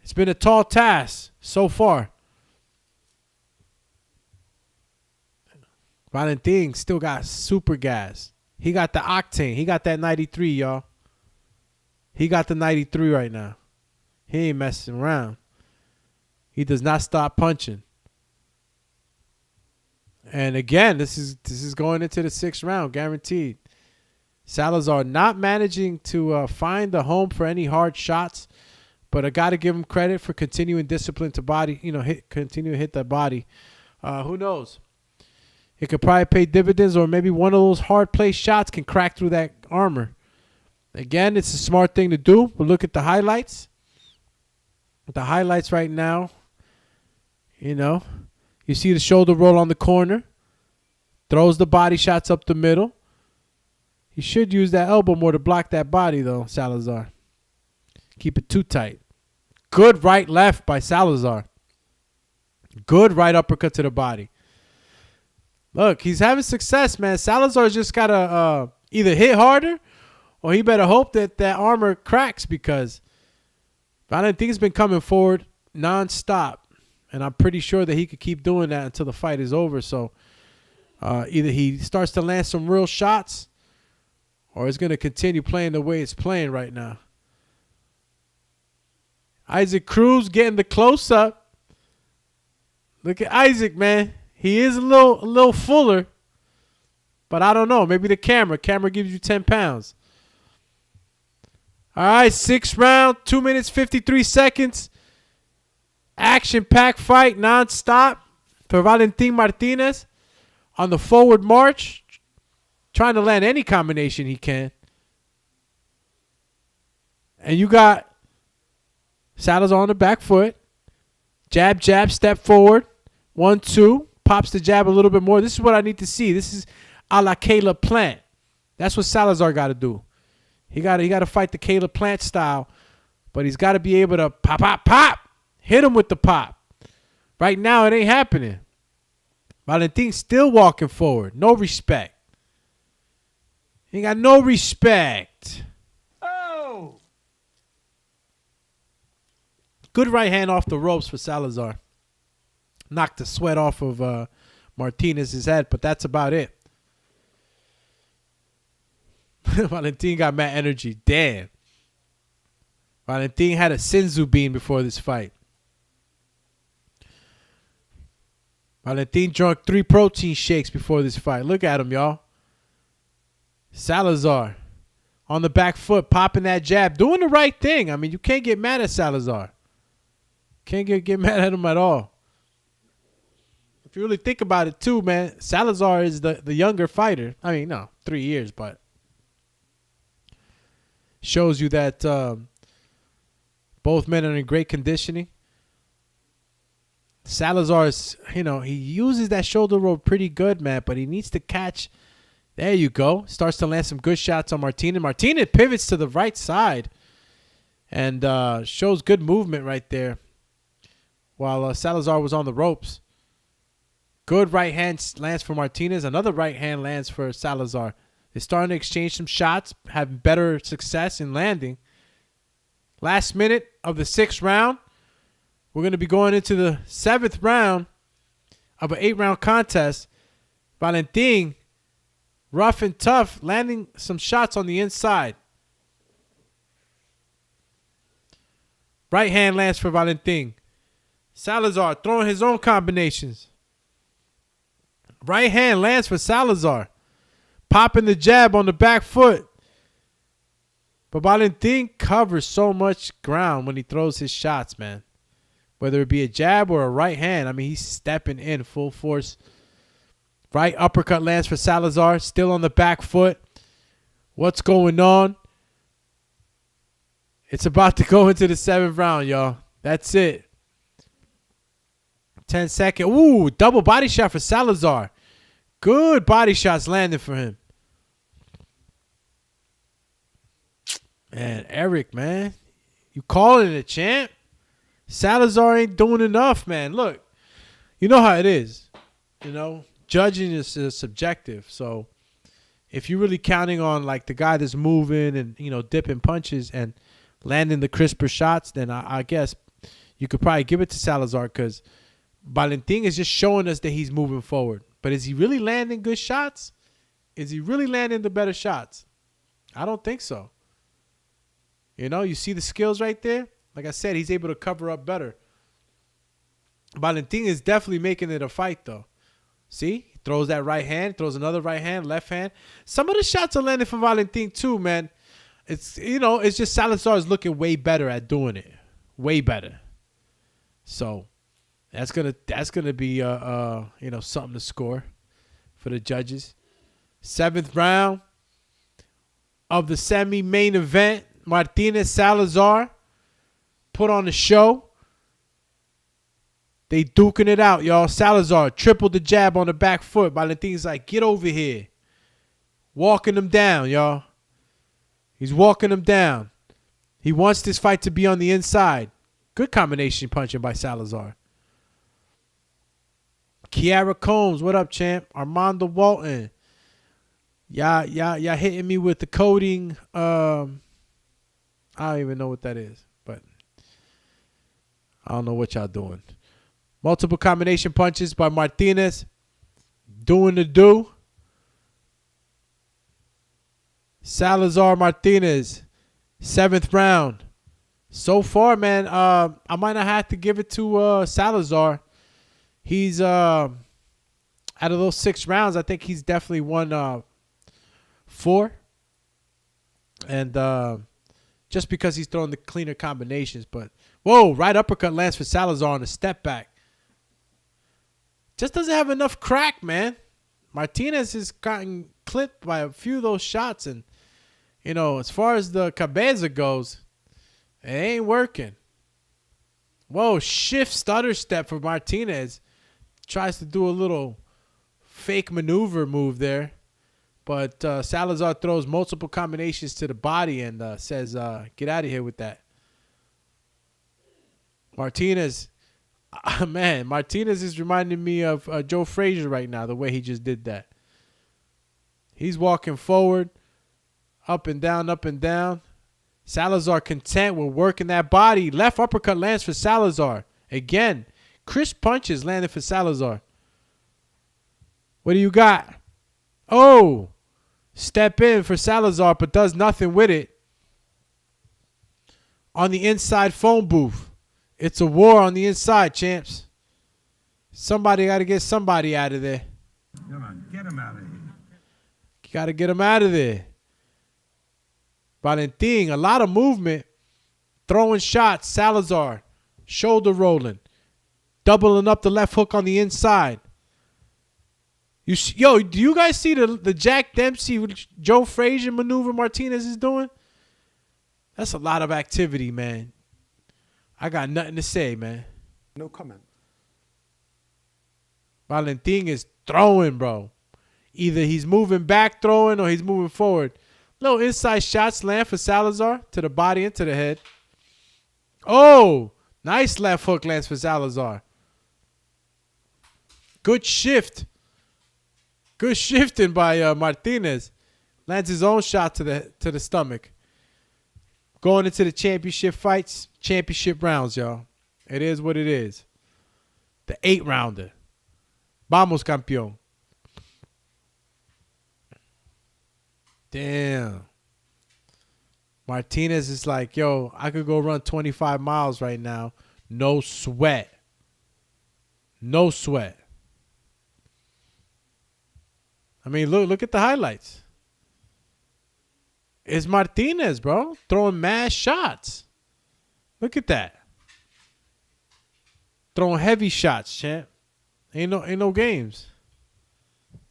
A: It's been a tall task so far. Valentin still got super gas. He got the octane. He got that 93, y'all. He got the 93 right now. He ain't messing around. He does not stop punching. And again, this is going into the 6th round, guaranteed. Salazar not managing to find the home for any hard shots, But I got to give him credit for continuing discipline to body, continue to hit that body. Who knows? It could probably pay dividends, or maybe one of those hard play shots can crack through that armor. Again, it's a smart thing to do, but look at the highlights. The highlights right now, you see the shoulder roll on the corner. Throws the body shots up the middle. He should use that elbow more to block that body, though, Salazar. Keep it too tight. Good right left by Salazar. Good right uppercut to the body. Look, he's having success, man. Salazar's just got to either hit harder, or he better hope that armor cracks, because Valentin's been coming forward nonstop. And I'm pretty sure that he could keep doing that until the fight is over. So either he starts to land some real shots, or it's going to continue playing the way it's playing right now. Isaac Cruz getting the close-up. Look at Isaac, man. He is a little fuller, but I don't know. Maybe the camera gives you 10 pounds. All right, 6th round, 2 minutes, 53 seconds. Action-packed fight, nonstop for Valentin Martinez on the forward march, trying to land any combination he can. And you got Salazar on the back foot. Jab, jab, step forward. 1, 2. Pops the jab a little bit more. This is what I need to see. This is a la Caleb Plant. That's what Salazar got to do. He got to fight the Caleb Plant style, but he's got to be able to pop, pop, pop. Hit him with the pop. Right now, it ain't happening. Valentin's still walking forward. No respect. He got no respect.
B: Oh!
A: Good right hand off the ropes for Salazar. Knocked the sweat off of Martinez's head, but that's about it. Valentin got mad energy. Damn. Valentin had a Sinzu bean before this fight. Valentin drank 3 protein shakes before this fight. Look at him, y'all. Salazar on the back foot, popping that jab, doing the right thing. I mean, you can't get mad at Salazar. Can't get mad at him at all. If you really think about it too, man, Salazar is the younger fighter. I mean, no, 3 years, but shows you that both men are in great conditioning. Salazar is, he uses that shoulder roll pretty good, man, but he needs to catch. There you go. Starts to land some good shots on Martinez. Martinez pivots to the right side and shows good movement right there while Salazar was on the ropes. Good right hand lands for Martinez. Another right hand lands for Salazar. They're starting to exchange some shots, having better success in landing. Last minute of the 6th round. We're going to be going into the 7th round of an 8-round contest. Valentin, rough and tough, landing some shots on the inside. Right hand lands for Valentin. Salazar throwing his own combinations. Right hand lands for Salazar. Popping the jab on the back foot. But Valentin covers so much ground when he throws his shots, man. Whether it be a jab or a right hand. I mean, he's stepping in full force. Right uppercut lands for Salazar. Still on the back foot. What's going on? It's about to go into the 7th round, y'all. That's it. 10 seconds. Ooh, double body shot for Salazar. Good body shots landing for him. Man, Eric, man. You calling it a champ? Salazar ain't doing enough, man. Look, you know how it is. Judging is subjective. So if you're really counting on like the guy that's moving and, dipping punches and landing the crisper shots, then I guess you could probably give it to Salazar because Valentin is just showing us that he's moving forward. But is he really landing good shots? Is he really landing the better shots? I don't think so. You see the skills right there? Like I said, he's able to cover up better. Valentin is definitely making it a fight, though. See? He throws that right hand, throws another right hand, left hand. Some of the shots are landing for Valentin, too, man. It's just Salazar is looking way better at doing it. way better. So that's gonna be something to score for the judges. 7th round of the semi-main event. Martinez Salazar put on the show. They duking it out, y'all. Salazar tripled the jab on the back foot. Valentin's like, get over here. Walking him down, y'all. He's walking him down. He wants this fight to be on the inside. Good combination punching by Salazar. Kiara Combs, what up, champ? Armando Walton. Y'all hitting me with the coding. I don't even know what that is, but I don't know what y'all doing. Multiple combination punches by Martinez. Doing the do. Salazar Martinez. 7th round. So far, man, I might not have to give it to Salazar. He's out of those 6 rounds, I think he's definitely won 4. And just because he's throwing the cleaner combinations. But, whoa, right uppercut lands for Salazar on a step back. Just doesn't have enough crack, man. Martinez has gotten clipped by a few of those shots. And, as far as the cabeza goes, it ain't working. Whoa, shift stutter step for Martinez. Tries to do a little fake maneuver move there. But Salazar throws multiple combinations to the body and says, get out of here with that. Martinez, man, Martinez is reminding me of Joe Frazier right now, the way he just did that. He's walking forward, up and down, up and down. Salazar content with working that body. Left uppercut lands for Salazar. Again, crisp punches landed for Salazar. What do you got? Oh, step in for Salazar, but does nothing with it. On the inside phone booth. It's a war on the inside, champs. Somebody got to get somebody out of there.
B: Come on, get him out of here.
A: Got to get him out of there. Valentin, a lot of movement. Throwing shots. Salazar, shoulder rolling. Doubling up the left hook on the inside. Yo, do you guys see the Jack Dempsey, Joe Frazier maneuver Martinez is doing? That's a lot of activity, man. I got nothing to say, man.
F: No comment.
A: Valentin is throwing, bro. Either he's moving back throwing or he's moving forward. Little inside shots land for Salazar to the body and to the head. Oh, nice left hook lands for Salazar. Good shift. Good shifting by Martinez. Lands his own shot to the stomach. Going into the championship fights, championship rounds, y'all. It is what it is. The 8-rounder. Vamos, campeón. Damn. Martinez is like, yo, I could go run 25 miles right now. No sweat. No sweat. I mean, look at the highlights. It's Martinez, bro, throwing mad shots. Look at that. Throwing heavy shots, champ. Ain't no games.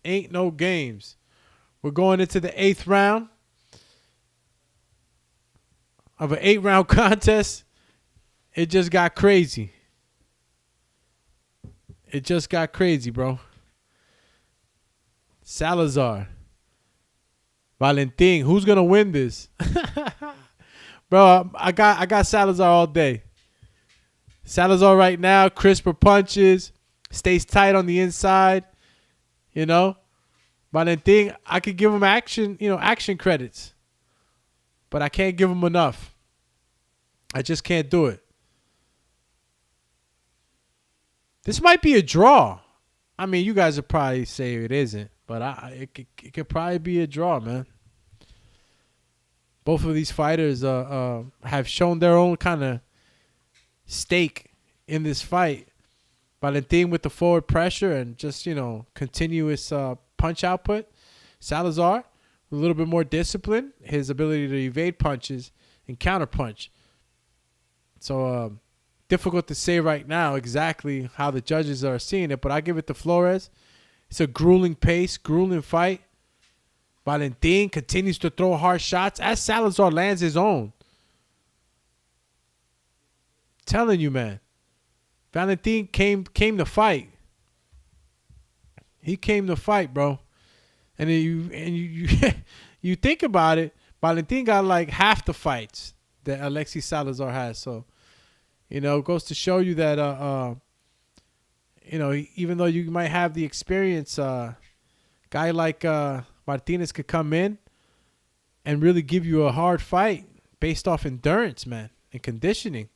A: Ain't no games. We're going into the 8th round of an 8-round contest. It just got crazy. It just got crazy, bro. Salazar. Valentin. Who's going to win this? Bro, I got Salazar all day. Salazar right now, crisper punches, stays tight on the inside, Valentin, I could give him action credits. But I can't give him enough. I just can't do it. This might be a draw. I mean, you guys would probably say it isn't, but it could probably be a draw, man. Both of these fighters have shown their own kind of stake in this fight. Valentin with the forward pressure and just, continuous punch output. Salazar, a little bit more discipline. His ability to evade punches and counterpunch. So difficult to say right now exactly how the judges are seeing it, but I give it to Flores. It's a grueling pace, grueling fight. Valentin continues to throw hard shots as Salazar lands his own. Telling you, man. Valentin came to fight. He came to fight, bro. And you you think about it, Valentin got like half the fights that Alexis Salazar has. So, it goes to show you that even though you might have the experience, guy like Martinez could come in and really give you a hard fight based off endurance, man, and conditioning.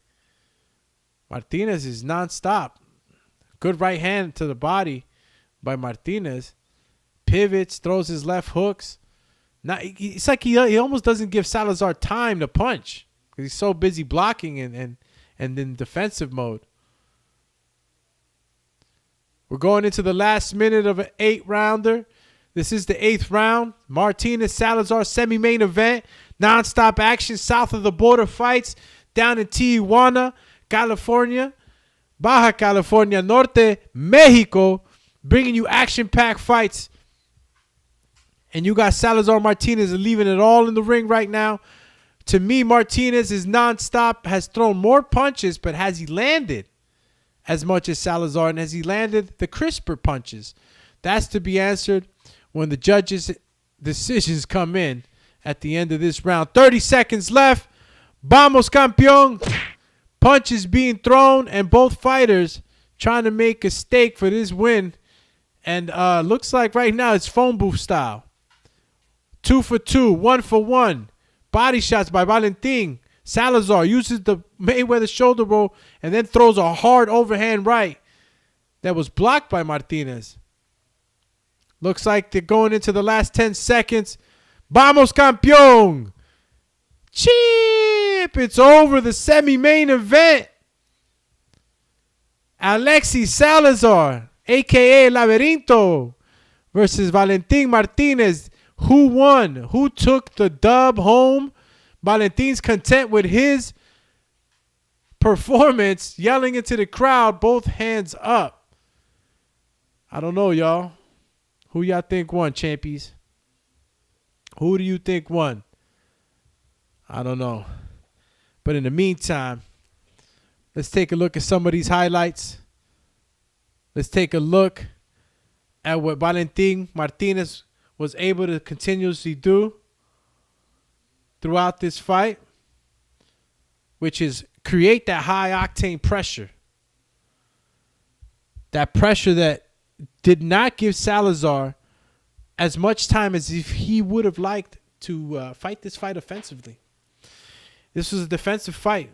A: Martinez is nonstop. Good right hand to the body by Martinez. Pivots, throws his left hooks. It's like he almost doesn't give Salazar time to punch because he's so busy blocking and in defensive mode. We're going into the last minute of an 8-rounder. This is the 8th round. Martinez Salazar semi-main event. Non-stop action south of the border fights down in Tijuana, California. Baja California Norte, Mexico. Bringing you action-packed fights. And you got Salazar Martinez leaving it all in the ring right now. To me, Martinez is non-stop, has thrown more punches, but has he landed as much as Salazar? And has he landed the crisper punches? That's to be answered when the judges' decisions come in at the end of this round. 30 seconds left. Vamos, campeón. Punches being thrown, and both fighters trying to make a stake for this win. And looks like right now it's phone booth style. 2 for 2, 1 for 1. Body shots by Valentin. Salazar uses the Mayweather shoulder roll and then throws a hard overhand right that was blocked by Martinez. Looks like they're going into the last 10 seconds. Vamos, campeón. Chip. It's over, the semi-main event. Alexi Salazar, a.k.a. Laverinto, versus Valentin Martinez. Who won? Who took the dub home? Valentin's content with his performance, yelling into the crowd, both hands up. I don't know, y'all. Who y'all think won, champions? Who do you think won? I don't know. But in the meantime, let's take a look at some of these highlights. Let's take a look at what Valentin Martinez was able to continuously do throughout this fight, which is create that high-octane pressure. That pressure that did not give Salazar as much time as if he would have liked to fight this fight offensively. This was a defensive fight.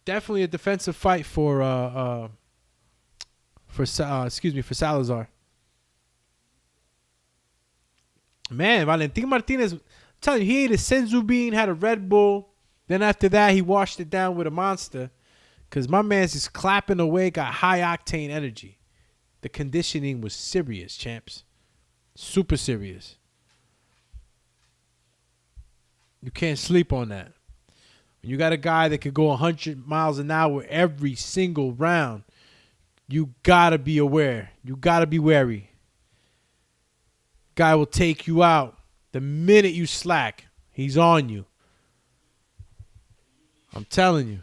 A: Definitely a defensive fight for Salazar. Man, Valentin Martinez, I'm telling you, he ate a senzu bean, had a Red Bull. Then after that, he washed it down with a Monster. Because my man's just clapping away, got high-octane energy. The conditioning was serious, champs. Super serious. You can't sleep on that. When you got a guy that could go 100 miles an hour every single round, you got to be aware. You got to be wary. Guy will take you out the minute you slack. He's on you. I'm telling you.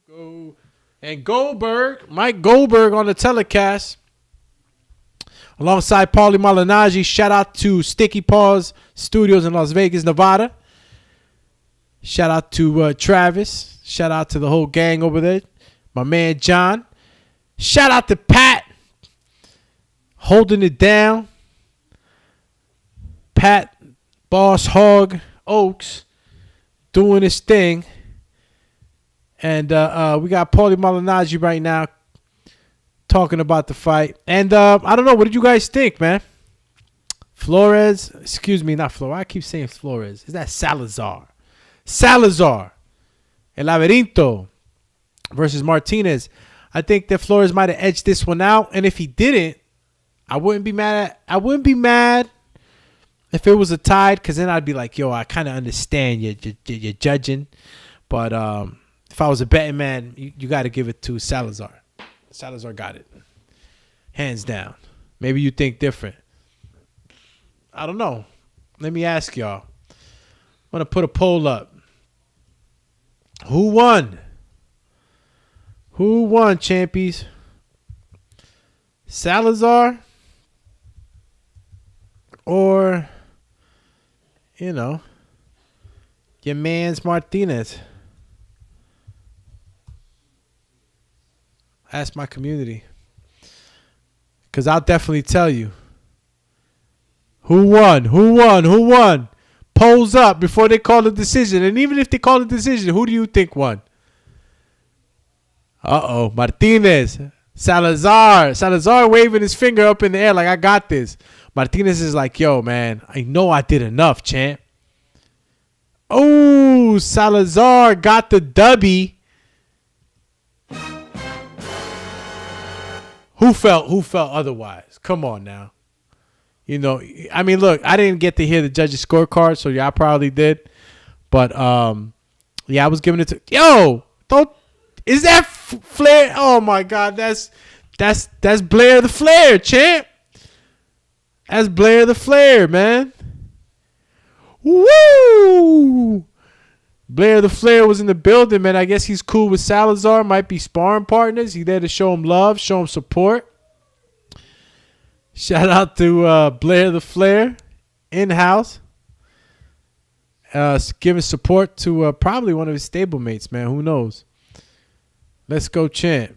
A: Go. And Goldberg, Mike Goldberg on the telecast. Alongside Paulie Malignaggi. Shout out to Sticky Paws Studios in Las Vegas, Nevada. Shout out to Travis. Shout out to the whole gang over there. My man John. Shout out to Pat. Holding it down. Pat, Boss Hog, Oaks, doing his thing. And we got Paulie Malignaggi right now talking about the fight. And I don't know, what did you guys think, man? Flores, excuse me, not Flores. I keep saying Flores. Is that Salazar? Salazar. El Laverinto versus Martinez. I think that Flores might have edged this one out. And if he didn't, I wouldn't be mad. if it was a tied, because then I'd be like, yo, I kind of understand you're judging. But if I was a betting man, you got to give it to Salazar. Salazar got it. Hands down. Maybe you think different. I don't know. Let me ask y'all. I'm going to put a poll up. Who won? Who won, champions? Salazar or, you know, your man's Martinez? Ask my community. Because I'll definitely tell you. Who won? Who won? Who won? Polls up before they call a decision. And even if they call a decision, who do you think won? Uh-oh. Martinez. Salazar waving his finger up in the air like, I got this. Martinez is like, yo, man, I know I did enough, champ. Oh, Salazar got the dubby. Who felt otherwise? Come on now. You know, I mean, look, I didn't get to hear the judges' scorecard, so y'all probably did. But, yeah, I was giving it to... Yo, is that Flair? Oh, my God, that's Blair the Flair, champ. That's Blair the Flair, man. Woo! Blair the Flair was in the building, man. I guess he's cool with Salazar. Might be sparring partners. He's there to show him love, show him support. Shout out to Blair the Flair, in-house. Giving support to probably one of his stablemates, man. Who knows? Let's go, champ.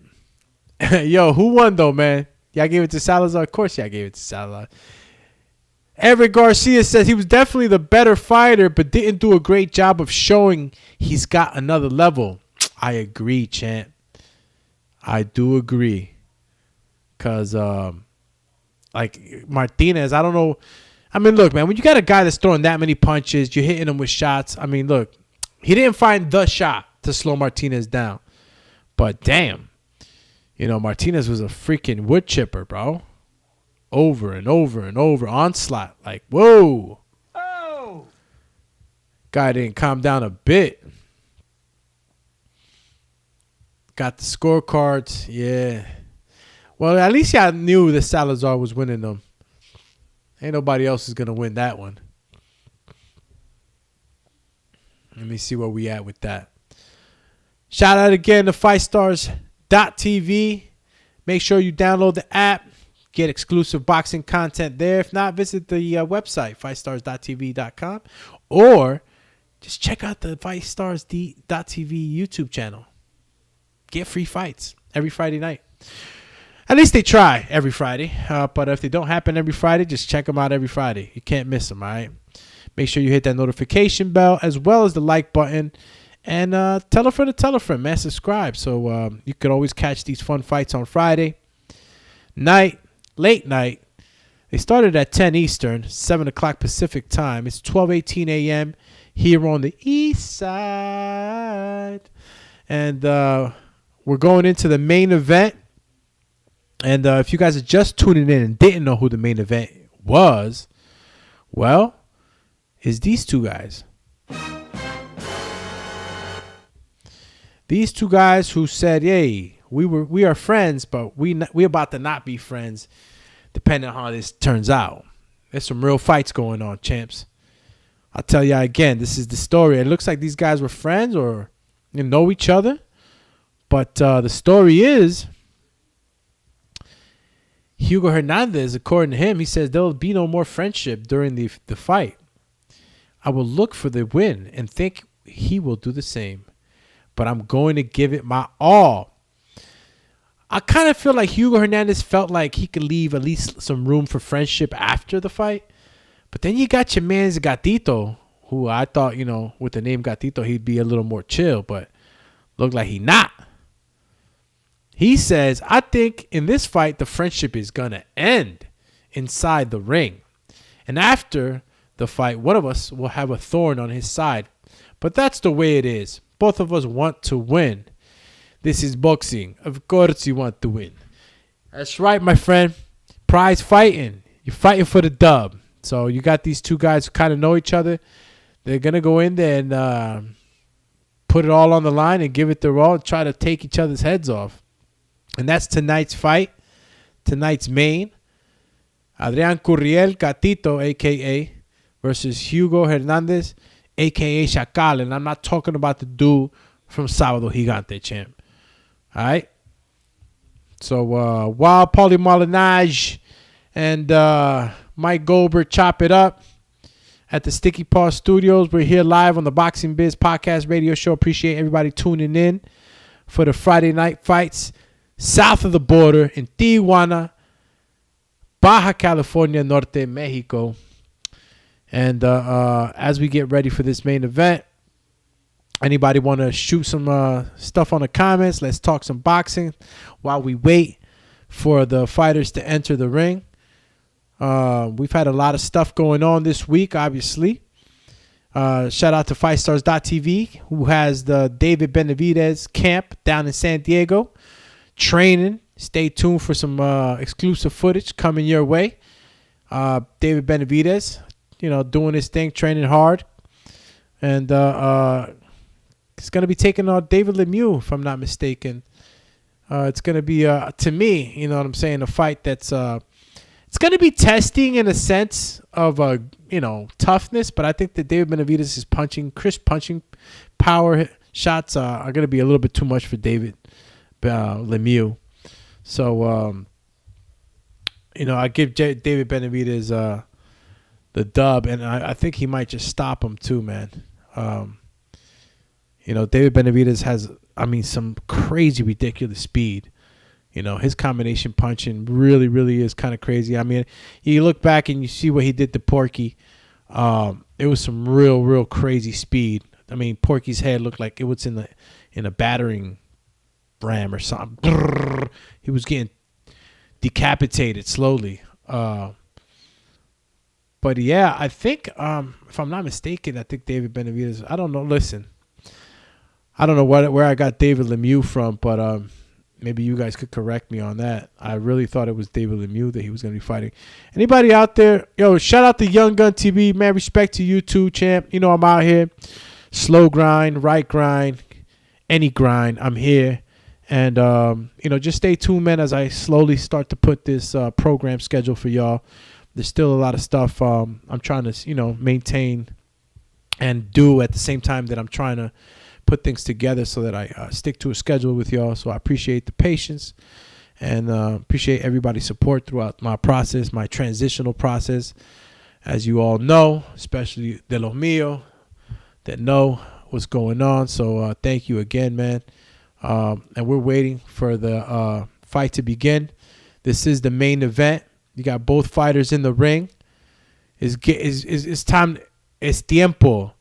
A: Yo, who won, though, man? Y'all gave it to Salazar? Of course y'all gave it to Salazar. Edwin Garcia says he was definitely the better fighter, but didn't do a great job of showing he's got another level. I agree, champ. I do agree. Because, like, Martinez, I don't know. I mean, look, man, when you got a guy that's throwing that many punches, you're hitting him with shots. I mean, look, he didn't find the shot to slow Martinez down. But, damn, you know, Martinez was a freaking wood chipper, bro. Over and over and over. Onslaught. Like, whoa. Oh. Guy didn't calm down a bit. Got the scorecards. Yeah. Well, at least I knew that Salazar was winning them. Ain't nobody else is going to win that one. Let me see where we at with that. Shout out again to BxStrs.tv. Make sure you download the app. Get exclusive boxing content there. If not, visit the website, BxStrs.tv.com. Or just check out the BxStrs.tv YouTube channel. Get free fights every Friday night. At least they try every Friday. But if they don't happen every Friday, just check them out every Friday. You can't miss them, all right? Make sure you hit that notification bell as well as the like button. And tell a friend to tell a friend, man. Subscribe so you could always catch these fun fights on Friday night, late night. They started at 10 Eastern, 7 o'clock Pacific time. It's 12:18 a.m. here on the east side. And we're going into the main event. And if you guys are just tuning in and didn't know who the main event was, well, it's these two guys. These two guys who said, hey, we are friends, but we about to not be friends depending on how this turns out. There's some real fights going on, champs. I'll tell you again, this is the story. It looks like these guys were friends or know each other. But the story is, Hugo Hernandez, according to him, he says there will be no more friendship during the fight. I will look for the win and think he will do the same. But I'm going to give it my all. I kind of feel like Hugo Hernandez felt like he could leave at least some room for friendship after the fight. But then you got your man's Gatito, who I thought, with the name Gatito, he'd be a little more chill. But looked like he not. He says, I think in this fight, the friendship is going to end inside the ring. And after the fight, one of us will have a thorn on his side. But that's the way it is. Both of us want to win. This is boxing. Of course you want to win. That's right, my friend. Prize fighting. You're fighting for the dub. So you got these two guys who kind of know each other. They're going to go in there and put it all on the line and give it their all and try to take each other's heads off. And that's tonight's fight, tonight's main. Adrian Curriel Gatito, a.k.a., versus Hugo Hernandez, a.k.a. Chacal. And I'm not talking about the dude from Sábado Gigante, champ. All right? So while Paulie Molinage and Mike Goldberg chop it up at the Sticky Paw Studios, we're here live on the Boxing Biz podcast radio show. Appreciate everybody tuning in for the Friday night fights south of the border in Tijuana, Baja California Norte, Mexico. And as we get ready for this main event, anybody want to shoot some stuff on the comments? Let's talk some boxing while we wait for the fighters to enter the ring. We've had a lot of stuff going on this week, obviously. Shout out to FightStars.tv, who has the David Benavidez camp down in San Diego training. Stay tuned for some exclusive footage coming your way. David Benavidez, doing his thing, training hard. And it's going to be taking on David Lemieux, if I'm not mistaken. It's going to be, to me, you know what I'm saying, a fight that's it's going to be testing in a sense of, toughness. But I think that David Benavidez' crisp punching power shots are going to be a little bit too much for David Lemieux. So, I give David Benavidez the dub, and I think he might just stop him too, man. David Benavidez has, some crazy, ridiculous speed. His combination punching really, really is kind of crazy. You look back and you see what he did to Porky. It was some real, real crazy speed. Porky's head looked like it was in a battering ram or something. He was getting decapitated slowly. But yeah, I think, if I'm not mistaken, I think David Benavidez, I don't know. Listen, I don't know where I got David Lemieux from, but maybe you guys could correct me on that. I really thought it was David Lemieux that he was going to be fighting. Anybody out there? Yo, shout out to Young Gun TV. Man, respect to you too, champ. I'm out here. Slow grind, right grind, any grind. I'm here. And, just stay tuned, man, as I slowly start to put this program schedule for y'all. There's still a lot of stuff I'm trying to, maintain and do at the same time that I'm trying to put things together so that I stick to a schedule with y'all. So I appreciate the patience and appreciate everybody's support throughout my process, my transitional process. As you all know, especially de los míos that know what's going on. So thank you again, man. And we're waiting for the fight to begin. This is the main event. You got both fighters in the ring. It's time. Es tiempo.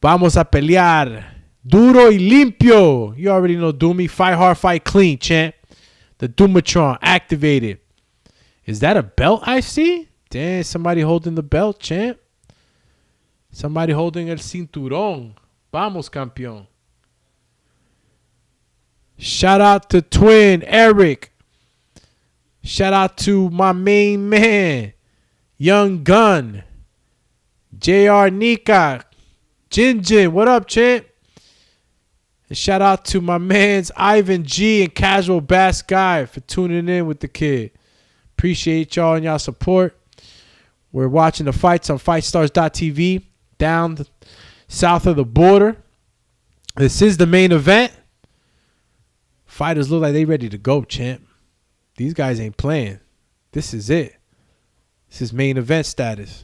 A: Vamos a pelear. Duro y limpio. You already know Doomy. Fight hard, fight clean, champ. The DOOMATRON activated. Is that a belt I see? Damn, somebody holding the belt, champ. Somebody holding el cinturón. Vamos, campeón. Shout out to Twin Eric. Shout out to my main man, Young Gun, JR Nika, Jin. What up, champ? And shout out to my mans Ivan G and Casual Bass Guy for tuning in with the kid. Appreciate y'all and y'all support. We're watching the fights on FightStars.tv down south of the border. This is the main event. Fighters look like they ready to go, champ. These guys ain't playing. This is it. This is main event status.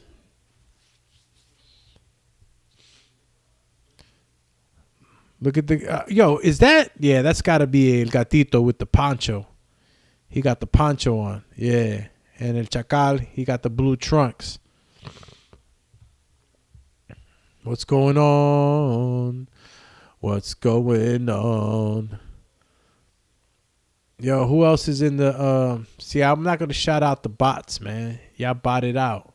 A: Look at the... is that... Yeah, that's got to be El Gatito with the poncho. He got the poncho on. Yeah. And El Chacal, he got the blue trunks. What's going on? What's going on? Yo, who else is in the... See, I'm not going to shout out the bots, man. Y'all bot it out.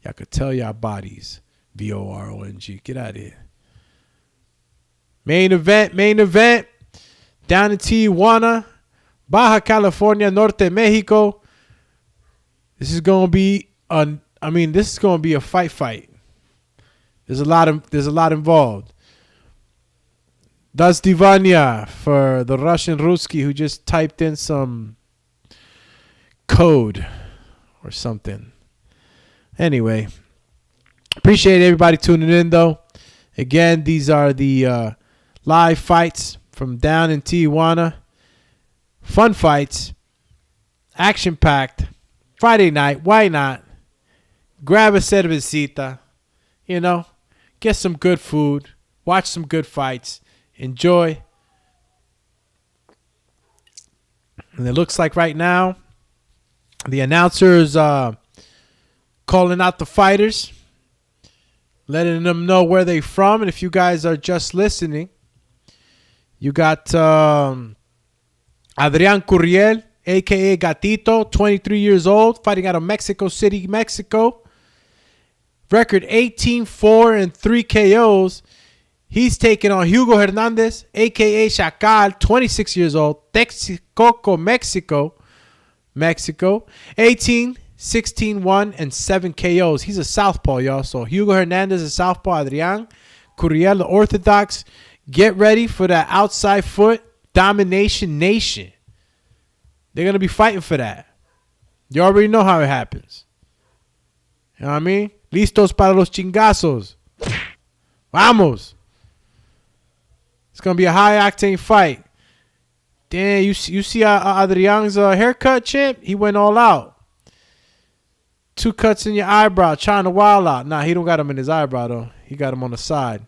A: Y'all could tell y'all bodies. VORONG. Get out of here. Main event. Down in Tijuana, Baja California Norte, Mexico. This is going to be I mean, this is going to be a fight. There's a lot involved. Das Divanya for the Russian Ruski who just typed in some code or something. Anyway, appreciate everybody tuning in, though. Again, these are the live fights from down in Tijuana. Fun fights. Action-packed. Friday night. Why not? Grab a cervecita. You know, get some good food. Watch some good fights. Enjoy. And it looks like right now, the announcers calling out the fighters, letting them know where they're from. And if you guys are just listening, you got Adrian Curiel, a.k.a. Gatito, 23 years old, fighting out of Mexico City, Mexico. Record 18-4 and 3 KOs. He's taking on Hugo Hernandez, a.k.a. Chacal, 26 years old, Texcoco, Mexico. 18, 16-1, and 7 KOs. He's a southpaw, y'all. So Hugo Hernandez is southpaw. Adrian Curiel, the orthodox. Get ready for that outside foot domination nation. They're going to be fighting for that. You already know how it happens. You know what I mean? Listos para los chingazos. Vamos. It's going to be a high-octane fight. Damn, you see Adrian's haircut, champ? He went all out. 2 cuts in your eyebrow, trying to wild out. Nah, he don't got him in his eyebrow, though. He got him on the side.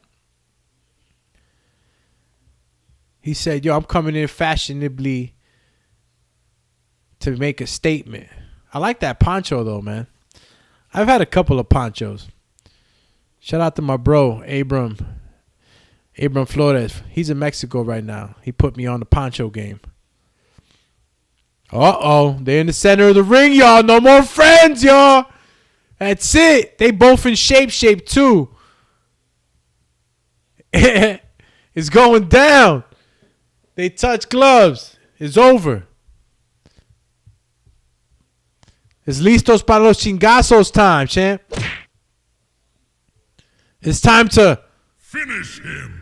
A: He said, yo, I'm coming in fashionably to make a statement. I like that poncho, though, man. I've had a couple of ponchos. Shout out to my bro, Abram Flores. He's in Mexico right now. He put me on the poncho game. Uh-oh. They're in the center of the ring, y'all. No more friends, y'all. That's it. They both in shape too. It's going down. They touch gloves. It's over. It's listos para los chingazos time, champ. It's time to
D: finish him.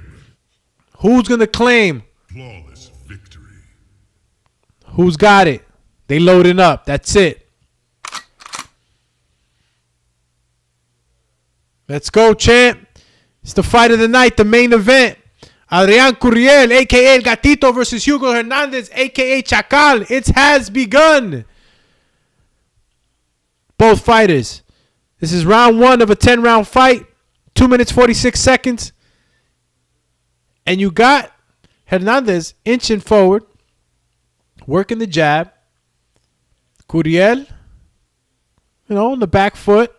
A: Who's going to claim?
D: Flawless victory.
A: Who's got it? They loading up. That's it. Let's go, champ. It's the fight of the night, the main event. Adrian Curiel, a.k.a. El Gatito versus Hugo Hernandez, a.k.a. Chacal. It has begun. Both fighters. This is round 1 of a 10-round fight. 2 minutes, 46 seconds. And you got Hernandez inching forward, working the jab. Curiel, on the back foot,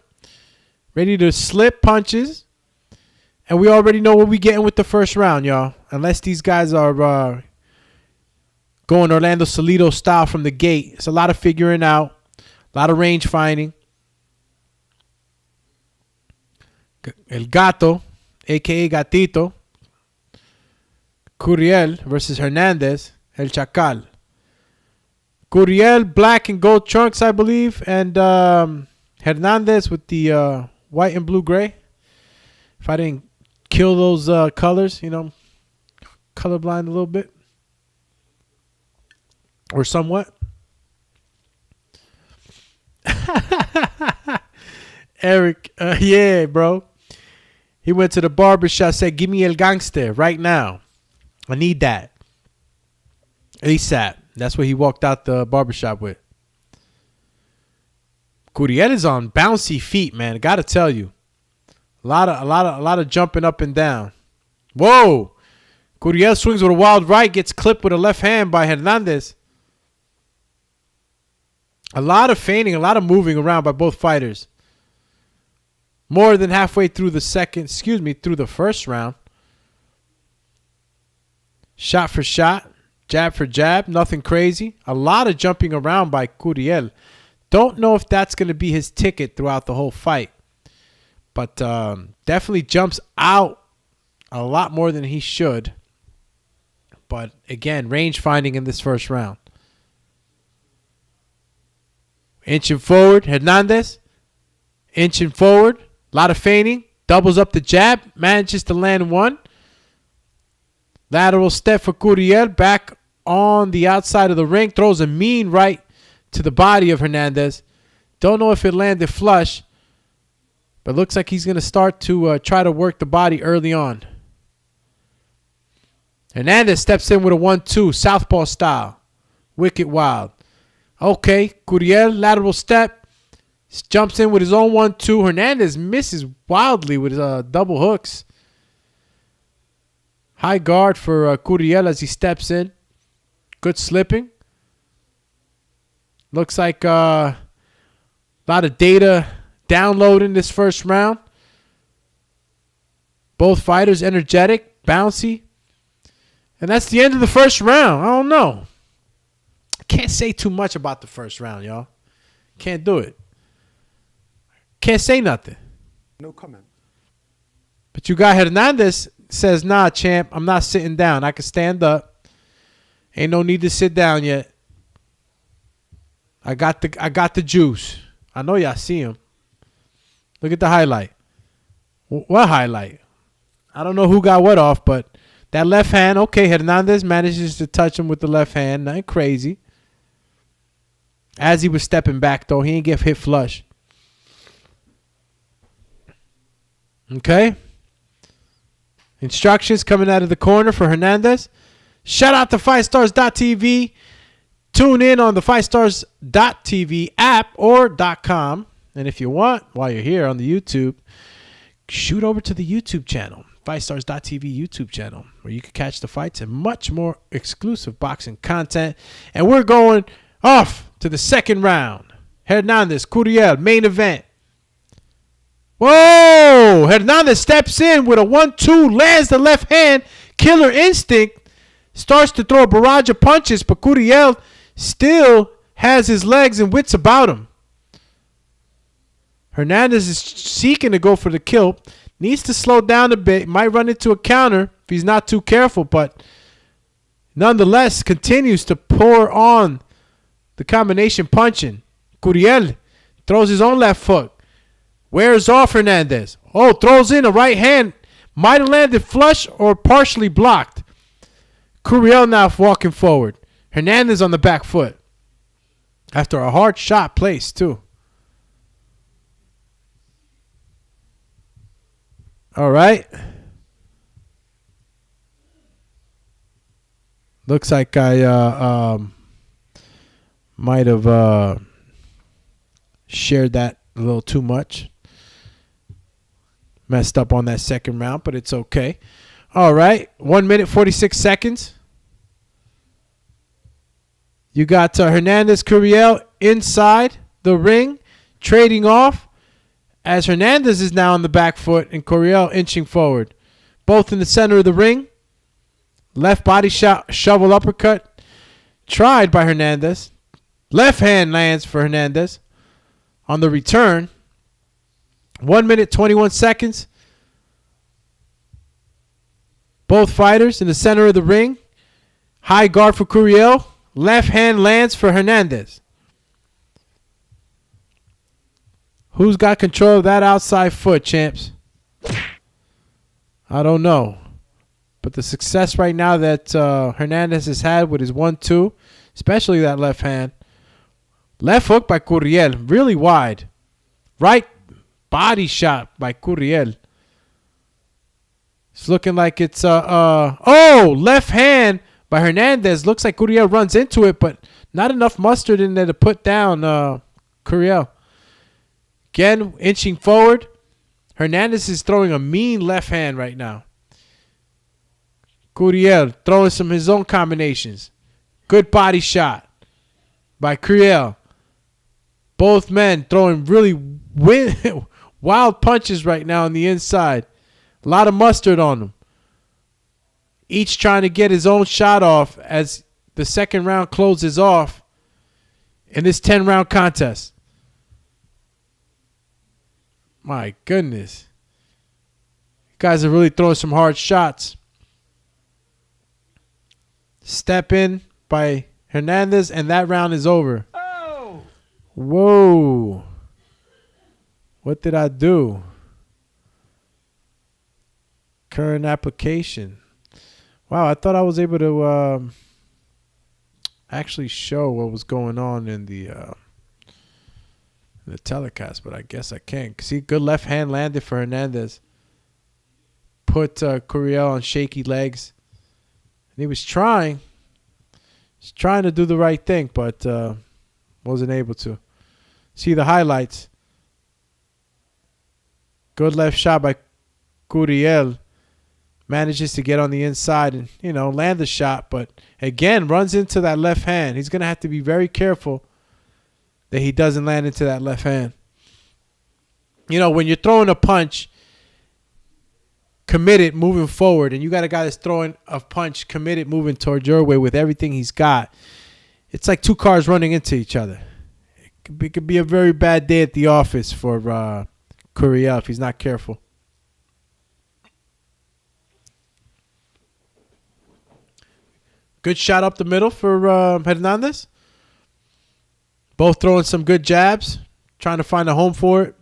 A: ready to slip punches. And we already know what we getting with the first round, y'all. Unless these guys are going Orlando Salido style from the gate. It's a lot of figuring out, a lot of range finding. El Gato, a.k.a. Gatito. Curiel versus Hernandez, El Chacal. Curiel, black and gold trunks, I believe. And Hernandez with the white and blue gray. If I didn't kill those colors, colorblind a little bit. Or somewhat. Eric, yeah, bro. He went to the barbershop, said, give me El Gangster right now. I need that. ASAP. That's what he walked out the barbershop with. Curiel is on bouncy feet, man. I gotta tell you. A lot of jumping up and down. Whoa. Curiel swings with a wild right, gets clipped with a left hand by Hernandez. A lot of feigning, a lot of moving around by both fighters. More than halfway through the through the first round. Shot for shot, jab for jab, nothing crazy. A lot of jumping around by Curiel. Don't know if that's going to be his ticket throughout the whole fight. But definitely jumps out a lot more than he should. But again, range finding in this first round. Inching forward, Hernandez. Inching forward. A lot of feigning. Doubles up the jab. Manages to land one. Lateral step for Curiel. Back on the outside of the ring. Throws a mean right to the body of Hernandez. Don't know if it landed flush. But looks like he's going to start to try to work the body early on. Hernandez steps in with a 1-2. Southpaw style. Wicked wild. Okay. Curiel. Lateral step. Jumps in with his own 1-2. Hernandez misses wildly with his double hooks. High guard for Curiel as he steps in. Good slipping. Looks like a lot of data downloading this first round. Both fighters energetic, bouncy. And that's the end of the first round. I don't know. I can't say too much about the first round, y'all. Can't do it. Can't say nothing.
B: No comment.
A: But you got Hernandez says, nah, champ, I'm not sitting down. I can stand up. Ain't no need to sit down yet. I got the juice. I know y'all see him. Look at the highlight. What highlight? I don't know who got what off, but that left hand, okay, Hernandez manages to touch him with the left hand. Nothing crazy. As he was stepping back, though, he didn't get hit flush. Okay. Instructions coming out of the corner for Hernandez. Shout out to FightStars.tv. Tune in on the FightStars.tv app or .com. And if you want, while you're here on the YouTube, shoot over to the YouTube channel, FightStars.tv YouTube channel, where you can catch the fights and much more exclusive boxing content. And we're going off to the second round. Hernandez, Curiel, main event. Whoa! Hernandez steps in with a 1-2, lands the left hand. Killer instinct. Starts to throw a barrage of punches, but Curiel still has his legs and wits about him. Hernandez is seeking to go for the kill. Needs to slow down a bit. Might run into a counter if he's not too careful, but nonetheless continues to pour on the combination punching. Curiel throws his own left foot. Wears off Hernandez. Oh, throws in a right hand. Might have landed flush or partially blocked. Curiel now walking forward. Hernandez on the back foot. After a hard shot placed, too. All right. Looks like I might have shared that a little too much. Messed up on that second round, but it's okay. All right. 1 minute, 46 seconds. You got Hernandez, Curiel inside the ring, trading off as Hernandez is now on the back foot and Curiel inching forward. Both in the center of the ring. Left body shot, shovel uppercut. Tried by Hernandez. Left hand lands for Hernandez on the return. 1 minute, 21 seconds. Both fighters in the center of the ring. High guard for Curiel. Left hand lands for Hernandez. Who's got control of that outside foot, champs? I don't know. But the success right now that Hernandez has had with his 1-2, especially that left hand. Left hook by Curiel, really wide. Right body shot by Curiel. It's looking like it's left hand by Hernandez. Looks like Curiel runs into it, but not enough mustard in there to put down Curiel. Again, inching forward. Hernandez is throwing a mean left hand right now. Curiel throwing some of his own combinations. Good body shot by Curiel. Both men throwing really wild punches right now on the inside. A lot of mustard on them. Each trying to get his own shot off as the second round closes off in this 10-round contest. My goodness. You guys are really throwing some hard shots. Step in by Hernandez, and that round is over. Oh! Whoa. What did I do? Current application. Wow, I thought I was able to actually show what was going on in the telecast, but I guess I can't. See, good left hand landed for Hernandez. Put Curiel on shaky legs. And he was trying. He's trying to do the right thing, but wasn't able to. See the highlights. Good left shot by Curiel. Manages to get on the inside and, land the shot. But, again, runs into that left hand. He's going to have to be very careful that he doesn't land into that left hand. When you're throwing a punch, committed moving forward, and you got a guy that's throwing a punch committed moving towards your way with everything he's got, it's like two cars running into each other. It could be a very bad day at the office for Curiel if he's not careful. Good shot up the middle for Hernandez. Both throwing some good jabs, trying to find a home for it.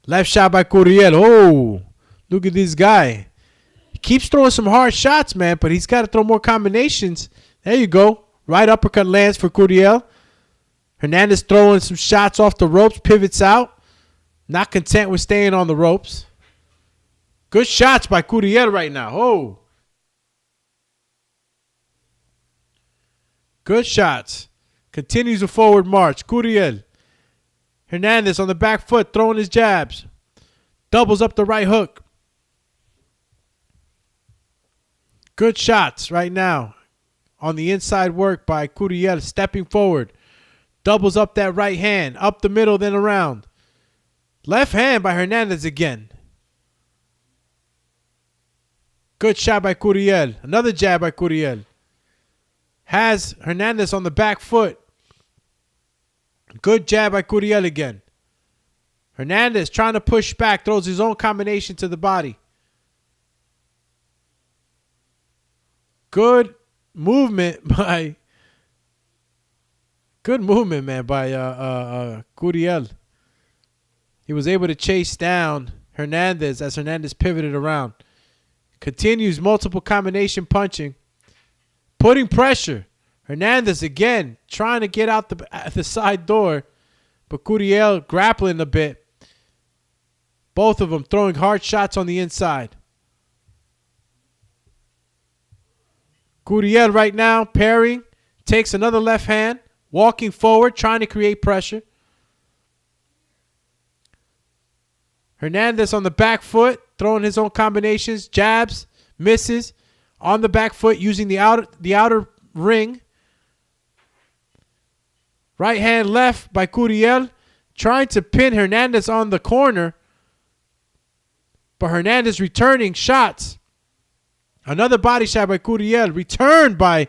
A: Left shot by Curiel. Oh, look at this guy. He keeps throwing some hard shots, man, but he's got to throw more combinations. There you go. Right uppercut lands for Curiel. Hernandez throwing some shots off the ropes, pivots out. Not content with staying on the ropes. Good shots by Curiel right now. Oh. Good shots. Continues a forward march. Curiel. Hernandez on the back foot throwing his jabs. Doubles up the right hook. Good shots right now. On the inside work by Curiel. Stepping forward. Doubles up that right hand. Up the middle then around. Left hand by Hernandez again. Good shot by Curiel. Another jab by Curiel. Has Hernandez on the back foot. Good jab by Curiel again. Hernandez trying to push back. Throws his own combination to the body. Good movement, man, by Curiel. He was able to chase down Hernandez as Hernandez pivoted around. Continues multiple combination punching. Putting pressure. Hernandez again trying to get out the side door. But Curiel grappling a bit. Both of them throwing hard shots on the inside. Curiel right now parrying. Takes another left hand. Walking forward. Trying to create pressure. Hernandez on the back foot. Throwing his own combinations. Jabs. Misses. On the back foot using the outer ring. Right hand left by Curiel. Trying to pin Hernandez on the corner. But Hernandez returning shots. Another body shot by Curiel. Returned by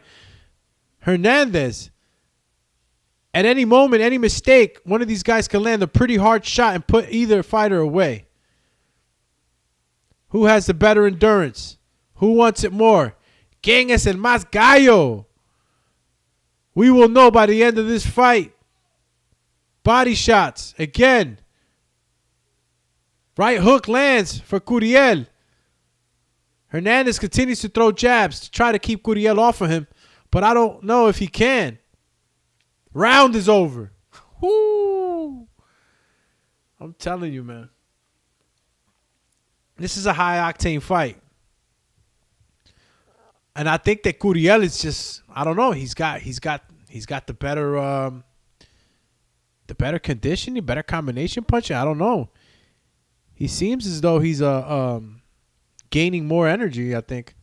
A: Hernandez. At any moment, any mistake, one of these guys can land a pretty hard shot and put either fighter away. Who has the better endurance? Who wants it more? ¿Quién es el más gallo? We will know by the end of this fight. Body shots. Again. Right hook lands for Curiel. Hernandez continues to throw jabs to try to keep Curiel off of him. But I don't know if he can. Round is over. Woo! I'm telling you, man. This is a high-octane fight. And I think that Curiel is just, I don't know, he's got the better conditioning, better combination punching. I don't know. He seems as though he's gaining more energy, I think.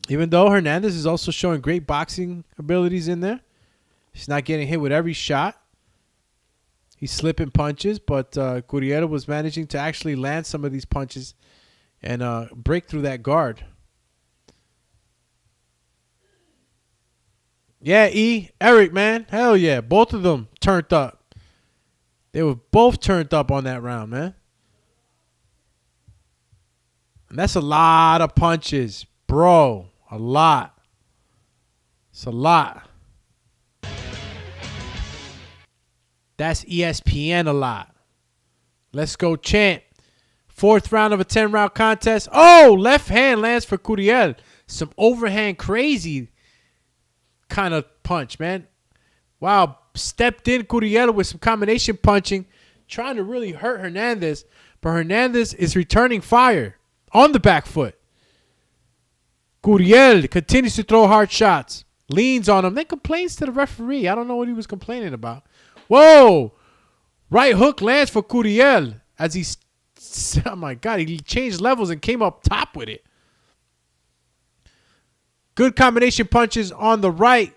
A: Even though Hernandez is also showing great boxing abilities in there. He's not getting hit with every shot. He's slipping punches, but Curiel was managing to actually land some of these punches and break through that guard. Yeah, Eric, man. Hell yeah. Both of them turned up. They were both turned up on that round, man. And that's a lot of punches, bro. A lot. It's a lot. That's ESPN a lot. Let's go, champ. 4th round of a 10-round contest. Oh, left hand lands for Curiel. Some overhand crazy kind of punch, man. Wow, stepped in Curiel with some combination punching, trying to really hurt Hernandez. But Hernandez is returning fire on the back foot. Curiel continues to throw hard shots. Leans on him. Then complains to the referee. I don't know what he was complaining about. Whoa. Right hook lands for Curiel as he, oh my God, he changed levels and came up top with it. Good combination punches on the right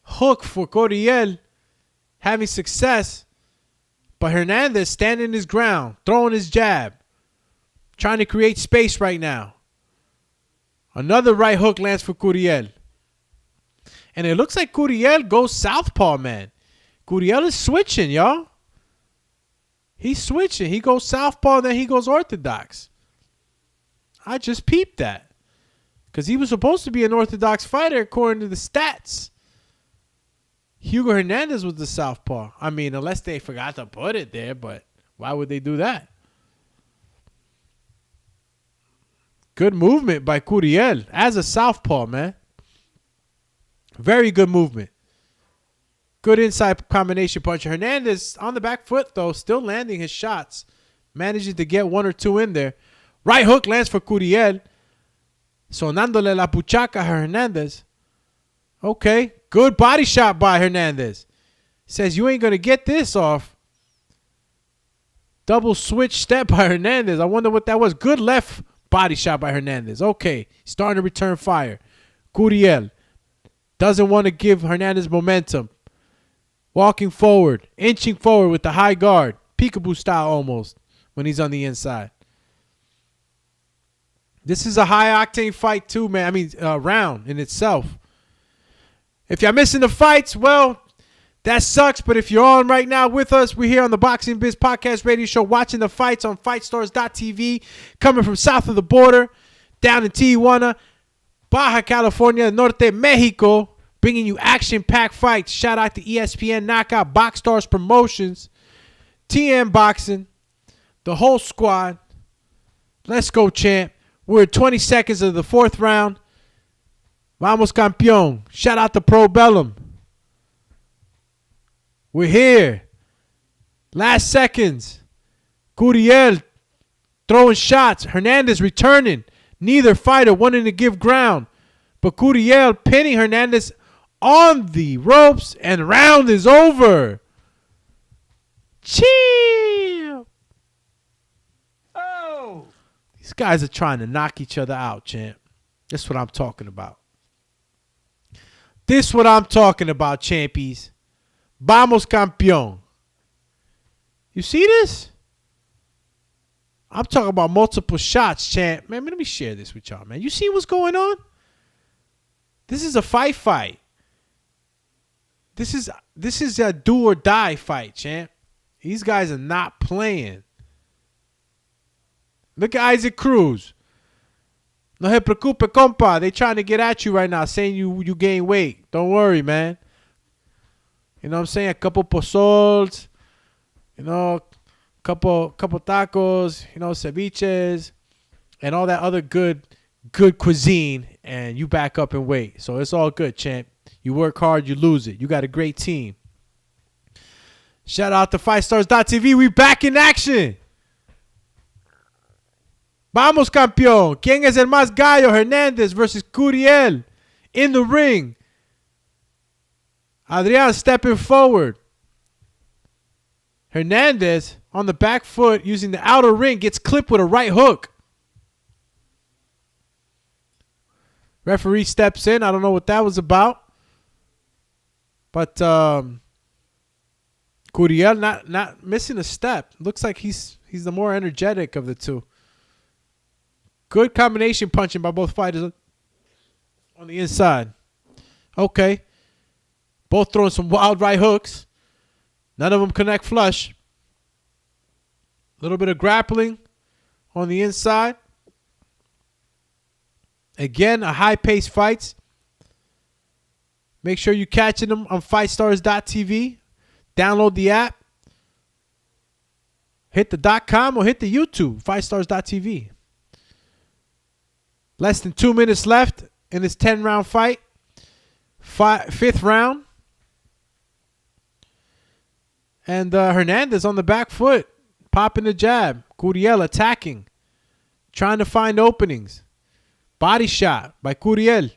A: hook for Curiel, having success. But Hernandez standing his ground, throwing his jab, trying to create space right now. Another right hook lands for Curiel. And it looks like Curiel goes southpaw, man. Curiel is switching, y'all. He's switching. He goes southpaw, then he goes orthodox. I just peeped that. Because he was supposed to be an orthodox fighter according to the stats. Hugo Hernandez was the southpaw. I mean, unless they forgot to put it there, but why would they do that? Good movement by Curiel as a southpaw, man. Very good movement. Good inside combination punch. Hernandez on the back foot, though, still landing his shots. Manages to get 1 or 2 in there. Right hook lands for Curiel. Sonándole la puchaca a Hernandez. Okay. Good body shot by Hernandez. Says you ain't going to get this off. Double switch step by Hernandez. I wonder what that was. Good left body shot by Hernandez. Okay. Starting to return fire. Curiel doesn't want to give Hernandez momentum. Walking forward. Inching forward with the high guard. Peekaboo style almost when he's on the inside. This is a high-octane fight too, man. I mean, round in itself. If you're missing the fights, well, that sucks. But if you're on right now with us, we're here on the Boxing Biz podcast radio show watching the fights on FightStars.tv, coming from south of the border, down in Tijuana, Baja California Norte, Mexico, bringing you action-packed fights. Shout out to ESPN Knockout, BxStrs Promotions, TM Boxing, the whole squad. Let's go, champ. We're at 20 seconds of the 4th round. Vamos, campeón. Shout out to Pro Bellum. We're here. Last seconds. Curiel throwing shots. Hernandez returning. Neither fighter wanting to give ground. But Curiel pinning Hernandez on the ropes, and round is over. Chill. Oh. These guys are trying to knock each other out, champ. That's what I'm talking about. This what I'm talking about, champies. Vamos, campeón. You see this? I'm talking about multiple shots, champ. Man, let me share this with y'all, man. You see what's going on? This is a fight. This is a do or die fight, champ. These guys are not playing. Look at Isaac Cruz. No se preocupe, compa. They trying to get at you right now, saying you gain weight. Don't worry, man. You know what I'm saying? A couple pozols, you know, couple tacos, you know, ceviches, and all that other good cuisine, and you back up in weight. So it's all good, champ. You work hard, you lose it. You got a great team. Shout out to FightStars.tv. We back in action. Vamos, campeón. ¿Quién es el más gallo? Hernandez versus Curiel in the ring. Adrian stepping forward. Hernandez on the back foot using the outer ring gets clipped with a right hook. Referee steps in. I don't know what that was about. But Curiel not missing a step. Looks like he's the more energetic of the two. Good combination punching by both fighters on the inside. Okay. Both throwing some wild right hooks. None of them connect flush. A little bit of grappling on the inside. Again, a high-paced fights. Make sure you're catching them on FightStars.tv. Download the app. Hit the .com or hit the YouTube, BxStrs.tv. Less than 2 minutes left in this 10-round fight. Fifth round. And Hernandez on the back foot, popping the jab. Curiel attacking, trying to find openings. Body shot by Curiel.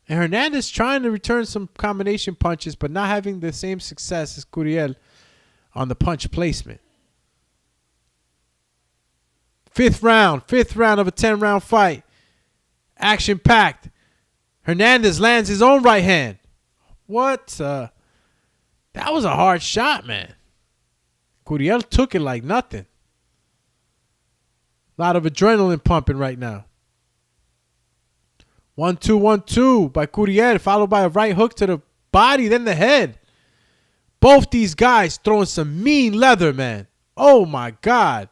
A: And Hernandez trying to return some combination punches, but not having the same success as Curiel on the punch placement. Fifth round of a 10-round fight. Action-packed. Hernandez lands his own right hand. What? That was a hard shot, man. Curiel took it like nothing. A lot of adrenaline pumping right now. 1-2, 1-2 by Curiel, followed by a right hook to the body, then the head. Both these guys throwing some mean leather, man. Oh, my God.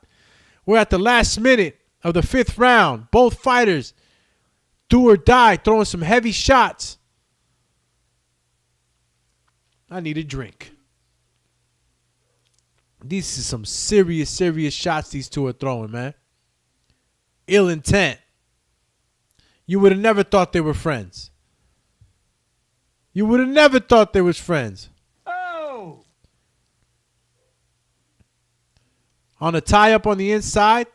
A: We're at the last minute of the fifth round. Both fighters, do or die, throwing some heavy shots. I need a drink. These are some serious, serious shots these two are throwing, man. Ill intent. You would have never thought they were friends. You would have never thought they was friends.
B: Oh!
A: On a tie-up on the inside.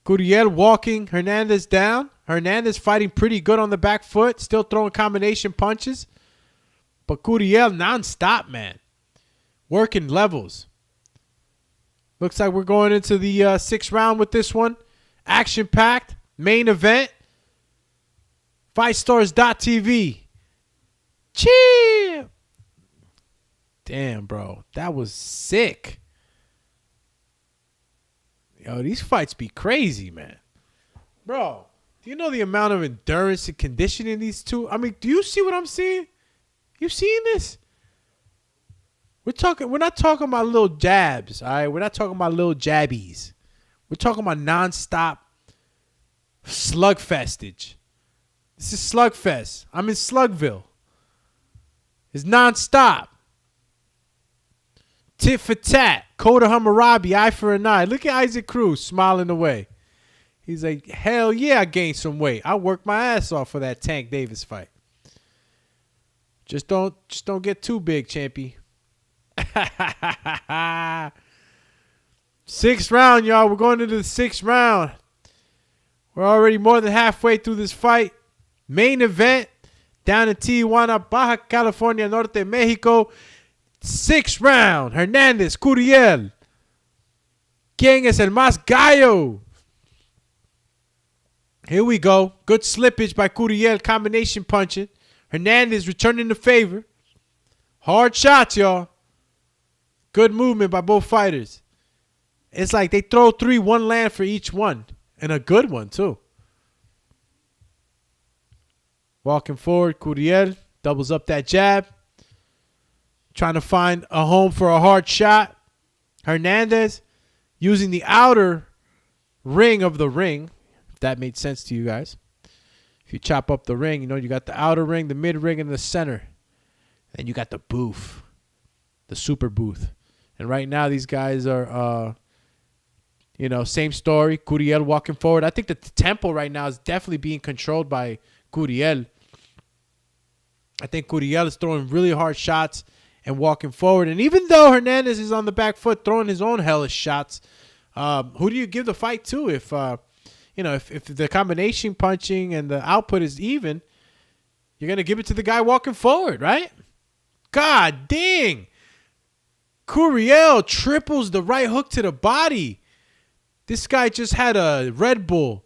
A: Curiel walking Hernandez down. Hernandez fighting pretty good on the back foot. Still throwing combination punches. But Curiel non-stop, man. Working levels. Looks like we're going into the sixth round with this one. Action-packed. Main event. BxStrs.tv. Cheer. Damn, bro. That was sick. Yo, these fights be crazy, man. Bro, do you know the amount of endurance and conditioning these two? I mean, do you see what I'm seeing? You seeing this? We're not talking about little jabs, all right? We're not talking about little jabbies. We're talking about nonstop slugfestage. This is slugfest. I'm in Slugville. It's nonstop. Tit for tat. Kota Hammurabi, eye for an eye. Look at Isaac Cruz smiling away. He's like, hell yeah, I gained some weight. I worked my ass off for that Tank Davis fight. Just don't get too big, champy. Sixth round, y'all. We're going into the sixth round. We're already more than halfway through this fight. Main event down in Tijuana, Baja California Norte, Mexico. Sixth round. Hernandez, Curiel. ¿Quién es el más gallo? Here we go. Good slippage by Curiel. Combination punching. Hernandez returning the favor. Hard shots, y'all. Good movement by both fighters. It's like they throw three, one land for each one. And a good one, too. Walking forward, Curiel doubles up that jab. Trying to find a home for a hard shot. Hernandez using the outer ring of the ring. If that made sense to you guys. If you chop up the ring, you know, you got the outer ring, the mid ring, and the center. And you got the booth. The super booth. And right now, these guys are, same story. Curiel walking forward. I think the tempo right now is definitely being controlled by Curiel. I think Curiel is throwing really hard shots and walking forward. And even though Hernandez is on the back foot throwing his own hellish shots, who do you give the fight to if the combination punching and the output is even? You're going to give it to the guy walking forward, right? God dang. Curiel triples the right hook to the body. This guy just had a Red Bull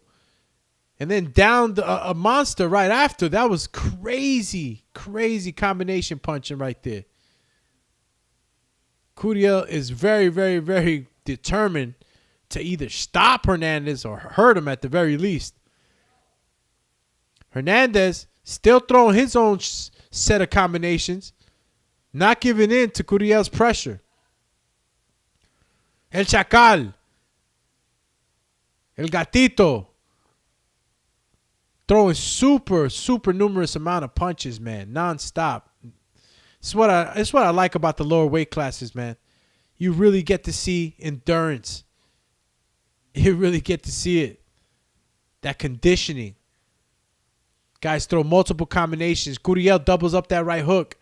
A: and then downed a monster right after. That was crazy, crazy combination punching right there. Curiel is very, very, very determined to either stop Hernandez or hurt him at the very least. Hernandez still throwing his own set of combinations, not giving in to Curiel's pressure. El Chacal. El Gatito. throwing super numerous amount of punches, man, nonstop. It's what I like about the lower weight classes, man. You really get to see endurance. You really get to see it. That conditioning. Guys throw multiple combinations. Gurriel doubles up that right hook.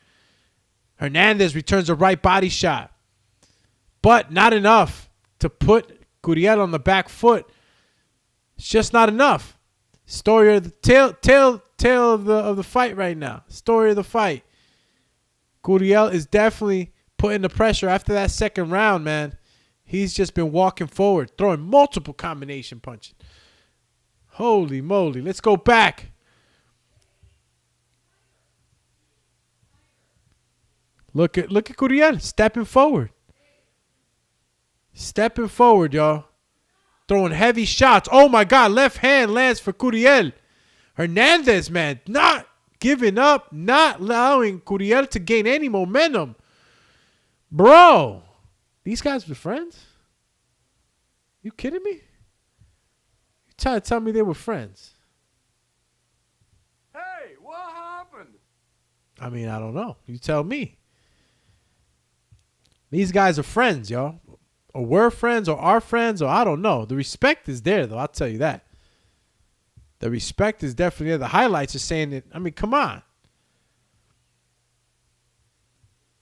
A: Hernandez returns a right body shot. But not enough to put Gurriel on the back foot. It's just not enough. Story of the tail of the fight right now. Story of the fight. Gurriel is definitely putting the pressure after that second round, man. He's just been walking forward, throwing multiple combination punches. Holy moly. Let's go back. Look at Gurriel stepping forward. Stepping forward, y'all. Throwing heavy shots. Oh, my God. Left hand lands for Gurriel. Hernandez, man, not giving up, not allowing Gurriel to gain any momentum. Bro, these guys were friends? You kidding me? You trying to tell me they were friends?
B: Hey, what happened?
A: I mean, I don't know. You tell me. These guys are friends, y'all. Or were friends, or are friends, or I don't know. The respect is there, though. I'll tell you that. The respect is definitely there. The highlights are saying it. I mean, come on.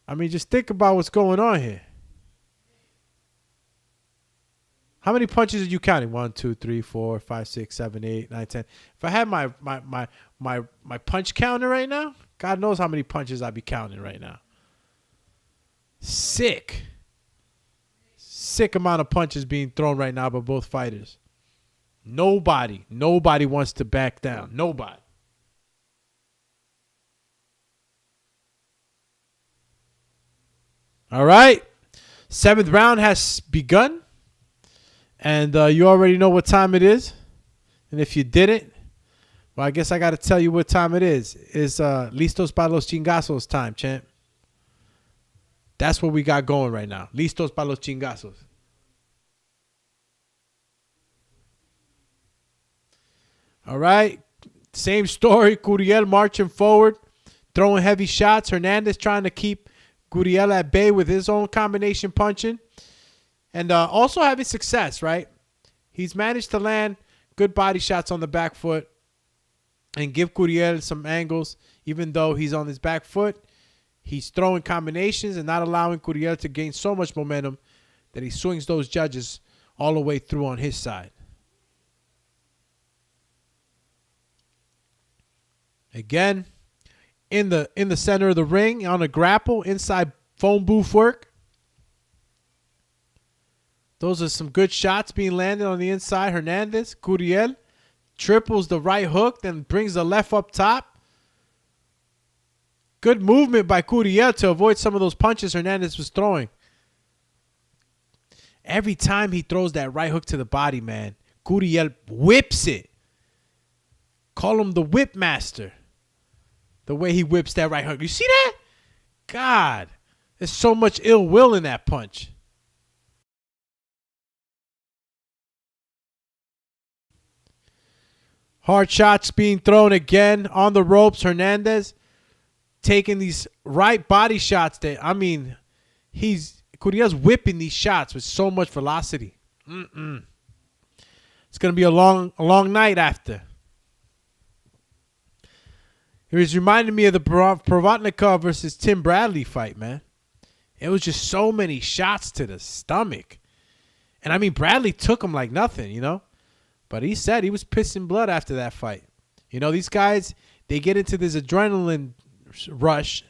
A: I mean, just think about what's going on here. How many punches are you counting? 1, 2, 3, 4, 5, 6, 7, 8, 9, 10. If I had my punch counter right now, God knows how many punches I'd be counting right now. Sick amount of punches being thrown right now by both fighters. Nobody wants to back down. Nobody. All right. 7th round has begun. And you already know what time it is. And if you didn't, well, I guess I got to tell you what time it is. It's listos para los chingazos time, champ. That's what we got going right now. Listos para los chingazos. All right. Same story. Gurriel marching forward, throwing heavy shots. Hernandez trying to keep Gurriel at bay with his own combination punching. And also having success, right? He's managed to land good body shots on the back foot and give Gurriel some angles. Even though he's on his back foot, he's throwing combinations and not allowing Gurriel to gain so much momentum that he swings those judges all the way through on his side. Again, in the center of the ring on a grapple, inside phone booth work. Those are some good shots being landed on the inside. Hernandez, Gurriel triples the right hook, then brings the left up top. Good movement by Gurriel to avoid some of those punches Hernandez was throwing. Every time he throws that right hook to the body, man, Gurriel whips it. Call him the whip master. The way he whips that right hook. You see that? God, there's so much ill will in that punch. Hard shots being thrown again on the ropes. Hernandez taking these right body shots that, I mean, Gurriel's whipping these shots with so much velocity. It's going to be a long night after. It was reminding me of the Provatnikov versus Tim Bradley fight, man. It was just so many shots to the stomach. And, I mean, Bradley took him like nothing, you know. But he said he was pissing blood after that fight. You know, these guys, they get into this adrenaline rush.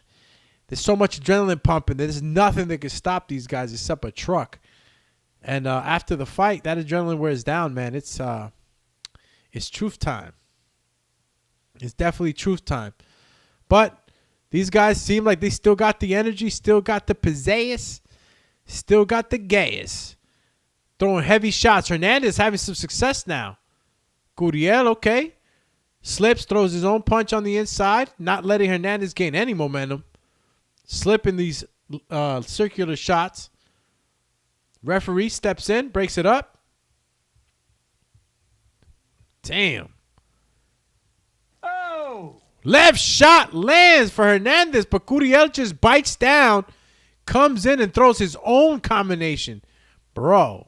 A: There's so much adrenaline pumping. There's nothing that can stop these guys except a truck. And after the fight, that adrenaline wears down, man. It's truth time. It's definitely truth time. But these guys seem like they still got the energy, still got the pizzazz, still got the gas. Throwing heavy shots. Hernandez having some success now. Gurriel, okay. Slips, throws his own punch on the inside, not letting Hernandez gain any momentum. Slipping these circular shots. Referee steps in, breaks it up. Damn. Left shot lands for Hernandez, but Gurriel just bites down, comes in and throws his own combination. Bro,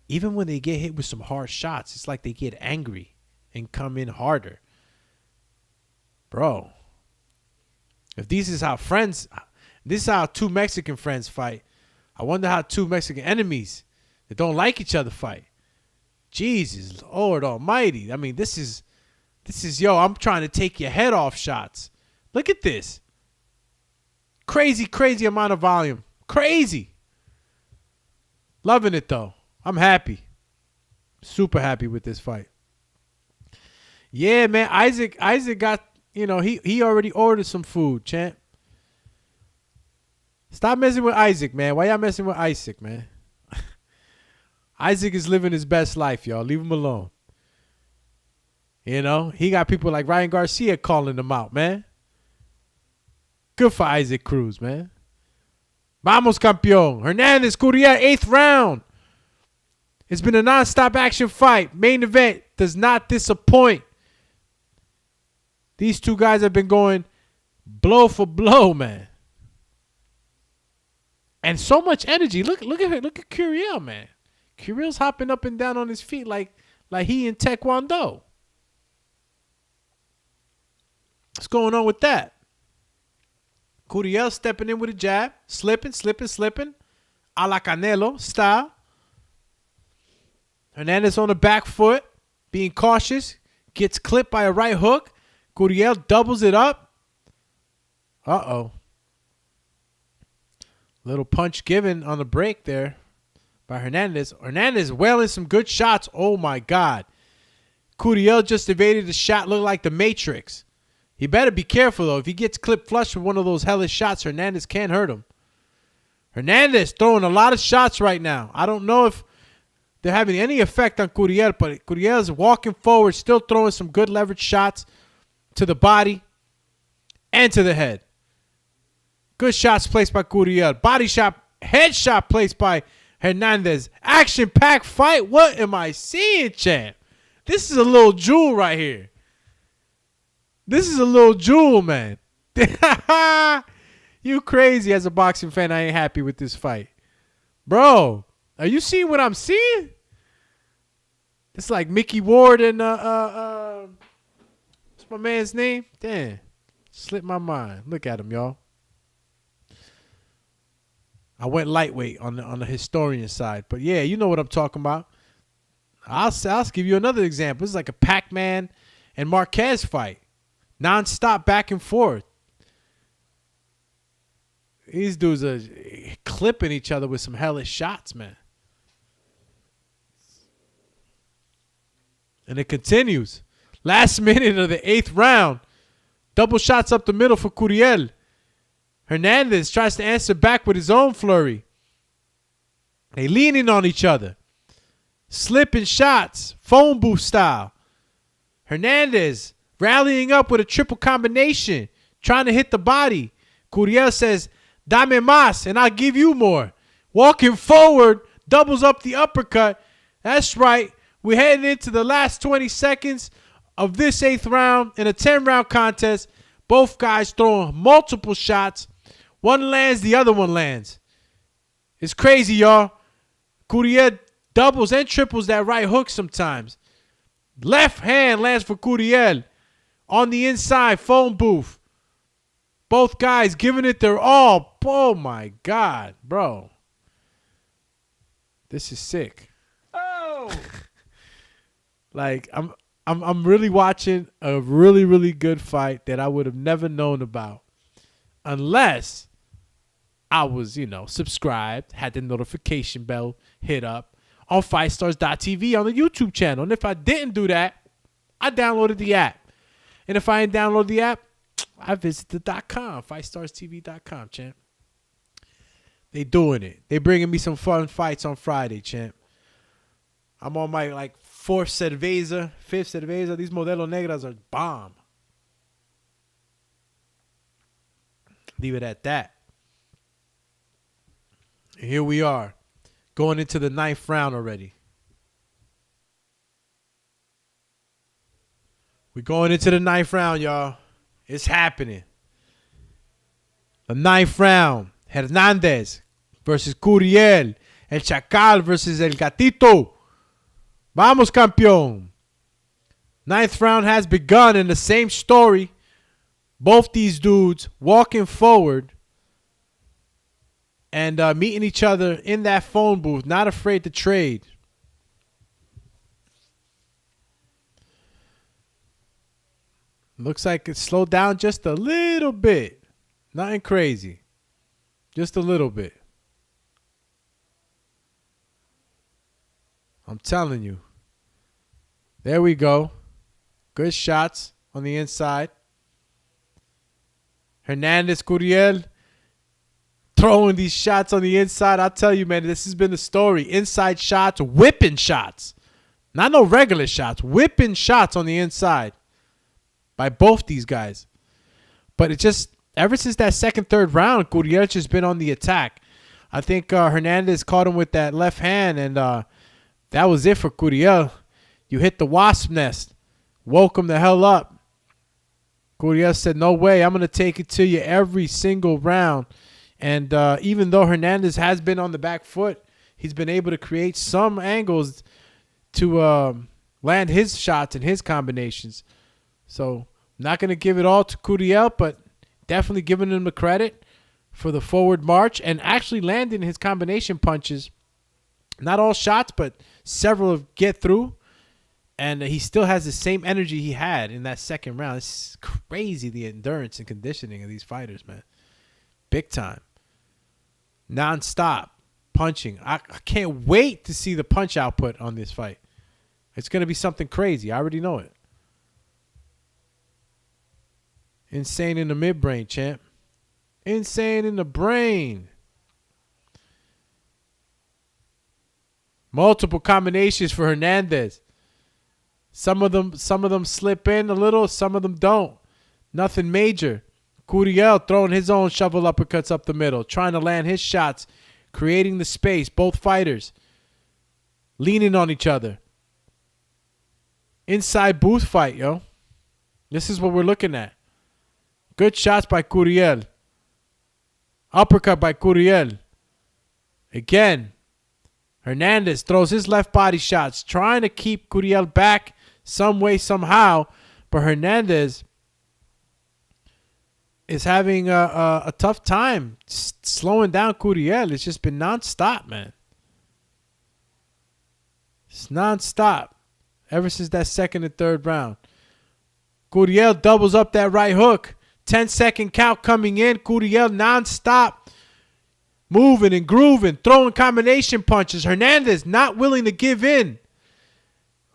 A: even when they get hit with some hard shots, it's like they get angry and come in harder. Bro, if this is how two Mexican friends fight, I wonder how two Mexican enemies that don't like each other fight. Jesus, Lord Almighty. I mean, this is, yo, I'm trying to take your head off shots. Look at this. Crazy, crazy amount of volume. Crazy. Loving it, though. I'm happy. Super happy with this fight. Yeah, man. Isaac got, he already ordered some food, champ. Stop messing with Isaac, man. Why y'all messing with Isaac, man? Isaac is living his best life, y'all. Leave him alone. He got people like Ryan Garcia calling him out, man. Good for Isaac Cruz, man. Vamos, campeón. Hernandez, Gurriel, 8th round. It's been a non-stop action fight. Main event does not disappoint. These two guys have been going blow for blow, man. And so much energy. Look at her. Look at Gurriel, man. Gurriel's hopping up and down on his feet like he in Taekwondo. What's going on with that? Gurriel stepping in with a jab. Slipping. A la Canelo style. Hernandez on the back foot. Being cautious. Gets clipped by a right hook. Gurriel doubles it up. Uh-oh. Little punch given on the break there by Hernandez. Hernandez wailing some good shots. Oh, my God. Gurriel just evaded the shot. Looked like the Matrix. He better be careful, though. If he gets clipped flush with one of those hellish shots, Hernandez can't hurt him. Hernandez throwing a lot of shots right now. I don't know if they're having any effect on Gurriel, but Gurriel is walking forward, still throwing some good leverage shots to the body and to the head. Good shots placed by Gurriel. Body shot, head shot placed by Hernandez. Action-packed fight. What am I seeing, champ? This is a little jewel right here. This is a little jewel, man. You crazy as a boxing fan. I ain't happy with this fight. Bro, are you seeing what I'm seeing? It's like Mickey Ward and what's my man's name? Damn. Slipped my mind. Look at him, y'all. I went lightweight on the historian side. But yeah, you know what I'm talking about. I'll give you another example. This is like a Pac-Man and Marquez fight. Non-stop back and forth. These dudes are clipping each other with some hellish shots, man. And it continues. Last minute of the 8th round. Double shots up the middle for Gurriel. Hernandez tries to answer back with his own flurry. They leaning on each other. Slipping shots. Phone booth style. Hernandez rallying up with a triple combination. Trying to hit the body. Gurriel says, dame más, and I'll give you more. Walking forward. Doubles up the uppercut. That's right. We're heading into the last 20 seconds of this 8th round in a 10-round contest. Both guys throwing multiple shots. One lands, the other one lands. It's crazy, y'all. Gurriel doubles and triples that right hook sometimes. Left hand lands for Gurriel. On the inside, phone booth. Both guys giving it their all. Oh, my God, bro. This is sick.
B: Oh!
A: Like, I'm really watching a really, really good fight that I would have never known about unless I was, subscribed, had the notification bell hit up on FightStars.tv on the YouTube channel. And if I didn't do that, I downloaded the app. And if I ain't download the app, I visited the .com, FightStarsTV.com, champ. They doing it. They bringing me some fun fights on Friday, champ. I'm on my, 4th cerveza, 5th cerveza. These Modelo Negras are bomb. Leave it at that. And here we are, going into the 9th round already. We're going into the 9th round, y'all. It's happening. The 9th round. Hernandez versus Curiel. El Chacal versus El Gatito. Vamos, campeón. 9th round has begun in the same story. Both these dudes walking forward and meeting each other in that phone booth, not afraid to trade. Looks like it slowed down just a little bit. Nothing crazy. Just a little bit. I'm telling you. There we go. Good shots on the inside. Hernandez, Curiel throwing these shots on the inside. I'll tell you, man, this has been the story. Inside shots, whipping shots. Not no regular shots. Whipping shots on the inside by both these guys. But it just, ever since that second, third round, Curiel's just been on the attack. I think Hernandez caught him with that left hand, and that was it for Curiel. You hit the wasp nest. Woke him the hell up. Curiel said, no way, I'm going to take it to you every single round. And even though Hernandez has been on the back foot, he's been able to create some angles to land his shots and his combinations. So not going to give it all to Curiel, but definitely giving him the credit for the forward march and actually landing his combination punches. Not all shots, but several of get through. And he still has the same energy he had in that second round. It's crazy, the endurance and conditioning of these fighters, man. Big time. Non-stop punching. I can't wait to see the punch output on this fight. It's going to be something crazy. I already know it. Insane in the midbrain, champ. Insane in the brain. Multiple combinations for Hernandez. Some of them slip in a little, some of them don't. Nothing major. Curiel throwing his own shovel uppercuts up the middle, trying to land his shots, creating the space. Both fighters leaning on each other. Inside booth fight, yo. This is what we're looking at. Good shots by Curiel. Uppercut by Curiel. Again, Hernandez throws his left body shots, trying to keep Curiel back some way, somehow. But Hernandez is having a tough time slowing down Curiel. It's just been nonstop, man. It's nonstop ever since that second and third round. Curiel doubles up that right hook. 10-second count coming in. Curiel nonstop. Moving and grooving. Throwing combination punches. Hernandez not willing to give in.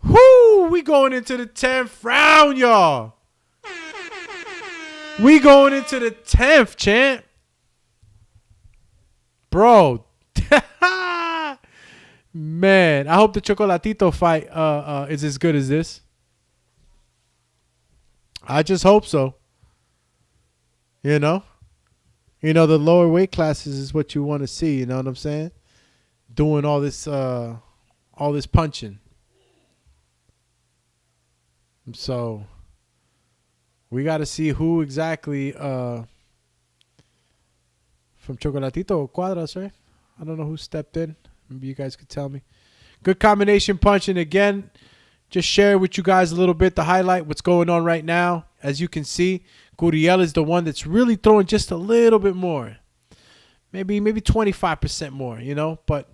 A: Whoo! We going into the 10th round, y'all. We going into the 10th, champ. Bro. Man, I hope the Chocolatito fight is as good as this. I just hope so. You know, the lower weight classes is what you want to see. You know what I'm saying? Doing all this punching. So we got to see who exactly from Chocolatito or Cuadras, right? I don't know who stepped in. Maybe you guys could tell me. Good combination punching again. Just share with you guys a little bit to highlight what's going on right now. As you can see, Curiel is the one that's really throwing just a little bit more. Maybe 25% more, you know. But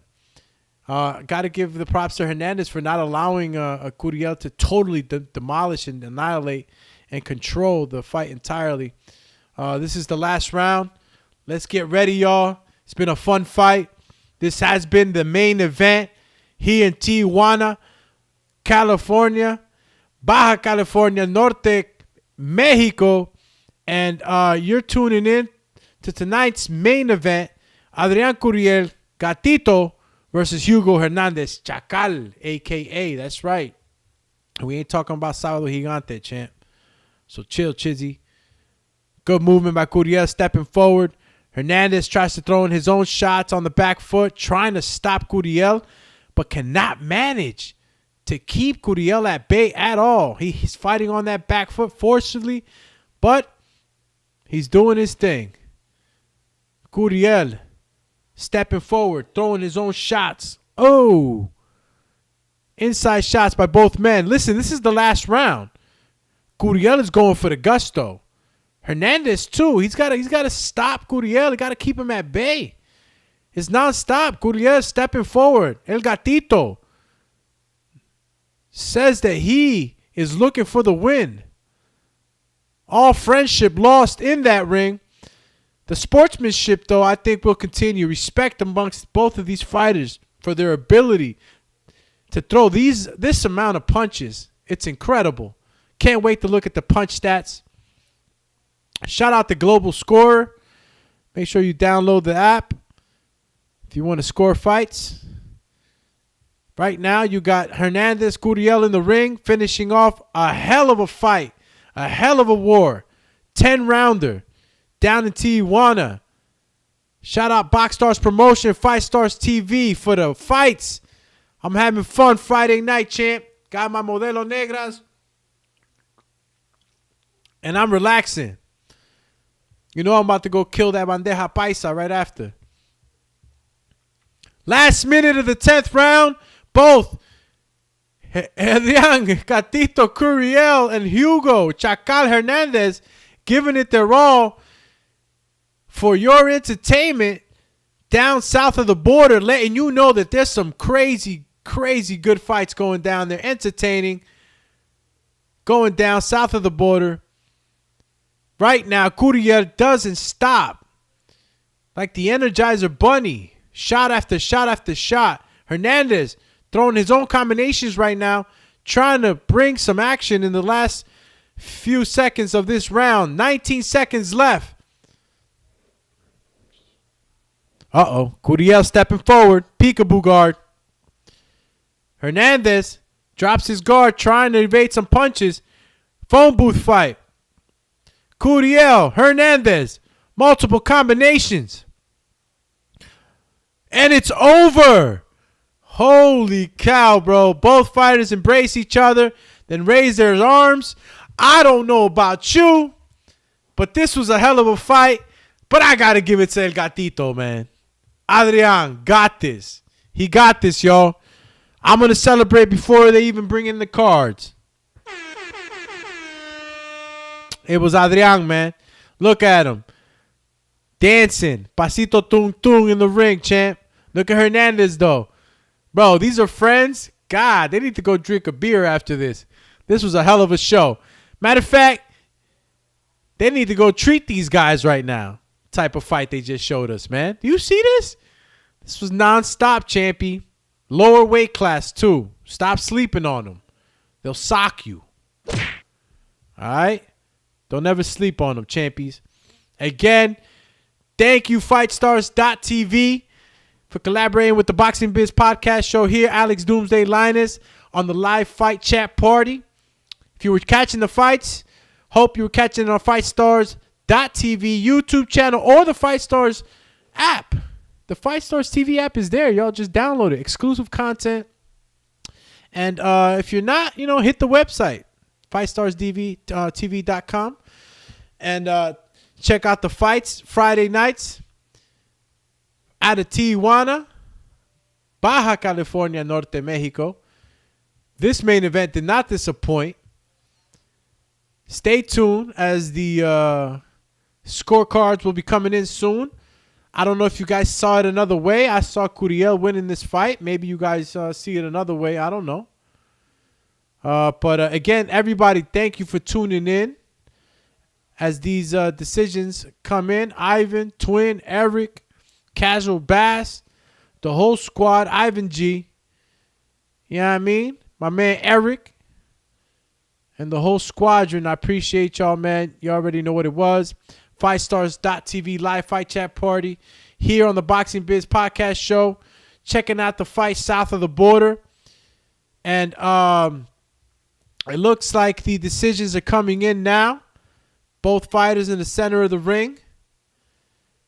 A: got to give the props to Hernandez for not allowing Curiel to totally demolish and annihilate and control the fight entirely. This is the last round. Let's get ready, y'all. It's been a fun fight. This has been the main event here in Tijuana, California, Baja California Norte, Mexico. And you're tuning in to tonight's main event, Adrian Curiel, Gatito versus Hugo Hernandez, Chacal, a.k.a. That's right. We ain't talking about Sábado Gigante, champ. So chill, Chizzy. Good movement by Curiel, stepping forward. Hernandez tries to throw in his own shots on the back foot, trying to stop Curiel, but cannot manage to keep Gurriel at bay at all. He's fighting on that back foot forcefully, but he's doing his thing. Gurriel stepping forward, throwing his own shots. Oh, inside shots by both men. Listen, this is the last round. Gurriel is going for the gusto. Hernandez too. He's got to stop Gurriel. He got to keep him at bay. It's nonstop. Gurriel stepping forward. El Gatito says that he is looking for the win. All friendship lost in that ring. The sportsmanship, though, I think will continue. Respect amongst both of these fighters for their ability to throw this amount of punches. It's incredible. Can't wait to look at the punch stats. Shout out to Global Scorer. Make sure you download the app if you want to score fights. Right now, you got Hernandez, Gurriel in the ring, finishing off a hell of a fight, a hell of a war. 10-rounder down in Tijuana. Shout out BxStrs Promotion, BxStrs TV for the fights. I'm having fun Friday night, champ. Got my Modelo Negras. And I'm relaxing. You know I'm about to go kill that bandeja paisa right after. Last minute of the 10th round, both Edwin, Gatito, Gurriel, and Hugo Chacal Hernandez giving it their all for your entertainment down south of the border, letting you know that there's some crazy, crazy good fights going down there. Entertaining, going down south of the border. Right now, Gurriel doesn't stop. Like the Energizer Bunny. Shot after shot after shot. Hernandez throwing his own combinations right now. Trying to bring some action in the last few seconds of this round. 19 seconds left. Uh-oh. Gurriel stepping forward. Peekaboo guard. Hernandez drops his guard trying to evade some punches. Phone booth fight. Gurriel, Hernandez, multiple combinations. And it's over. Holy cow, bro. Both fighters embrace each other, then raise their arms. I don't know about you, but this was a hell of a fight. But I got to give it to El Gatito, man. Adrian got this. He got this, y'all. I'm going to celebrate before they even bring in the cards. It was Adrian, man. Look at him. Dancing. Pasito tung tung in the ring, champ. Look at Hernandez, though. Bro, these are friends. God, they need to go drink a beer after this. This was a hell of a show. Matter of fact, they need to go treat these guys right now. Type of fight they just showed us, man. Do you see this? This was nonstop, champy. Lower weight class, too. Stop sleeping on them. They'll sock you. All right? Don't ever sleep on them, champies. Again, thank you, FightStars.tv, for collaborating with the Boxing Biz podcast show here. Alex Doomsday Linus on the live fight chat party. If you were catching the fights, hope you were catching it on FightStars.tv YouTube channel or the FightStars app. The FightStars TV app is there. Y'all just download it. Exclusive content. And if you're not, hit the website. FightStarsTV.com and check out the fights Friday nights out of Tijuana, Baja California Norte, Mexico. This main event did not disappoint. Stay tuned as the scorecards will be coming in soon. I don't know if you guys saw it another way. I saw Gurriel winning this fight. Maybe you guys see it another way. I don't know. But again, everybody, thank you for tuning in as these decisions come in. Ivan, Twin, Eric, Casual Bass, the whole squad, Ivan G. You know what I mean? My man Eric and the whole squadron. I appreciate y'all, man. You already know what it was. FightStars.tv live fight chat party here on the Boxing Biz podcast show. Checking out the fight south of the border. And it looks like the decisions are coming in now. Both fighters in the center of the ring.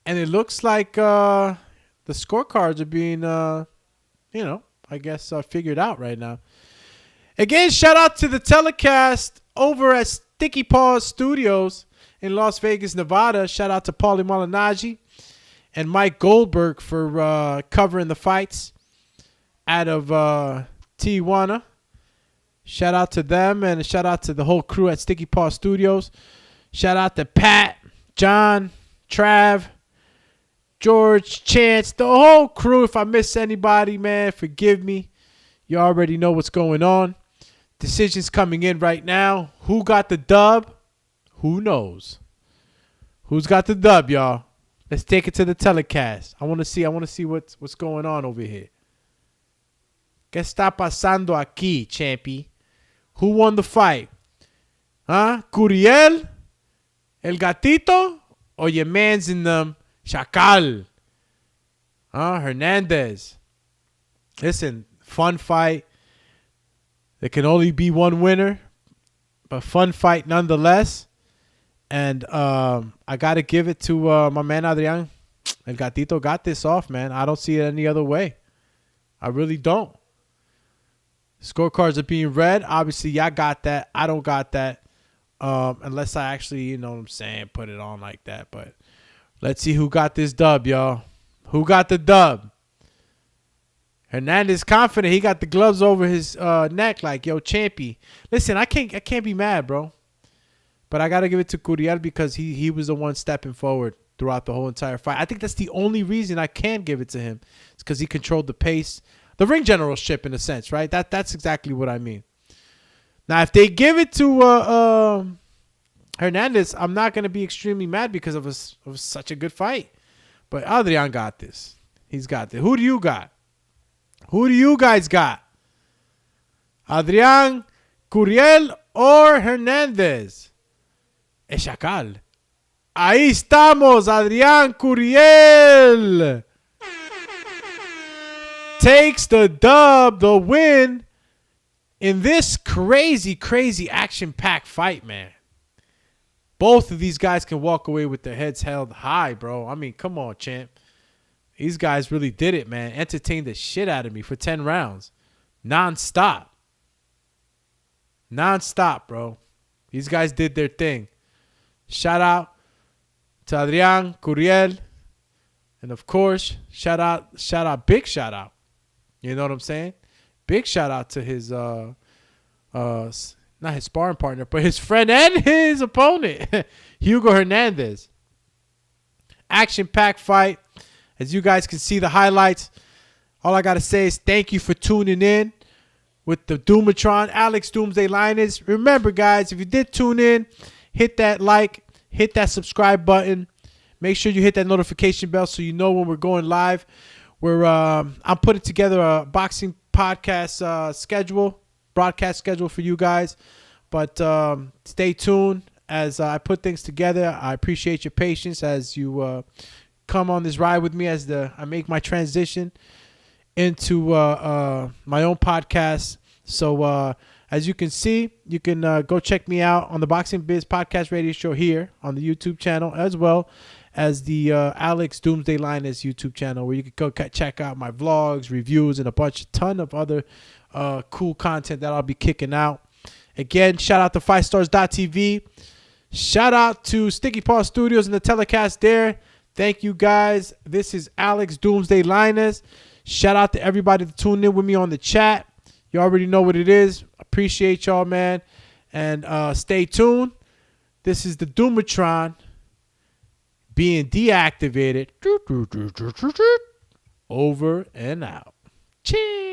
A: And it looks like the scorecards are being, I guess, figured out right now. Again, shout out to the telecast over at Sticky Paws Studios in Las Vegas, Nevada. Shout out to Paulie Malignaggi and Mike Goldberg for covering the fights out of Tijuana. Shout out to them, and a shout out to the whole crew at Sticky Paws Studios. Shout out to Pat, John, Trav, George, Chance, the whole crew. If I miss anybody, man, forgive me. You already know what's going on. Decisions coming in right now. Who got the dub? Who knows? Who's got the dub, y'all? Let's take it to the telecast. I want to see what's going on over here. ¿Qué está pasando aquí, champi? Who won the fight? Huh? Curiel? El Gatito? Or your man's in them? Chacal? Huh? Hernandez? Listen, fun fight. There can only be one winner, but fun fight nonetheless. And I got to give it to my man Adrian. El Gatito got this off, man. I don't see it any other way. I really don't. Scorecards are being read. Obviously, y'all got that. I don't got that. Unless I actually, you know what I'm saying, put it on like that. But let's see who got this dub, y'all. Who got the dub? Hernandez confident. He got the gloves over his neck like, yo, champy. Listen, I can't be mad, bro. But I got to give it to Curiel because he was the one stepping forward throughout the whole entire fight. I think that's the only reason I can give it to him. It's because he controlled the pace. The ring generalship, in a sense, right? That's exactly what I mean. Now, if they give it to Hernandez, I'm not going to be extremely mad because of such a good fight. But Adrian got this. He's got this. Who do you got? Who do you guys got? Adrian, Curiel, or Hernandez? Es Chacal. Ahí estamos, Adrian Curiel. Takes the dub, the win in this crazy, crazy action-packed fight, man. Both of these guys can walk away with their heads held high, bro. I mean, come on, champ. These guys really did it, man. Entertained the shit out of me for 10 rounds. Non-stop. Non-stop, bro. These guys did their thing. Shout out to Adrian, Curiel. And, of course, big shout out. You know what I'm saying? Big shout out to his, not his sparring partner, but his friend and his opponent, Hugo Hernandez. Action-packed fight. As you guys can see the highlights, all I got to say is thank you for tuning in with the DOOMATRON, Alex Doomsday Linus. Remember, guys, if you did tune in, hit that like, hit that subscribe button. Make sure you hit that notification bell so you know when we're going live. I'm putting together a boxing podcast schedule, broadcast schedule for you guys. But stay tuned as I put things together. I appreciate your patience as you come on this ride with me as I make my transition into my own podcast. So as you can see, you can go check me out on the Boxing Biz podcast radio show here on the YouTube channel, as well as the Alex Doomsday Linus YouTube channel, where you can go check out my vlogs, reviews, and a ton of other cool content that I'll be kicking out. Again, shout out to 5stars.tv. Shout out to Sticky Paw Studios and the telecast there. Thank you, guys. This is Alex Doomsday Linus. Shout out to everybody that tuned in with me on the chat. You already know what it is. Appreciate y'all, man. And stay tuned. This is the DOOMATRON being deactivated. Over and out. Cheers.